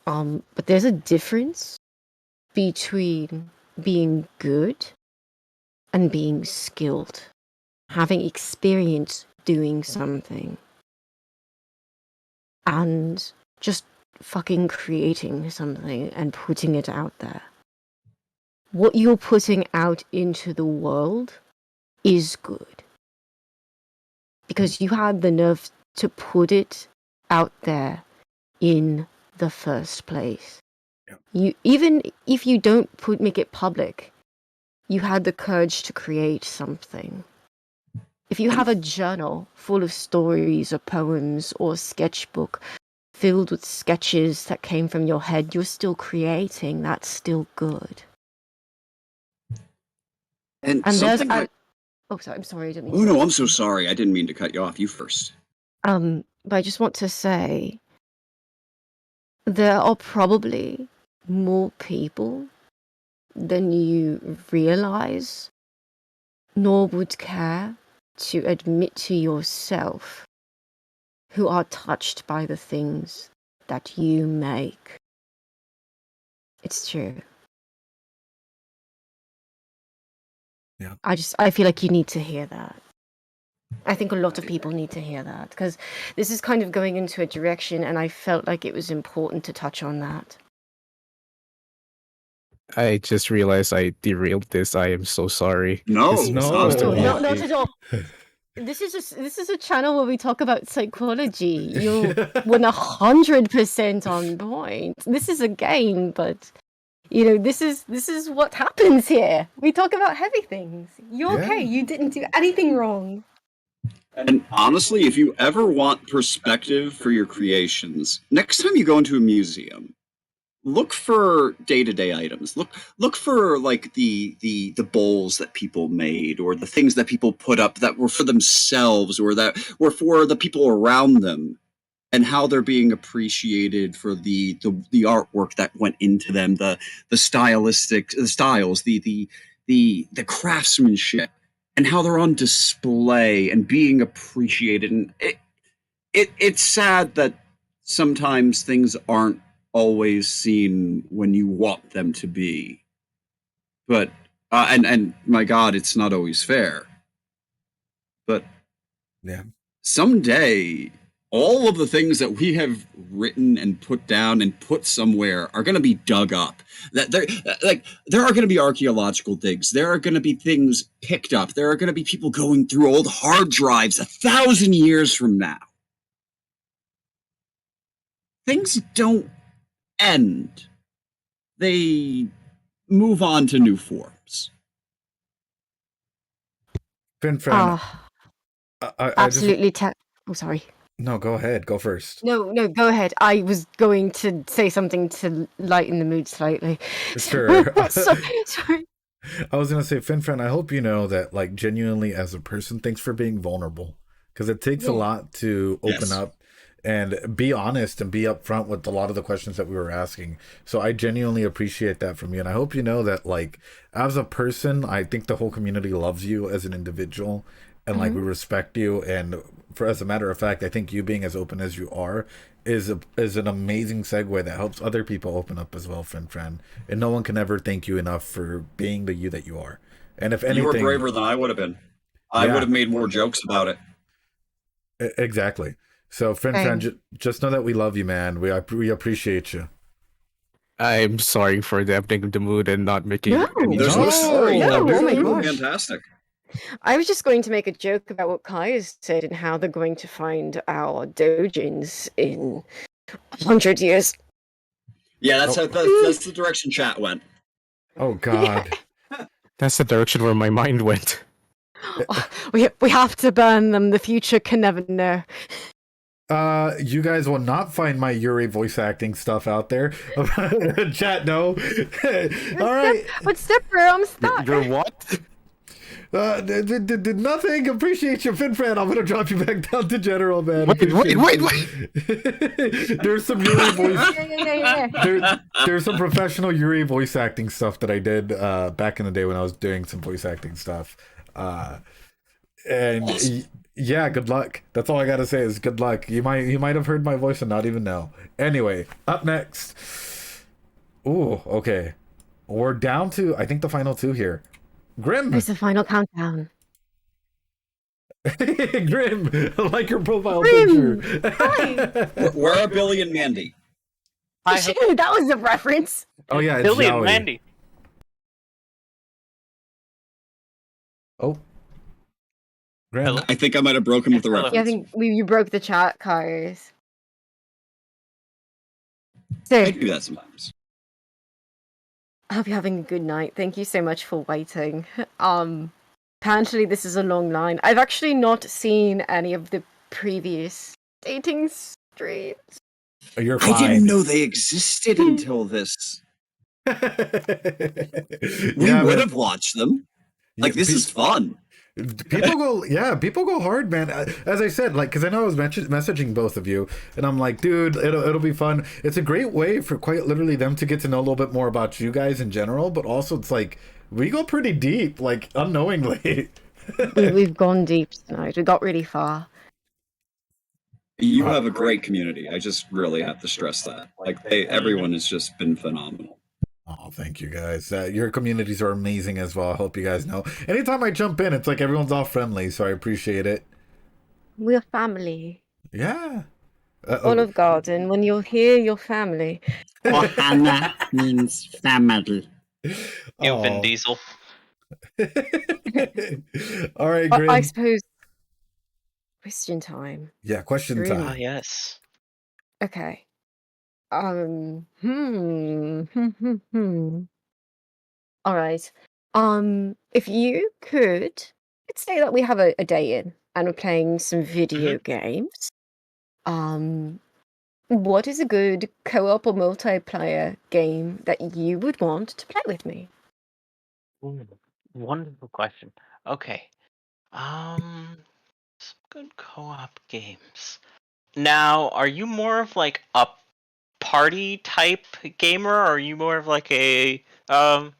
But there's a difference between being good and being skilled, having experience doing something, and just fucking creating something and putting it out there. What you're putting out into the world is good. Because you had the nerve to put it out there in the first place. Yep. You, even if you don't make it public, you had the courage to create something. If you have a journal full of stories or poems or sketchbook filled with sketches that came from your head, you're still creating. That's still good. And there's something I... Oh, sorry. I'm sorry. I didn't mean Oh to no, interrupt I'm so you. sorry. I didn't mean to cut you off. You first. But I just want to say there are probably more people than you realize, nor would care to admit to yourself, who are touched by the things that you make. It's true. Yeah. I feel like you need to hear that. I think a lot of people need to hear that, because this is kind of going into a direction, and I felt like it was important to touch on that. I just realized I derailed this. I am so sorry. No, This was No. supposed to be Not at all. This is a channel where we talk about psychology. You're 100% on point. This is a game, but you know, this is what happens here. We talk about heavy things. You're Yeah. okay. You didn't do anything wrong. And honestly, if you ever want perspective for your creations, next time you go into a museum, look for day-to-day items. Look for like the bowls that people made, or the things that people put up that were for themselves or that were for the people around them, and how they're being appreciated for the artwork that went into them, the styles, the craftsmanship, and how they're on display and being appreciated. And it's sad that sometimes things aren't always seen when you want them to be. But and my God, it's not always fair. But Yeah. someday, all of the things that we have written and put down and put somewhere are going to be dug up. That there are going to be archaeological digs. There are going to be things picked up. There are going to be people going through old hard drives 1,000 years from now. Things don't end. They move on to new forms. Finfran, I Absolutely. Oh, sorry. No, go ahead. Go first. No, go ahead. I was going to say something to lighten the mood slightly. Sure. Sorry. I was gonna say, Finfran, I hope you know that, like, genuinely as a person, thanks for being vulnerable, because it takes a lot to open up and be honest and be upfront with a lot of the questions that we were asking. So I genuinely appreciate that from you, and I hope you know that, like, as a person, I think the whole community loves you as an individual, and like we respect you. And for as a matter of fact, I think you being as open as you are is an amazing segue that helps other people open up as well, Finfran. And no one can ever thank you enough for being the you that you are. And if anything, you were braver than I would have been. I would have made more jokes about it. Exactly. So, Finfran, just know that we love you, man. We appreciate you. I'm sorry for dampening the mood and not making any There's no jokes. sorry. Oh my You were gosh. fantastic. I was just going to make a joke about what Caius said and how they're going to find our dojins in 100 years. Yeah, that's Oh. that's the direction chat went. Oh God. That's the direction where my mind went. We have to burn them. The future can never know. You guys will not find my Yuri voice acting stuff out there. Chat, no. All right. What's up, bro? I'm stuck. You're what? Nothing. Appreciate you, FinFran. I'm gonna drop you back down to general, man. Wait. There's some Yuri voice. Yeah. There's some professional Yuri voice acting stuff that I did back in the day when I was doing some voice acting stuff. And Awesome. yeah, good luck. That's all I gotta say is good luck. You might have heard my voice and not even know. Anyway, up next. Ooh, okay. We're down to I think the final two here. Grim. There's a final countdown. Grim, I like your profile Grim. picture. Hi. Where are Billy and Mandy? Shoot, that was a reference. Oh yeah, it's Billy Joey. and Mandy. Oh. Grim. Hello? I think I might have broken with the Hello. reference. Yeah, I think you broke the chat, Caius. I So, do that sometimes. I hope you're having a good night. Thank you so much for waiting. Apparently this is a long line. I've actually not seen any of the previous dating streams. You're I fine. didn't know they existed until this. We Yeah, would man. have watched them. Like, this is fun. People go hard, man. As I said, like, because I know I was messaging both of you, and I'm like, dude, it'll be fun. It's a great way for quite literally them to get to know a little bit more about you guys in general, but also it's like we go pretty deep, like unknowingly. We've gone deep tonight. We got really far. You have a great community. I just really have to stress that. Like, everyone has just been phenomenal. Oh, thank you guys. Your communities are amazing as well. I hope you guys know. Anytime I jump in, it's like everyone's all friendly, so I appreciate it. We're family. Yeah. Olive Garden, when you're here, you're family. Ohana means family. You Vin Diesel. All right, Grim. I suppose. Question time. Yeah, question Grim. time. Ah, yes. Okay. All right. If you could, let's say that we have a day in and we're playing some video games. What is a good co-op or multiplayer game that you would want to play with me? Ooh, wonderful question. Okay. Some good co-op games. Now, are you more of like a party type gamer, or are you more of like a well,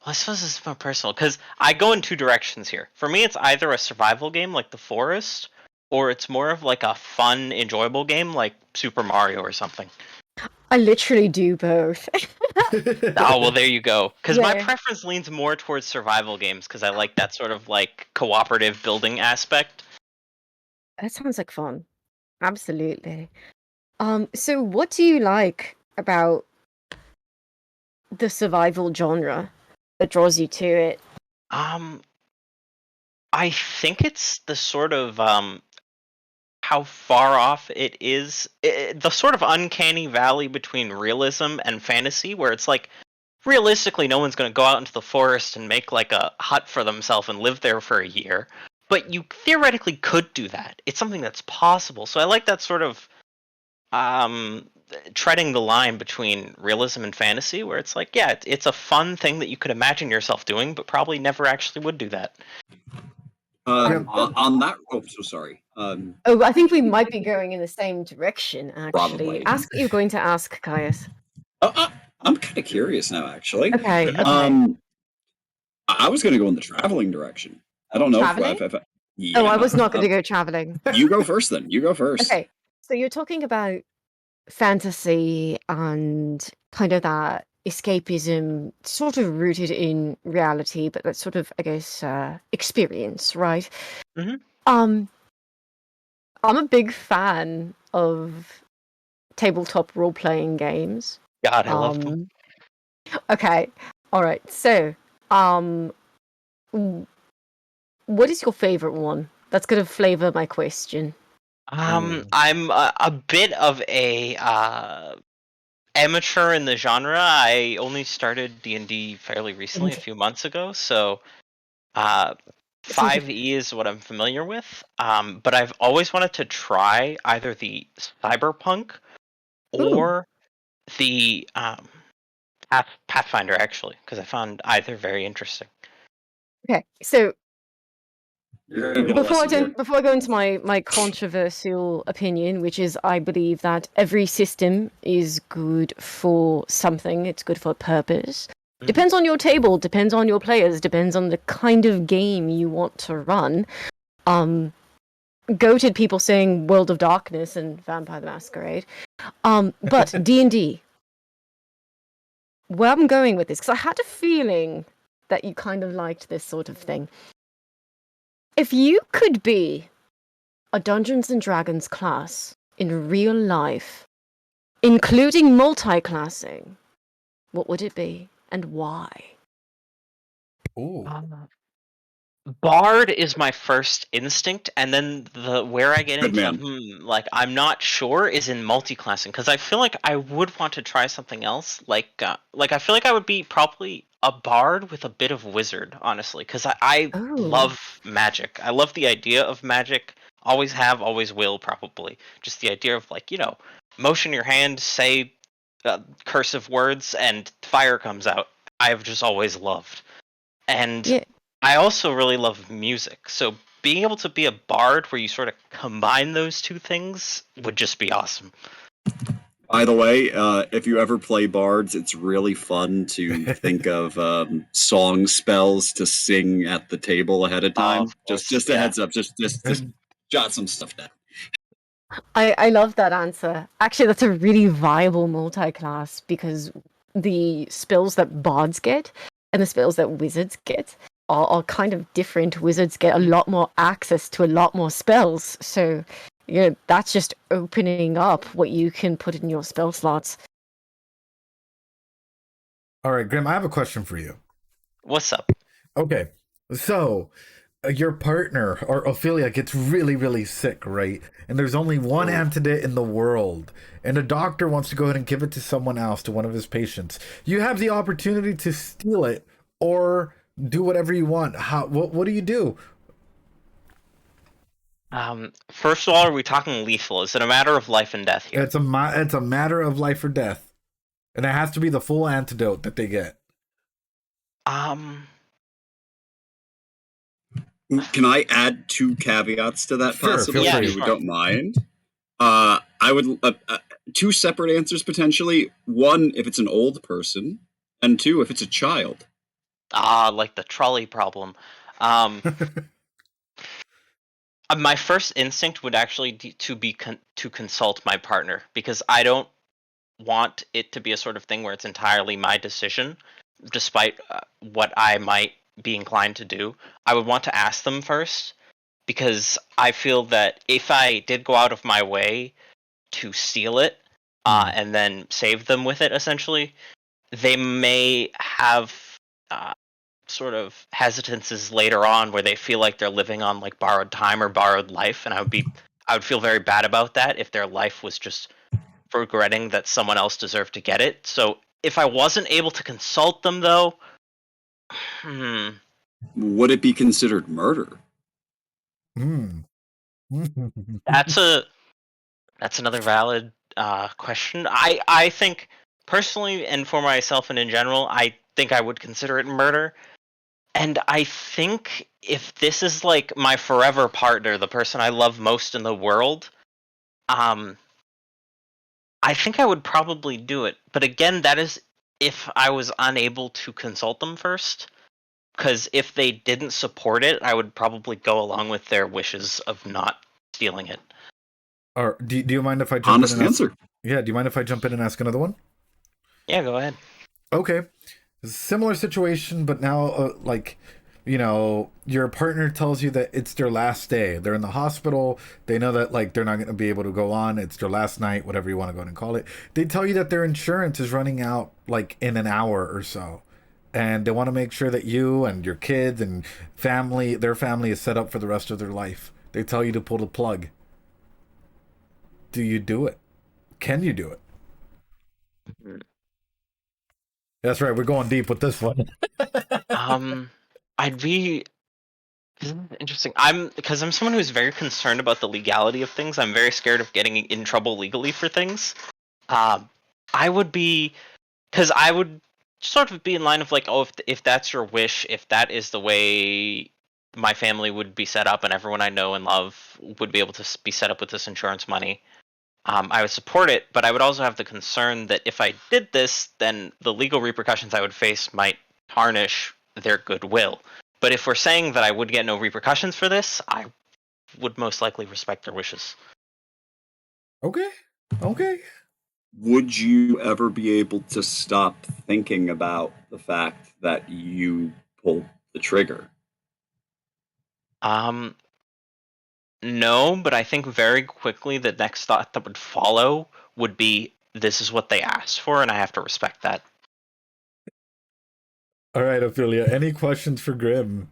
I suppose this is more personal because I go in two directions here. For me, it's either a survival game like The Forest, or it's more of like a fun, enjoyable game like Super Mario or something. I literally do both. Oh, well, there you go. Because my Yeah. preference leans more towards survival games because I like that sort of like cooperative building aspect. That sounds like fun. Absolutely. So what do you like about the survival genre that draws you to it? I think it's the sort of how far off it is, the sort of uncanny valley between realism and fantasy, where it's like realistically no one's going to go out into the forest and make like a hut for themselves and live there for a year, but you theoretically could do that. It's something that's possible. So I like that sort of treading the line between realism and fantasy, where it's like, yeah, it's a fun thing that you could imagine yourself doing, but probably never actually would do that. On that, so sorry. Oh, I think we might be going in the same direction, actually. Probably. Ask what you're going to ask, Caius. I'm kind of curious now, actually. Okay, okay. I was going to go in the traveling direction. I don't know. Traveling? Yeah, I was not going to go traveling. You go first, then. You go first. Okay, so you're talking about fantasy and kind of that escapism, sort of rooted in reality, but that sort of, I guess, experience, right? Mm-hmm. I'm a big fan of tabletop role-playing games. God, I love them. Okay, all right. So, what is your favorite one? That's gonna flavor my question. I'm a bit of a amateur in the genre. I only started D&D fairly recently, a few months ago, so 5e is what I'm familiar with. But I've always wanted to try either the cyberpunk or the Pathfinder, actually, because I found either very interesting. Okay, so Before before I go into my controversial opinion, which is I believe that every system is good for something. It's good for a purpose. Depends on your table, depends on your players, depends on the kind of game you want to run. Goated people saying World of Darkness and Vampire the Masquerade. But D&D. Where I'm going with this, because I had a feeling that you kind of liked this sort of thing. If you could be a Dungeons and Dragons class in real life, including multi-classing, what would it be and why? Ooh. Bard is my first instinct, and then where I get Good into like I'm not sure is in multi-classing, because I feel like I would want to try something else. Like I feel like I would be probably a bard with a bit of wizard, honestly, because I love magic. I love the idea of magic. Always have, always will, probably. Just the idea of like motion your hand, say cursive words, and fire comes out. I've just always loved. And I also really love music, so being able to be a bard where you sort of combine those two things would just be awesome. By the way, if you ever play bards, it's really fun to think of song spells to sing at the table ahead of time. Just a heads up, just jot some stuff down. I love that answer. Actually, that's a really viable multi-class because the spells that bards get and the spells that wizards get are kind of different. Wizards get a lot more access to a lot more spells, so that's just opening up what you can put in your spell slots. All right, Grim, I have a question for you. What's up? Okay, so your partner or Ophelia gets really, really sick, right? And there's only one antidote in the world, and a doctor wants to go ahead and give it to someone else, to one of his patients. You have the opportunity to steal it or do whatever you want. What do you do? First of all, are we talking lethal? Is it a matter of life and death here? It's a matter of life or death, and it has to be the full antidote that they get. Can I add 2 caveats to that? Sure, possibly, feel if free. you don't mind. I would 2 separate answers potentially. 1, if it's an old person, and 2, if it's a child. Like the trolley problem. My first instinct would actually be to consult my partner, because I don't want it to be a sort of thing where it's entirely my decision, despite what I might be inclined to do. I would want to ask them first, because I feel that if I did go out of my way to steal it and then save them with it, essentially, they may have sort of hesitances later on where they feel like they're living on like borrowed time or borrowed life, and I would feel very bad about that if their life was just regretting that someone else deserved to get it. So if I wasn't able to consult them, though, would it be considered murder? That's another valid question. I think personally, and for myself and in general, I think I would consider it murder. And I think if this is like my forever partner, the person I love most in the world, I think I would probably do it. But again, that is if I was unable to consult them first. Because if they didn't support it, I would probably go along with their wishes of not stealing it. Or do you mind if I jump Honest in and answer. Yeah, do you mind if I jump in and ask another one? Yeah, go ahead. Okay. Similar situation, but now, your partner tells you that it's their last day. They're in the hospital. They know that, they're not going to be able to go on. It's their last night, whatever you want to go ahead and call it. They tell you that their insurance is running out, in an hour or so. And they want to make sure that you and your kids and their family is set up for the rest of their life. They tell you to pull the plug. Do you do it? Can you do it? That's right. We're going deep with this one. I'd be interesting. Because I'm someone who's very concerned about the legality of things. I'm very scared of getting in trouble legally for things. I would be, because I would sort of be in line of like, oh, if that's your wish, if that is the way my family would be set up, and everyone I know and love would be able to be set up with this insurance money, I would support it. But I would also have the concern that if I did this, then the legal repercussions I would face might tarnish their goodwill. But if we're saying that I would get no repercussions for this, I would most likely respect their wishes. Okay. Okay. Would you ever be able to stop thinking about the fact that you pulled the trigger? No, but I think very quickly the next thought that would follow would be, this is what they asked for, and I have to respect that. All right, Ophelia. Any questions for Grim?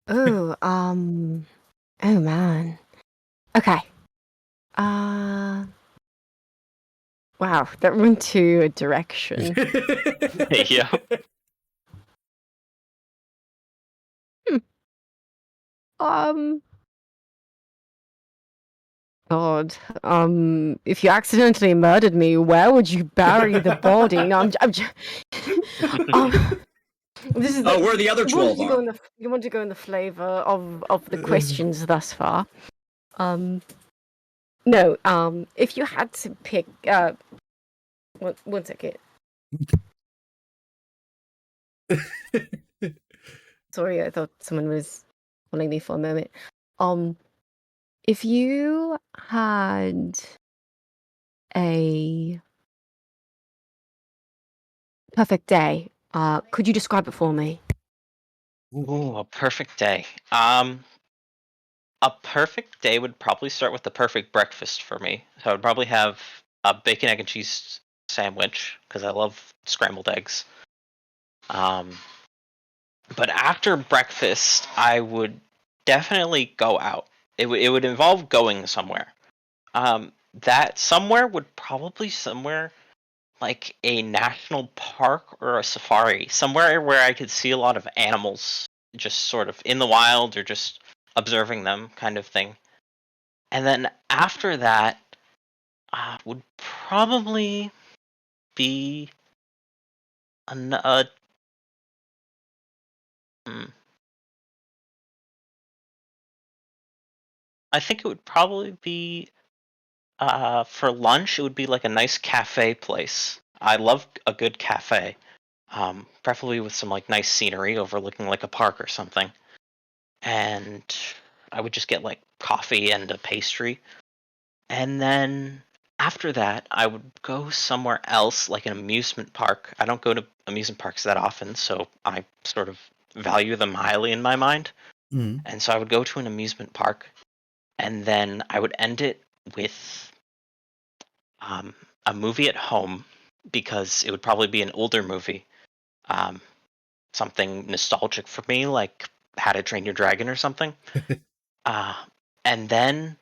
Oh, oh man. Okay. Wow, that went to a direction. Yeah. God, if you accidentally murdered me, where would you bury the body? No, this is where the other 12 are. You want to go in the flavor of the questions thus far. No, if you had to pick, one second. Sorry, I thought someone was calling me for a moment. If you had a perfect day, could you describe it for me? Ooh, a perfect day. A perfect day would probably start with the perfect breakfast for me. So I would probably have a bacon, egg, and cheese sandwich, because I love scrambled eggs. But after breakfast, I would definitely go out. It would involve going somewhere. That somewhere would probably somewhere like a national park or a safari, somewhere where I could see a lot of animals just sort of in the wild or just observing them, kind of thing. And then after that, would probably be I think it would probably be for lunch. It would be like a nice cafe place. I love a good cafe, preferably with some like nice scenery overlooking like a park or something. And I would just get like coffee and a pastry. And then after that, I would go somewhere else, like an amusement park. I don't go to amusement parks that often, so I sort of value them highly in my mind. Mm. And so I would go to an amusement park, and then I would end it with a movie at home, because it would probably be an older movie, something nostalgic for me, like How to Train Your Dragon or something. And then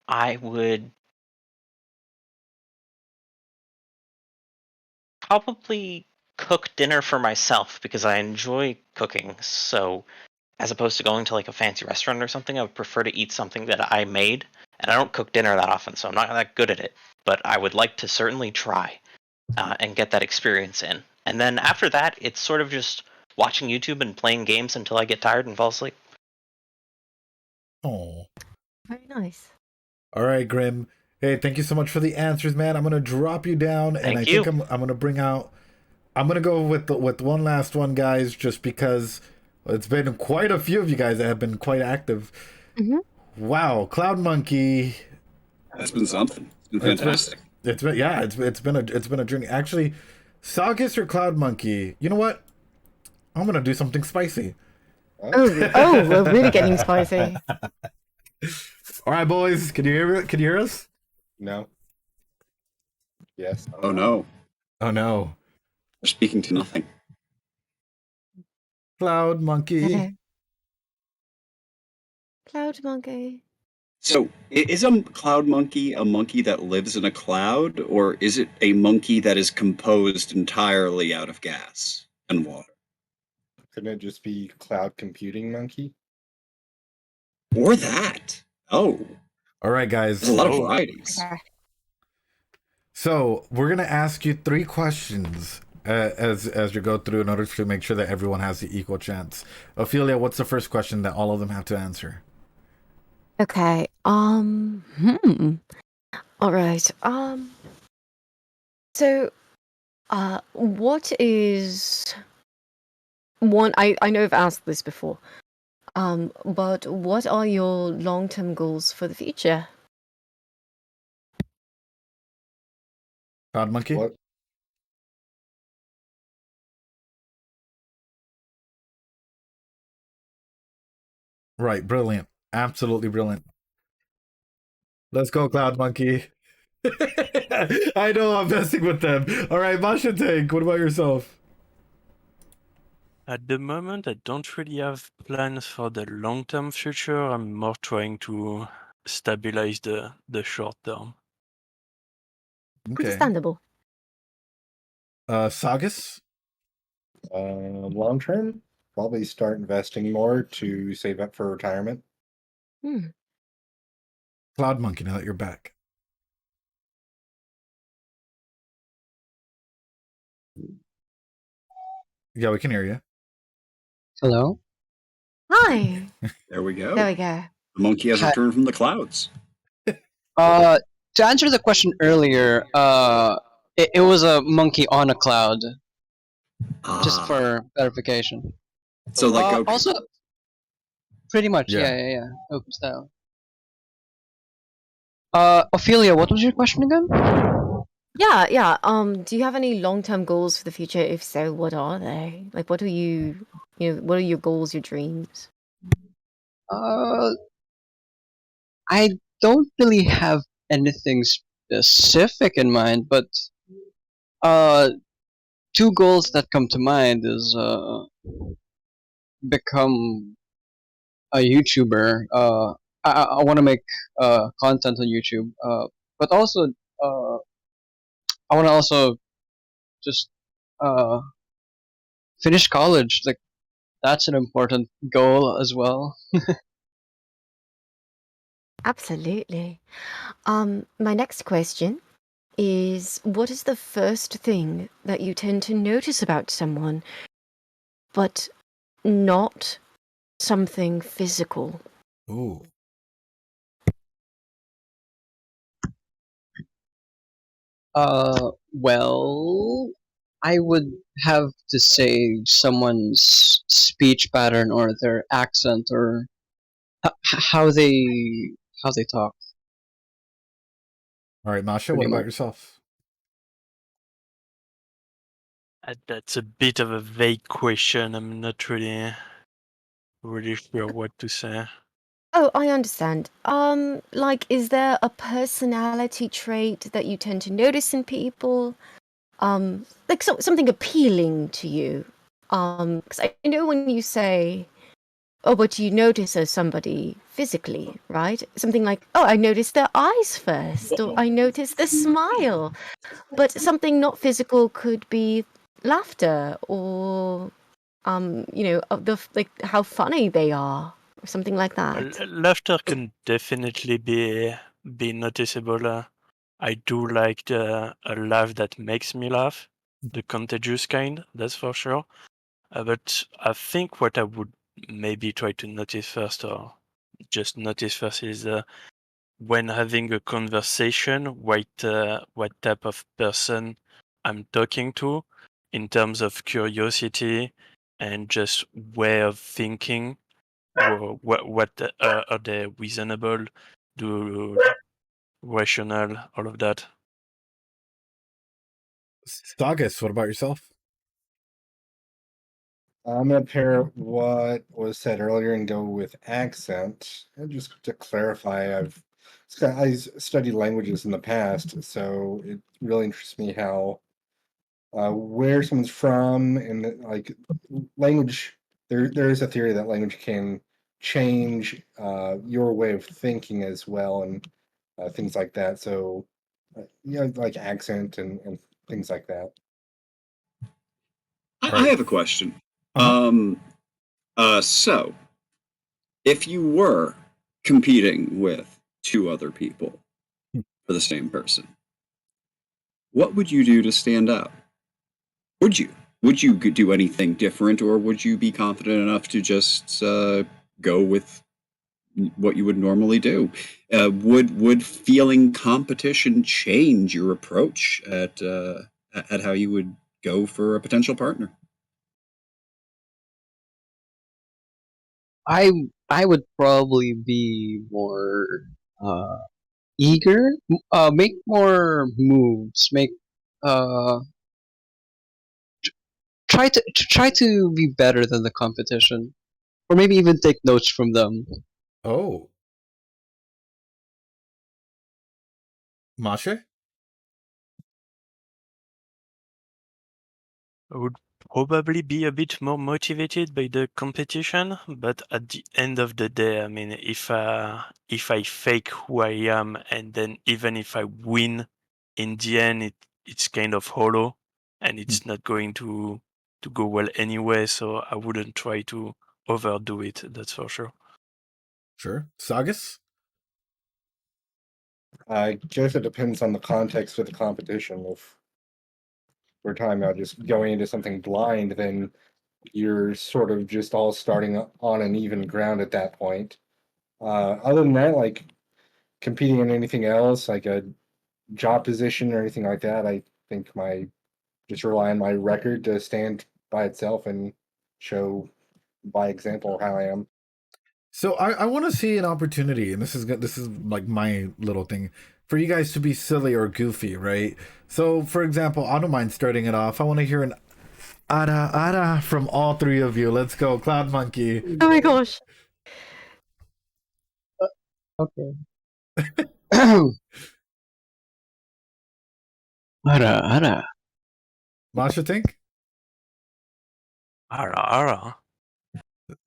I would probably cook dinner for myself, because I enjoy cooking. So as opposed to going to like a fancy restaurant or something, I would prefer to eat something that I made. And I don't cook dinner that often, so I'm not that good at it. But I would like to certainly try and get that experience in. And then after that, it's sort of just watching YouTube and playing games until I get tired and fall asleep. Oh. Very nice. All right, Grim. Hey, thank you so much for the answers, man. I'm gonna drop you down, and I think I'm gonna bring out. I'm gonna go with one last one, guys, just because it's been quite a few of you guys that have been quite active. Mm-hmm. Wow, Cloud Monkey. That's been something. It's been fantastic. It's been a journey. Actually, Saugus or Cloud Monkey. You know what? I'm gonna do something spicy. Oh, we're really getting spicy. All right, boys. Can you hear it? Can you hear us? No. Yes. Oh no. Oh no. We're speaking to nothing. Cloud Monkey. Hello. Cloud Monkey. So, is a cloud monkey a monkey that lives in a cloud, or is it a monkey that is composed entirely out of gas and water? Couldn't it just be cloud computing monkey? Or that? Oh, All right, there's guys. a lot of Oh. varieties. So we're gonna ask you 3 questions as you go through in order to make sure that everyone has the equal chance. Ophelia, what's the first question that all of them have to answer? Okay. All right. So, what is one? I know I've asked this before. But what are your long-term goals for the future? Cloud monkey. What? Right, brilliant. Absolutely brilliant. Let's go, Cloud Monkey. I know I'm messing with them. All right, Masha Tank, what about yourself? At the moment, I don't really have plans for the long-term future. I'm more trying to stabilize the short term. Okay. Understandable. Sagas? Long term, probably start investing more to save up for retirement. Cloud Monkey, now that you're back. Yeah, we can hear you. Hello? Hi. There we go. There we go. The monkey has Hi. returned from the clouds. To answer the question earlier, it was a monkey on a cloud. Just Ah. for clarification. So, like Goku. Also, pretty much, Yeah. yeah. Goku style. Ophelia, what was your question again? Yeah. Do you have any long-term goals for the future? If so, what are they? Like, what are what are your goals, your dreams? I don't really have anything specific in mind, but 2 goals that come to mind is become a YouTuber. I want to make content on YouTube. But also I want to also just finish college. Like that's an important goal as well. Absolutely. My next question is, what is the first thing that you tend to notice about someone, but not something physical? Ooh. Well, I would have to say someone's speech pattern or their accent or how they talk. All right, Masha, what Pretty about much. yourself? That's a bit of a vague question. I'm not really sure what to say. Oh, I understand. Like, is there a personality trait that you tend to notice in people? Like something appealing to you? Because I know when you say, "Oh, but you notice as somebody physically, right?" Something like, "Oh, I noticed their eyes first," or "I noticed the smile." But something not physical could be laughter, or like how funny they are, or something like that. Laughter can definitely be noticeable. I do like a laugh that makes me laugh, the contagious kind, that's for sure. But I think what I would maybe try to notice first, or just notice first, is when having a conversation, what type of person I'm talking to, in terms of curiosity and just way of thinking. What are they reasonable, do rational, all of that. Sagas, what about yourself? I'm gonna pair what was said earlier and go with accent. And just to clarify, I studied languages in the past, so it really interests me how where someone's from and like language. There is a theory that language can change your way of thinking as well, and things like that. So, like accent and things like that. I have a question. So, if you were competing with two other people for the same person, what would you do to stand out? Would you? Would you do anything different, or would you be confident enough to just go with what you would normally do? Would feeling competition change your approach at how you would go for a potential partner? I would probably be more uh, eager, make more moves, make uh, try to be better than the competition, or maybe even take notes from them. Oh, Masha? I would probably be a bit more motivated by the competition, but at the end of the day, I mean, if I fake who I am, and then even if I win, in the end, it's kind of hollow, and it's not going to go well anyway. So I wouldn't try to overdo it. That's for sure. Sure. Sagas? I guess it depends on the context of the competition. If we're talking about just going into something blind, then you're sort of just all starting on an even ground at that point. Other than that, like competing in anything else, like a job position or anything like that, I think my just rely on my record to stand by itself and show by example how I am. So I want to see an opportunity, and this is like my little thing for you guys to be silly or goofy, right? So, for example, I don't mind starting it off. I want to hear an "ara ara" from all three of you. Let's go, Cloud Monkey. Oh my gosh. Okay. Ara ara. Masha, think. Ara.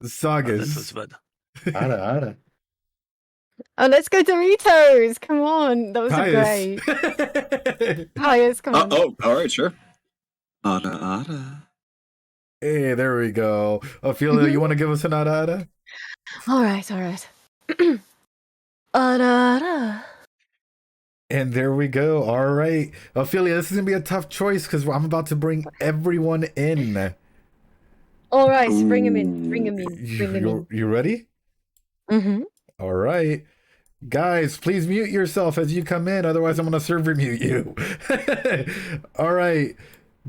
Sagas. That was bad. Ara ara. Oh, let's go Doritos! Come on, that was Caius. great. Caius, come on. Oh, all right, sure. Ada ada. Hey, there we go. Ophelia, you want to give us an "ara ara"? All right, all right. Ara. And there we go. All right, Ophelia, this is gonna be a tough choice because I'm about to bring everyone in. All right, bring him in. Bring him in. Bring him in. You ready? Mm-hmm. All right. Guys, please mute yourself as you come in, otherwise I'm going to server mute you. All right.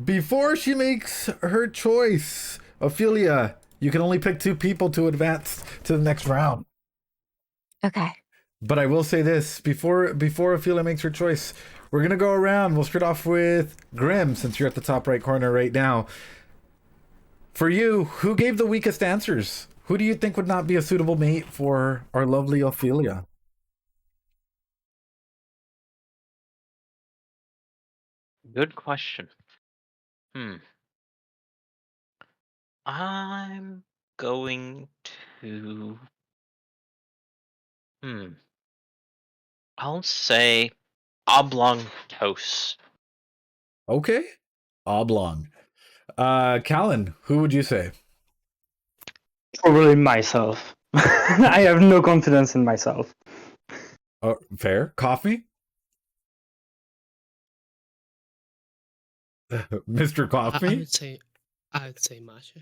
Before she makes her choice, Ophelia, you can only pick two people to advance to the next round. Okay. But I will say this, before Ophelia makes her choice, we're going to go around. We'll start off with Grim, since you're at the top right corner right now. For you, who gave the weakest answers? Who do you think would not be a suitable mate for our lovely Ophelia? Good question. I'm going to. I'll say oblong toast. Okay. Oblong. Callan, who would you say? Probably myself. I have no confidence in myself. Oh, fair. Coffee? Mr. I Coffee? would say Masha.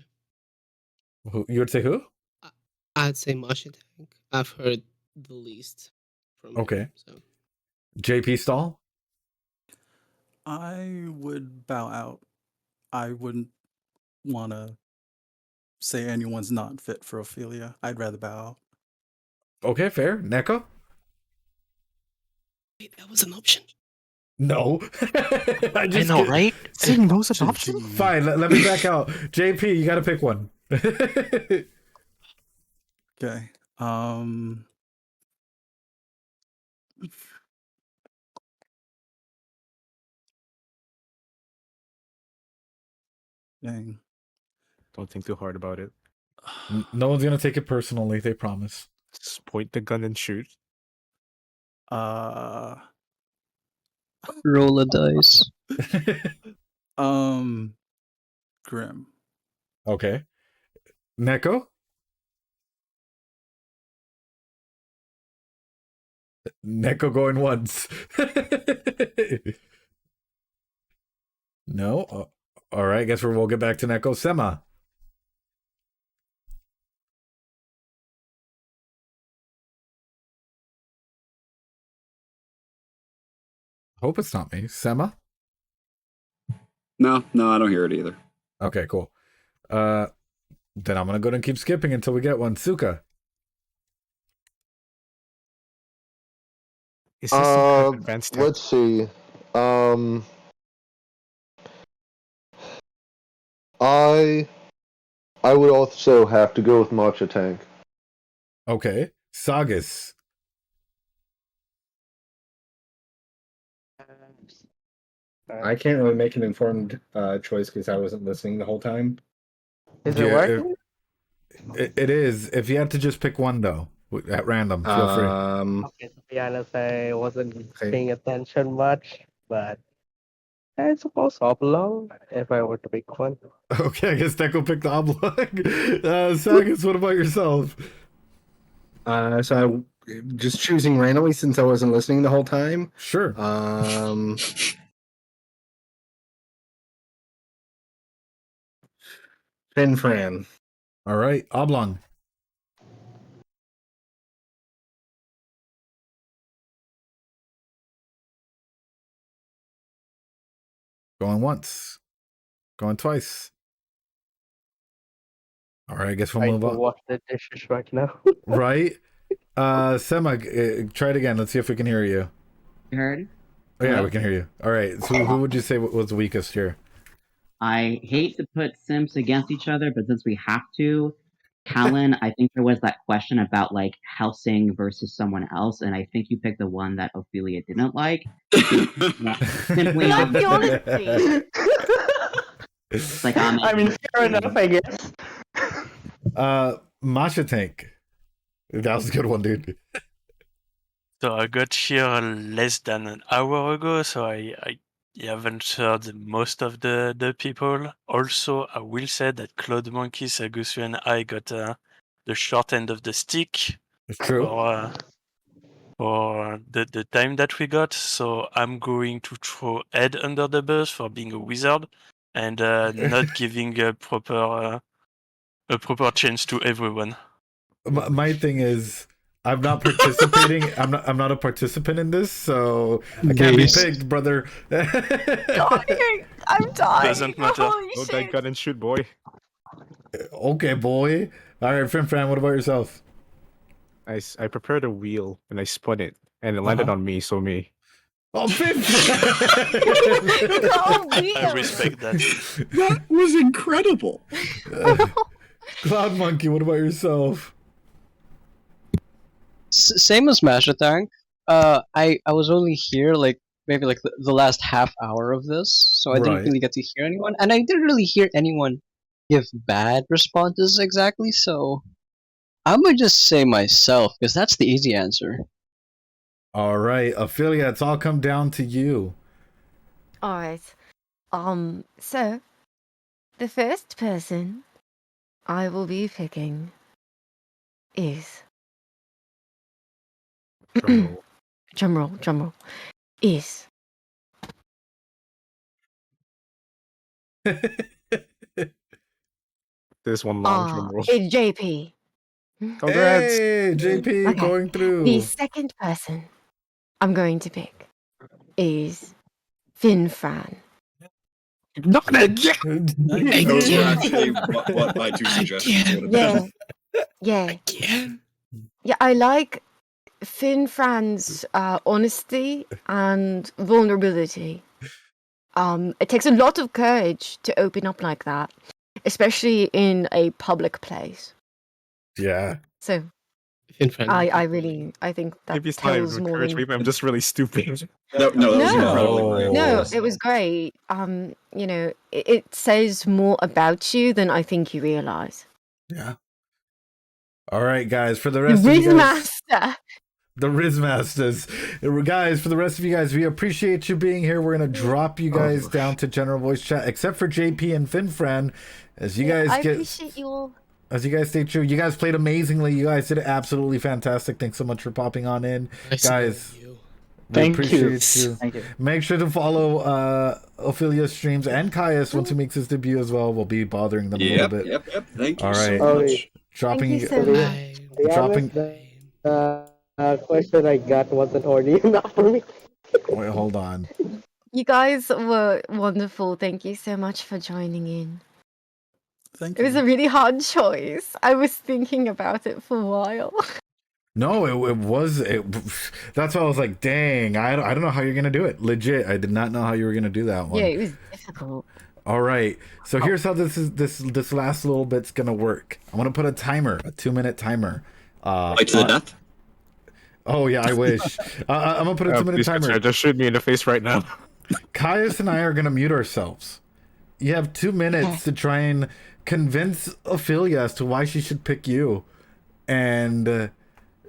You would say who? I'd say Masha Tank. I've heard the least from Okay. him. So JP Stall? I would bow out. I wouldn't want to say anyone's not fit for Ophelia. I'd rather bow out. Okay, fair. Neko? wait, that was an option. No. I know, right? Saying no's an option? Fine, let me back out. JP, you gotta pick one. Okay. Dang. Don't think too hard about it. No one's gonna take it personally. They promise. Just point the gun and shoot. Roll a dice. Grim. Okay. Neko? Neko going once. No? All right, I guess we'll get back to Neko. Sema. Hope it's not me. Sema? No, I don't hear it either. Okay, cool. Then I'm gonna go and keep skipping until we get one. Suka. Is this some kind of advanced tech? Let's see. I would also have to go with Matcha Tank. Okay. Sagas. I can't really make an informed choice because I wasn't listening the whole time. Is it working? It is. If you had to just pick one, though, at random, feel free. Okay, to be honest, I wasn't paying attention much, but I suppose Oblong, if I were to pick one. Okay, I guess Neko picked the oblong. Sagas, what about yourself? So I just choosing randomly since I wasn't listening the whole time. Sure. Fran. All right, oblong. Going once. Going twice. All right, I guess we'll move on. Wash the dishes right now. Right? Sema, try it again. Let's see if we can hear you. You heard? Oh, yeah, Hello? we can hear you. All right, so who would you say was weakest here? I hate to put simps against each other, but since we have to, Callan, I think there was that question about like housing versus someone else, and I think you picked the one that Ophelia didn't like. Simply Like on the honesty. It's like I mean, fair enough, I guess. Masha Tank. That was a good one, dude. So I got here less than an hour ago, so I haven't heard most of the people. Also, I will say that Claude Monkey, Sagusu, and I got the short end of the stick. It's true. For the time that we got, so I'm going to throw Ed under the bus for being a wizard and not giving a proper chance to everyone. My thing is, I'm not participating. I'm not a participant in this, so I can't be picked, brother. I'm dying. Doesn't matter. Holy Load shit. that gun and shoot, boy. Okay, boy. All right, Fran, what about yourself? I prepared a wheel and I spun it and it landed on me, so me. Oh, Fran! I respect that. That was incredible. Cloud Monkey, what about yourself? Same as Masha Tank. I was only here like maybe like the last half hour of this, so I didn't Right. really get to hear anyone, and I didn't really hear anyone give bad responses exactly. So I'm gonna just say myself because that's the easy answer. All right, Ophelia, it's all come down to you. All right. So the first person I will be picking is drum roll, is This one long drum roll. it's JP. Congrats! Hey, JP, Okay. going through. The second person I'm going to pick is Fin Fran. Not again! Those were actually what my two suggestions would have been. Yeah. Again? Yeah, I like Fin Fran's honesty and vulnerability. It takes a lot of courage to open up like that, especially in a public place. Yeah. So Fin Fran. I think that Maybe it's not tells even more courage, than... maybe I'm just really stupid. No, that was incredibly great. No, it was great. You know, it says more about you than I think you realize. Yeah. All right, guys. For the The rest of you Riz guys, Master. the Riz Masters, guys. For the rest of you guys, we appreciate you being here. We're gonna drop you guys down to general voice chat, except for JP and FinFran, as you guys I get. appreciate you all. As you guys stay true, you guys played amazingly. You guys did absolutely fantastic. Thanks so much for popping on in, guys. We Thank appreciate you. you. Thank you. Make sure to follow Ophelia's streams and Caius once he makes his debut as well. We'll be bothering them a little bit. Yep. Thank you All right. so much. Dropping. Thank you so much. To be honest, the question I got wasn't horny enough for me. Wait, hold on. You guys were wonderful. Thank you so much for joining in. Thank It was a really hard choice. I was thinking about it for a while. No, it was. That's why I was like, dang, I don't know how you're gonna do it. Legit, I did not know how you were gonna do that one. Yeah, it was difficult. All right. So here's how this last little bit's gonna work. I'm gonna put a timer, a 2-minute timer. Like to the death? Oh yeah, I wish. I'm gonna put a 2-minute timer. Just shoot me in the face right now. Caius and I are gonna mute ourselves. You have 2 minutes to try and convince Ophelia as to why she should pick you, and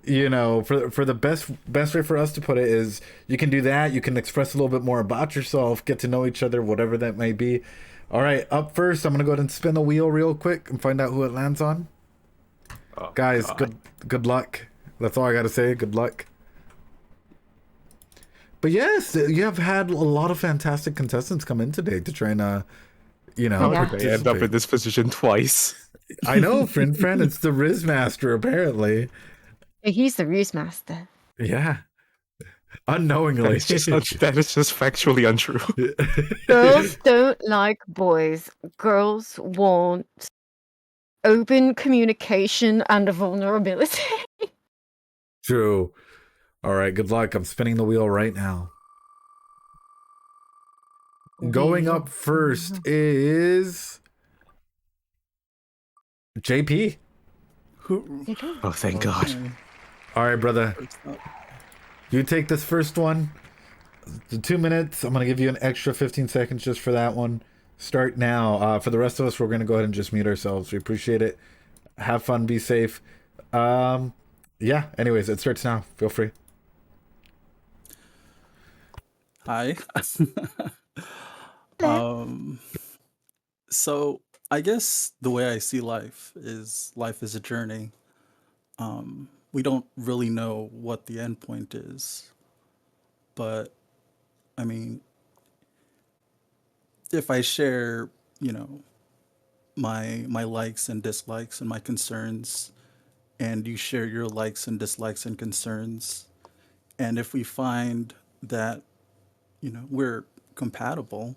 you know, for the best way for us to put it is, you can do that. You can express a little bit more about yourself, get to know each other, whatever that may be. All right, up first, I'm gonna go ahead and spin a wheel real quick and find out who it lands on. Oh, guys, God. good luck. That's all I gotta say. Good luck. But yes, you have had a lot of fantastic contestants come in today to try and, you know, How did I end up in this position twice? I know, friend. It's the Riz Master, apparently. He's the Ruse Master. Yeah. Unknowingly. That is just factually untrue. Girls don't like boys. Girls want open communication and vulnerability. True. All right, good luck. I'm spinning the wheel right now. Going up first is JP. Oh, thank God. All right, brother. You take this first one. The 2 minutes. I'm going to give you an extra 15 seconds just for that one. Start now. For the rest of us, we're going to go ahead and just mute ourselves. We appreciate it. Have fun. Be safe. Yeah, anyways, it starts now. Feel free. Hi. So I guess the way I see life is a journey. We don't really know what the end point is, but I mean, if I share, you know, my likes and dislikes and my concerns, and you share your likes and dislikes and concerns, and if we find that, you know, we're compatible,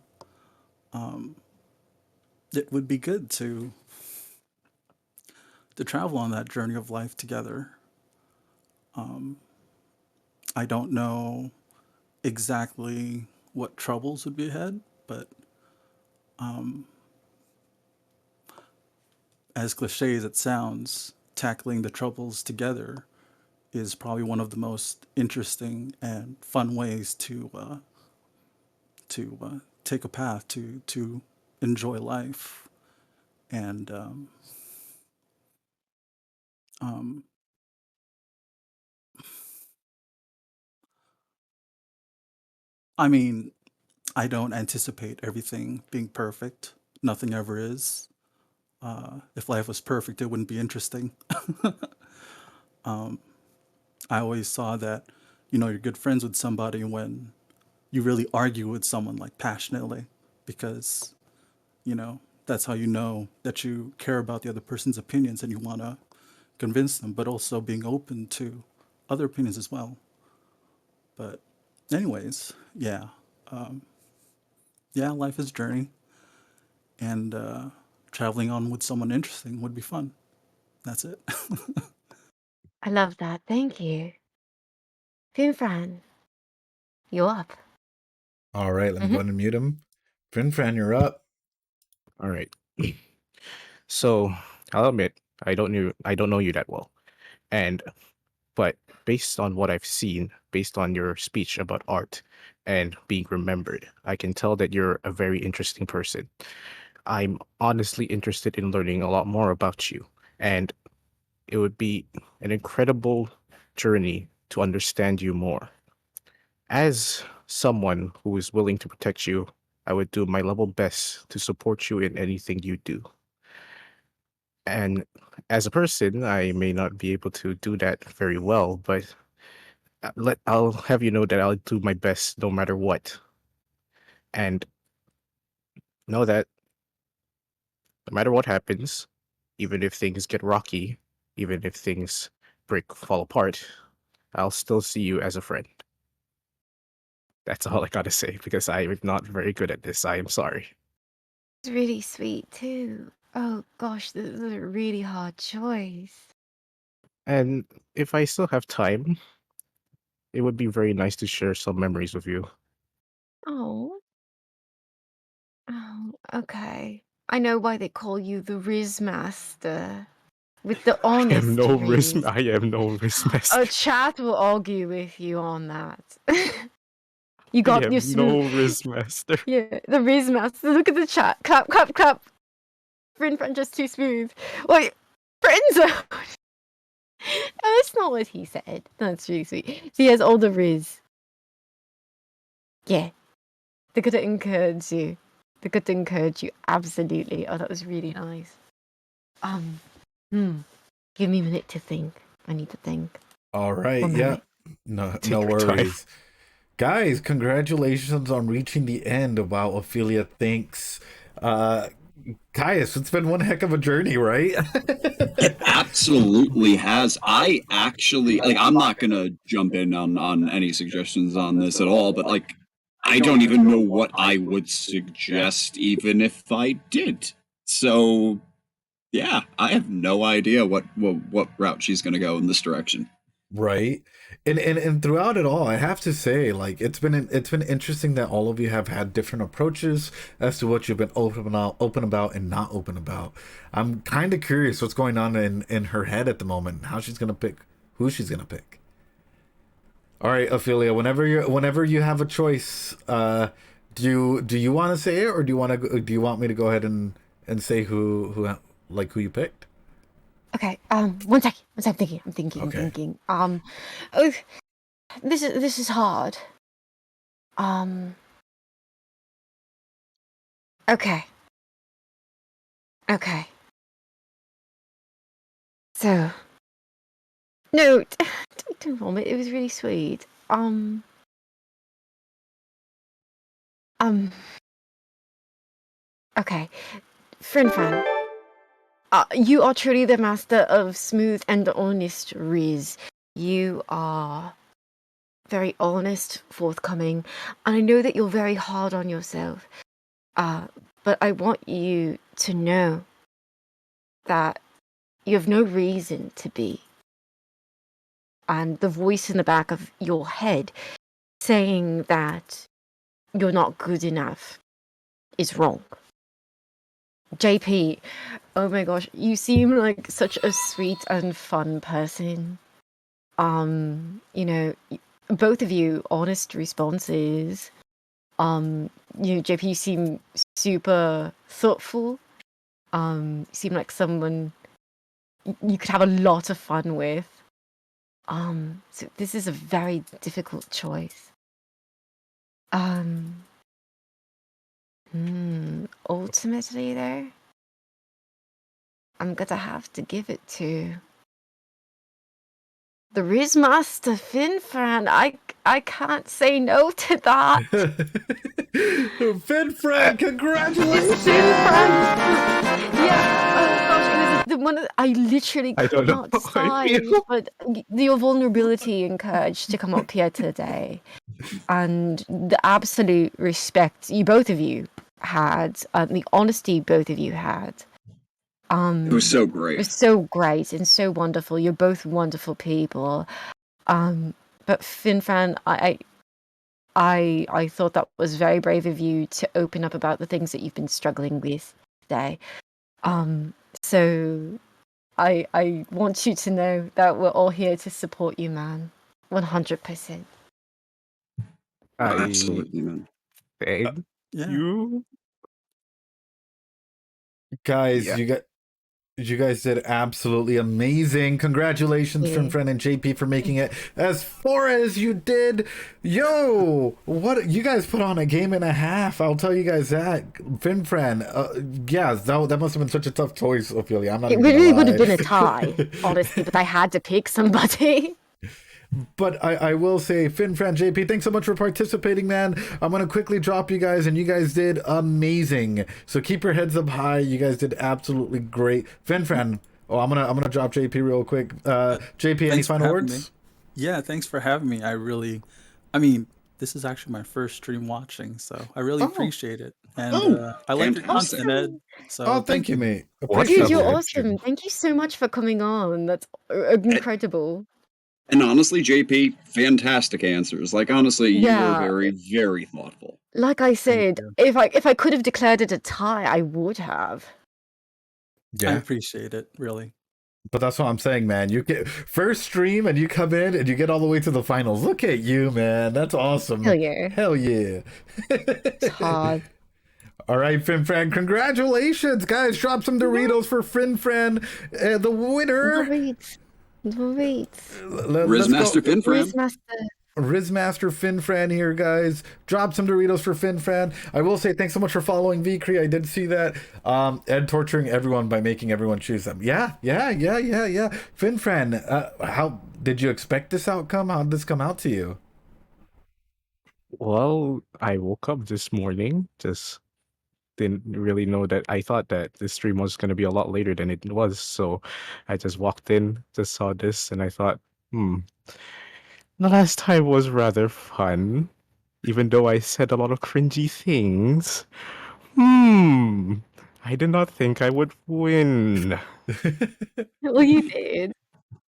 it would be good to travel on that journey of life together. I don't know exactly what troubles would be ahead, but as cliche as it sounds, tackling the troubles together is probably one of the most interesting and fun ways to take a path to enjoy life. And I mean, I don't anticipate everything being perfect. Nothing ever is. If life was perfect, it wouldn't be interesting. I always saw that, you know, you're good friends with somebody when you really argue with someone like passionately, because, you know, that's how you know that you care about the other person's opinions and you want to convince them, but also being open to other opinions as well. But anyways, yeah. Yeah, life is a journey, and traveling on with someone interesting would be fun. That's it. I love that. Thank you. Finfran, you're up. All right, let me go ahead and mute him. Fran, you're up. All right. So I'll admit I don't know you that well, but based on what I've seen, based on your speech about art and being remembered, I can tell that you're a very interesting person. I'm honestly interested in learning a lot more about you, and it would be an incredible journey to understand you more. As someone who is willing to protect you, I would do my level best to support you in anything you do. And as a person, I may not be able to do that very well, but I'll have you know that I'll do my best no matter what. And know that no matter what happens, even if things get rocky, even if things fall apart, I'll still see you as a friend. That's all I gotta say because I'm not very good at this. I am sorry. It's really sweet too. Oh gosh, this is a really hard choice. And if I still have time, it would be very nice to share some memories with you. Oh. Oh, okay. I know why they call you the Riz Master. With the I am honest no risk. Riz. I am no risk master. Chat will argue with you on that. You I got am your smooth. no risk master. Yeah, the Riz Master. Look at the chat. Clap, clap, clap. Friend just too smooth. Wait, friend zone. Oh, that's not what he said. That's really sweet. So he has all the Riz. Yeah. They're gonna encourage you. They're gonna encourage you. Absolutely. Oh, that was really nice. Give me a minute to think. I need to think. All right, 1 yeah. minute. No Take your time. worries. Guys, congratulations on reaching the end of Wow Ophelia Thinks. Caius, it's been one heck of a journey, right? It absolutely has. I actually like. I'm not gonna jump in on any suggestions on this at all, but like, I don't even know what I would suggest, even if I did. So, yeah, I have no idea what route she's gonna go in this direction. Right. And throughout it all, I have to say, like, it's been interesting that all of you have had different approaches as to what you've been open about and not open about. I'm kind of curious what's going on in her head at the moment, how she's gonna pick who she's gonna pick. All right, Ophelia, whenever you have a choice, do you want to say it, or do you want me to go ahead and say who you picked? Okay. 1 second. 1 second. I'm thinking. Okay. Oh, this is hard. Okay. Okay. So. No, don't roll it. It was really sweet. Okay. Friend fan. You are truly the master of smooth and honest Riz. You are very honest, forthcoming, and I know that you're very hard on yourself. But I want you to know that you have no reason to be. And the voice in the back of your head saying that you're not good enough is wrong. JP, oh my gosh, you seem like such a sweet and fun person. You know, both of you, honest responses. JP, you seem super thoughtful. You seem like someone you could have a lot of fun with. So this is a very difficult choice. Ultimately though, I'm gonna have to give it to the Riz Master Finfran. I can't say no to that. Finfran, congratulations! Finfran! Yeah, oh gosh, it was one of I literally I could don't know not how I decide, feel. but your vulnerability and courage to come up here today, and the absolute respect you both of you had, the honesty both of you had. It was so It great. was so great and so wonderful. You're both wonderful people. But Finfran, I thought that was very brave of you to open up about the things that you've been struggling with today. So I want you to know that we're all here to support you, man. 100%. Absolutely, man. Thank you. Guys, Yeah. You guys did absolutely amazing. Congratulations, Finfren and JP, for making it as far as you did. Yo, what you guys put on a game and a half. I'll tell you guys that. Finfren, yeah, that must have been such a tough choice, Ophelia. I'm not It even really gonna would have lie. been a tie, honestly, but I had to pick somebody. But I will say, Finfran, JP, thanks so much for participating, man. I'm gonna quickly drop you guys, and you guys did amazing. So keep your heads up high. You guys did absolutely great. Finfran, I'm gonna drop JP real quick. JP, any Thanks for final having me. words? Yeah, thanks for having me. I mean, this is actually my first stream watching, so I really appreciate it. And I like your fantastic. content, Ed. So Oh, thank you, mate. Dude, Appreciate you're it. awesome. Thank you so much for coming on. That's incredible. And honestly, JP, fantastic answers. Like honestly, you were Yeah. very, very thoughtful. Like I said, if I could have declared it a tie, I would have. I Yeah. appreciate it, really. But that's what I'm saying, man. You get first stream and you come in and you get all the way to the finals. Look at you, man. That's awesome. Hell yeah. Hell yeah. It's hard. All right, Finfran, congratulations, guys. Drop some Doritos for Finfran, the winner. Rizmaster Finfran. Rizmaster Finfran here, guys. Drop some Doritos for Finfran. I will say thanks so much for following Vicree. I did see that. And torturing everyone by making everyone choose them. Yeah. Finfran, how did you expect this outcome? How did this come out to you? Well, I woke up this morning, just didn't really know that. I thought that this stream was going to be a lot later than it was. So I just walked in, just saw this, and I thought, the last time was rather fun, even though I said a lot of cringy things. I did not think I would win. Well, you did.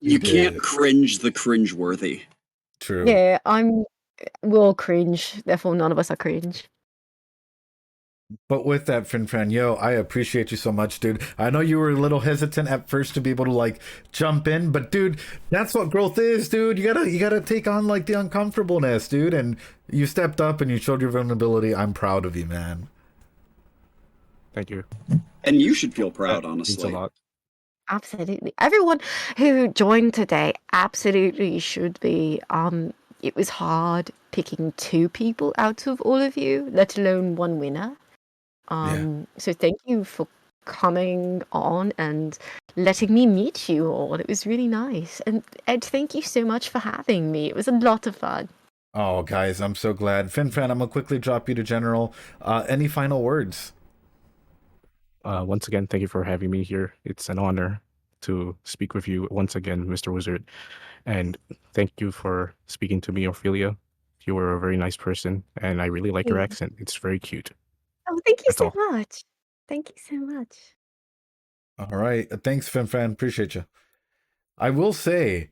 You can't cringe the cringeworthy. True. Yeah, we're all cringe, therefore none of us are cringe. But with that, Finfran, yo, I appreciate you so much, dude. I know you were a little hesitant at first to be able to like jump in, but dude, that's what growth is, dude. You gotta take on like the uncomfortableness, dude. And you stepped up and you showed your vulnerability. I'm proud of you, man. Thank you. And you should feel proud, honestly. Means a lot. Absolutely. Everyone who joined today absolutely should be. It was hard picking 2 people out of all of you, let alone one winner. So thank you for coming on and letting me meet you all. It was really nice. And Ed, thank you so much for having me. It was a lot of fun. Oh, guys, I'm so glad. Finfran, I'm gonna quickly drop you to general. Any final words? Once again, thank you for having me here. It's an honor to speak with you once again, Mr. Wizard. And thank you for speaking to me, Ophelia. You were a very nice person, and I really like your Yeah. accent. It's very cute. Oh, thank you That's so all. much. Thank you so much. All right. Thanks, Finfran. Appreciate you. I will say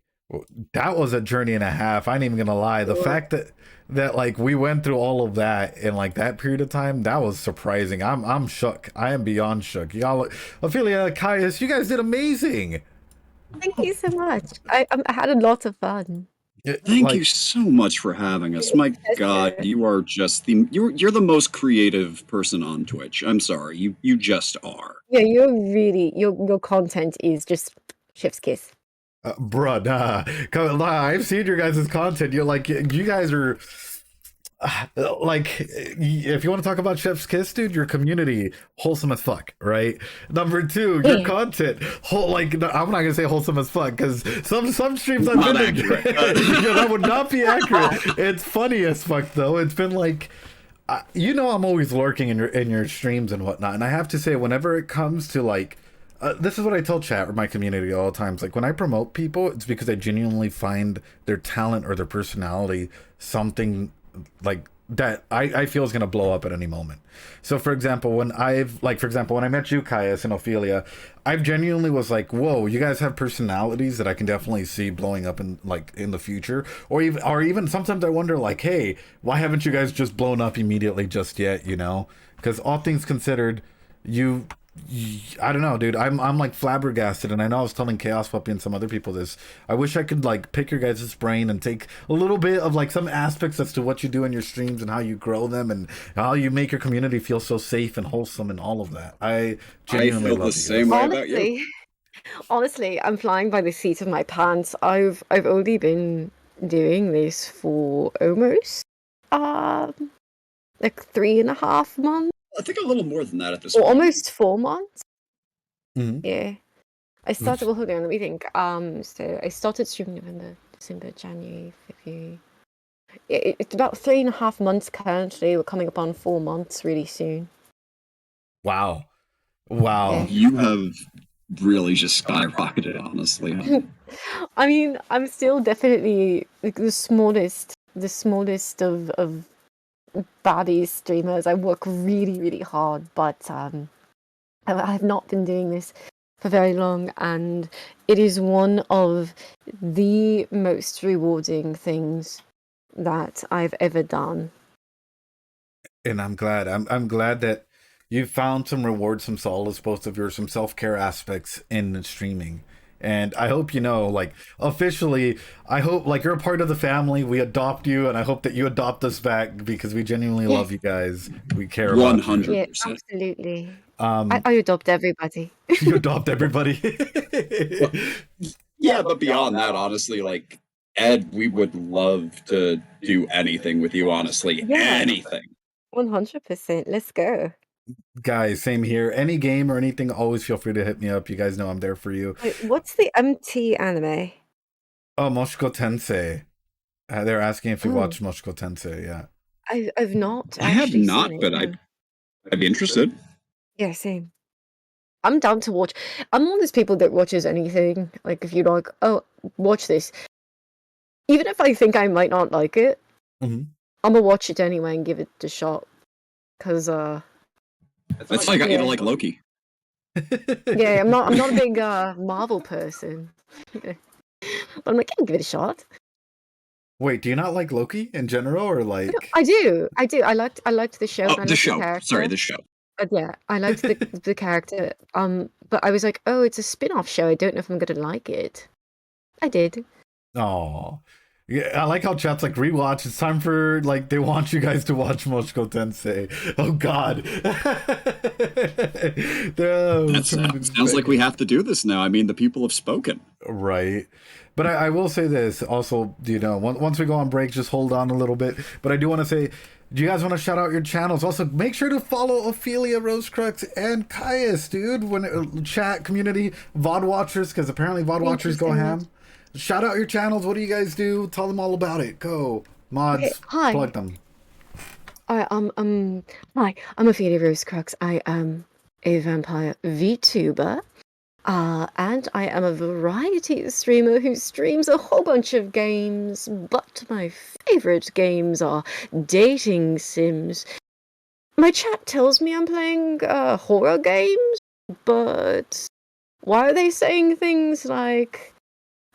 that was a journey and a half. I ain't even gonna lie. The fact that like we went through all of that in like that period of time, that was surprising. I'm shook. I am beyond shook. Y'all, Ophelia, Caius, you guys did amazing. Thank you so much. I had a lot of fun. Thank you so much for having us. My God, you are just you're the most creative person on Twitch. I'm sorry, you just are. Yeah, you're really your content is just chef's kiss. Bruh, nah. I've seen your guys' content. You're like, you guys are like, if you want to talk about Chef's Kiss, dude, your community wholesome as fuck, right? Number 2, your content I'm not gonna say wholesome as fuck because some streams I've been accurate. Yeah, that would not be accurate. It's funny as fuck though. It's been like, I'm always lurking in your streams and whatnot, and I have to say, whenever it comes to like. This is what I tell chat or my community all the times. Like when I promote people, it's because I genuinely find their talent or their personality something like that I feel is going to blow up at any moment. So for example, when I met you, Caius and Ophelia, I genuinely was like, whoa, you guys have personalities that I can definitely see blowing up in the future. Or even sometimes I wonder like, hey, why haven't you guys just blown up immediately just yet, Because all things considered, I don't know, dude. I'm like flabbergasted, and I know I was telling Chaos Puppy and some other people this. I wish I could like pick your guys' brain and take a little bit of like some aspects as to what you do in your streams and how you grow them and how you make your community feel so safe and wholesome and all of that. I genuinely feel love the same way about you. Honestly, I'm flying by the seat of my pants. I've only been doing this for almost like 3.5 months. I think a little more than that at this Or point. almost 4 months. Mhm. Yeah. I started, well, hold on, let me think. So I started streaming November, December, January, February. It's about 3.5 months currently. We're coming up on 4 months really soon. Wow. Wow. You have really just skyrocketed, honestly. I mean, I'm still definitely like the smallest of baddie streamers. I work really, really hard, but I've not been doing this for very long, and it is one of the most rewarding things that I've ever done. And I'm glad. I'm glad that you found some reward, some solace, both of your some self-care aspects in the streaming. And I hope you know, like, officially, I hope, like, you're a part of the family. We adopt you, and I hope that you adopt us back because we genuinely Yes. love you guys. We care about you. 100%. Yeah, absolutely. I adopt everybody. You adopt everybody. Yeah, but beyond that, honestly, like, Ed, we would love to do anything with you, honestly. Yeah. Anything. 100%. Let's go. Guys, same here. Any game or anything, always feel free to hit me up. You guys know I'm there for you. Wait, what's the MT anime? Oh, Moshiko Tensei. They're asking if you Oh. watch Moshiko Tensei, yeah. I've not I have actually not, seen it. but No. I'd be interested. Yeah, same. I'm down to watch. I'm one of those people that watches anything. Like, if you're like, oh, watch this. Even if I think I might not like it, Mhm. I'm gonna watch it anyway and give it a shot. Because, That's how I got you to like Loki. yeah, I'm not a big Marvel person. But I'm like, I'll give it a shot. Wait, do you not like Loki in general, or like? I do. I liked the show. Oh, And I the liked show. The character. Sorry, the show. Yeah, I liked the character. But I was like, oh, it's a spin-off show. I don't know if I'm gonna like it. I did. Oh, yeah. I like how chat's like rewatch. It's time for like they want you guys to watch Moshiko Tensei. Oh God. That sounds like we have to do this now. I mean, the people have spoken. Right. But I will say this also, you know, once we go on break, just hold on a little bit. But I do want to say, do you guys want to shout out your channels? Also, make sure to follow Ophelia, Rosecrux, and Caius, dude. When chat community, VOD watchers, because apparently VOD watchers go ham. Shout out your channels. What do you guys do? Tell them all about it. Go. Mods, Okay, hi. plug them. Hi, I'm Ophelia Rosecrux. I am a vampire VTuber. And I am a variety streamer who streams a whole bunch of games, but my favorite games are dating sims. My chat tells me I'm playing horror games, but why are they saying things like,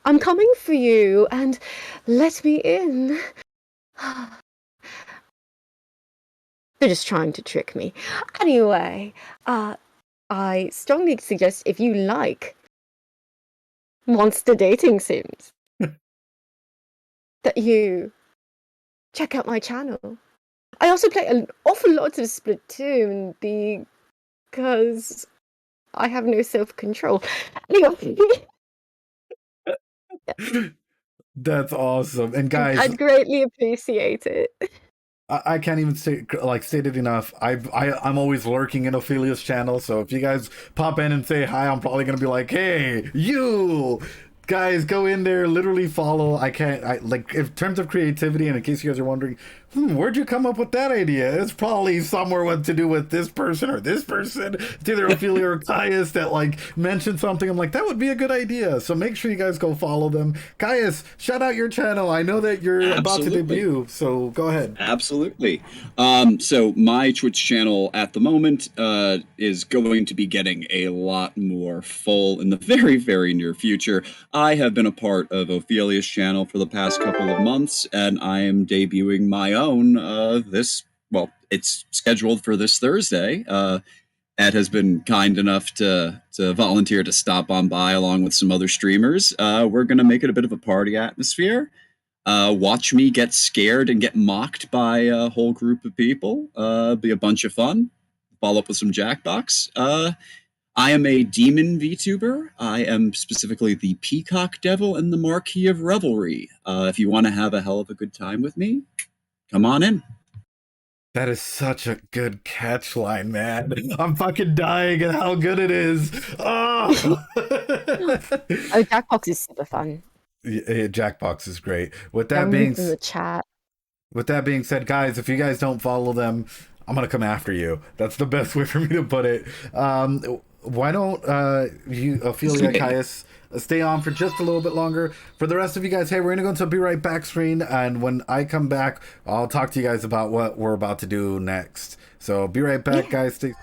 I'm coming for you and let me in? They're just trying to trick me. Anyway, I strongly suggest if you like monster dating sims that you check out my channel. I also play an awful lot of Splatoon because I have no self-control. Anyway. That's awesome. And guys, I'd greatly appreciate it. I can't even state it enough. I'm always lurking in Ophelia's channel, so if you guys pop in and say hi, I'm probably gonna be like, hey, you guys, go in there, literally follow. I like, in terms of creativity, and in case you guys are wondering, where'd you come up with that idea? It's probably somewhere what to do with this person or this person. It's either Ophelia or Caius that like mentioned something. I'm like, that would be a good idea. So make sure you guys go follow them. Caius, shout out your channel. I know that you're about to debut, so go ahead. Absolutely. So my Twitch channel at the moment is going to be getting a lot more full in the very, very near future. I have been a part of Ophelia's channel for the past couple of months, and I am debuting my own it's scheduled for this Thursday. Ed has been kind enough to volunteer to stop on by along with some other streamers. We're going to make it a bit of a party atmosphere. Watch me get scared and get mocked by a whole group of people. Be a bunch of fun. Follow up with some Jackbox. I am a demon VTuber. I am specifically the Peacock Devil and the Marquis of Revelry. If you want to have a hell of a good time with me, come on in. That is such a good catch line, man. I'm fucking dying at how good it is. Oh, Jackbox is super fun. yeah, Jackbox is great. With that Young being in the chat. With that being said, guys, if you guys don't follow them, I'm gonna come after you. That's the best way for me to put it. Why don't you, Ophelia, Caius, stay on for just a little bit longer? For the rest of you guys, hey, we're gonna go to Be Right Back screen, and when I come back, I'll talk to you guys about what we're about to do next. So be right back, guys. Stay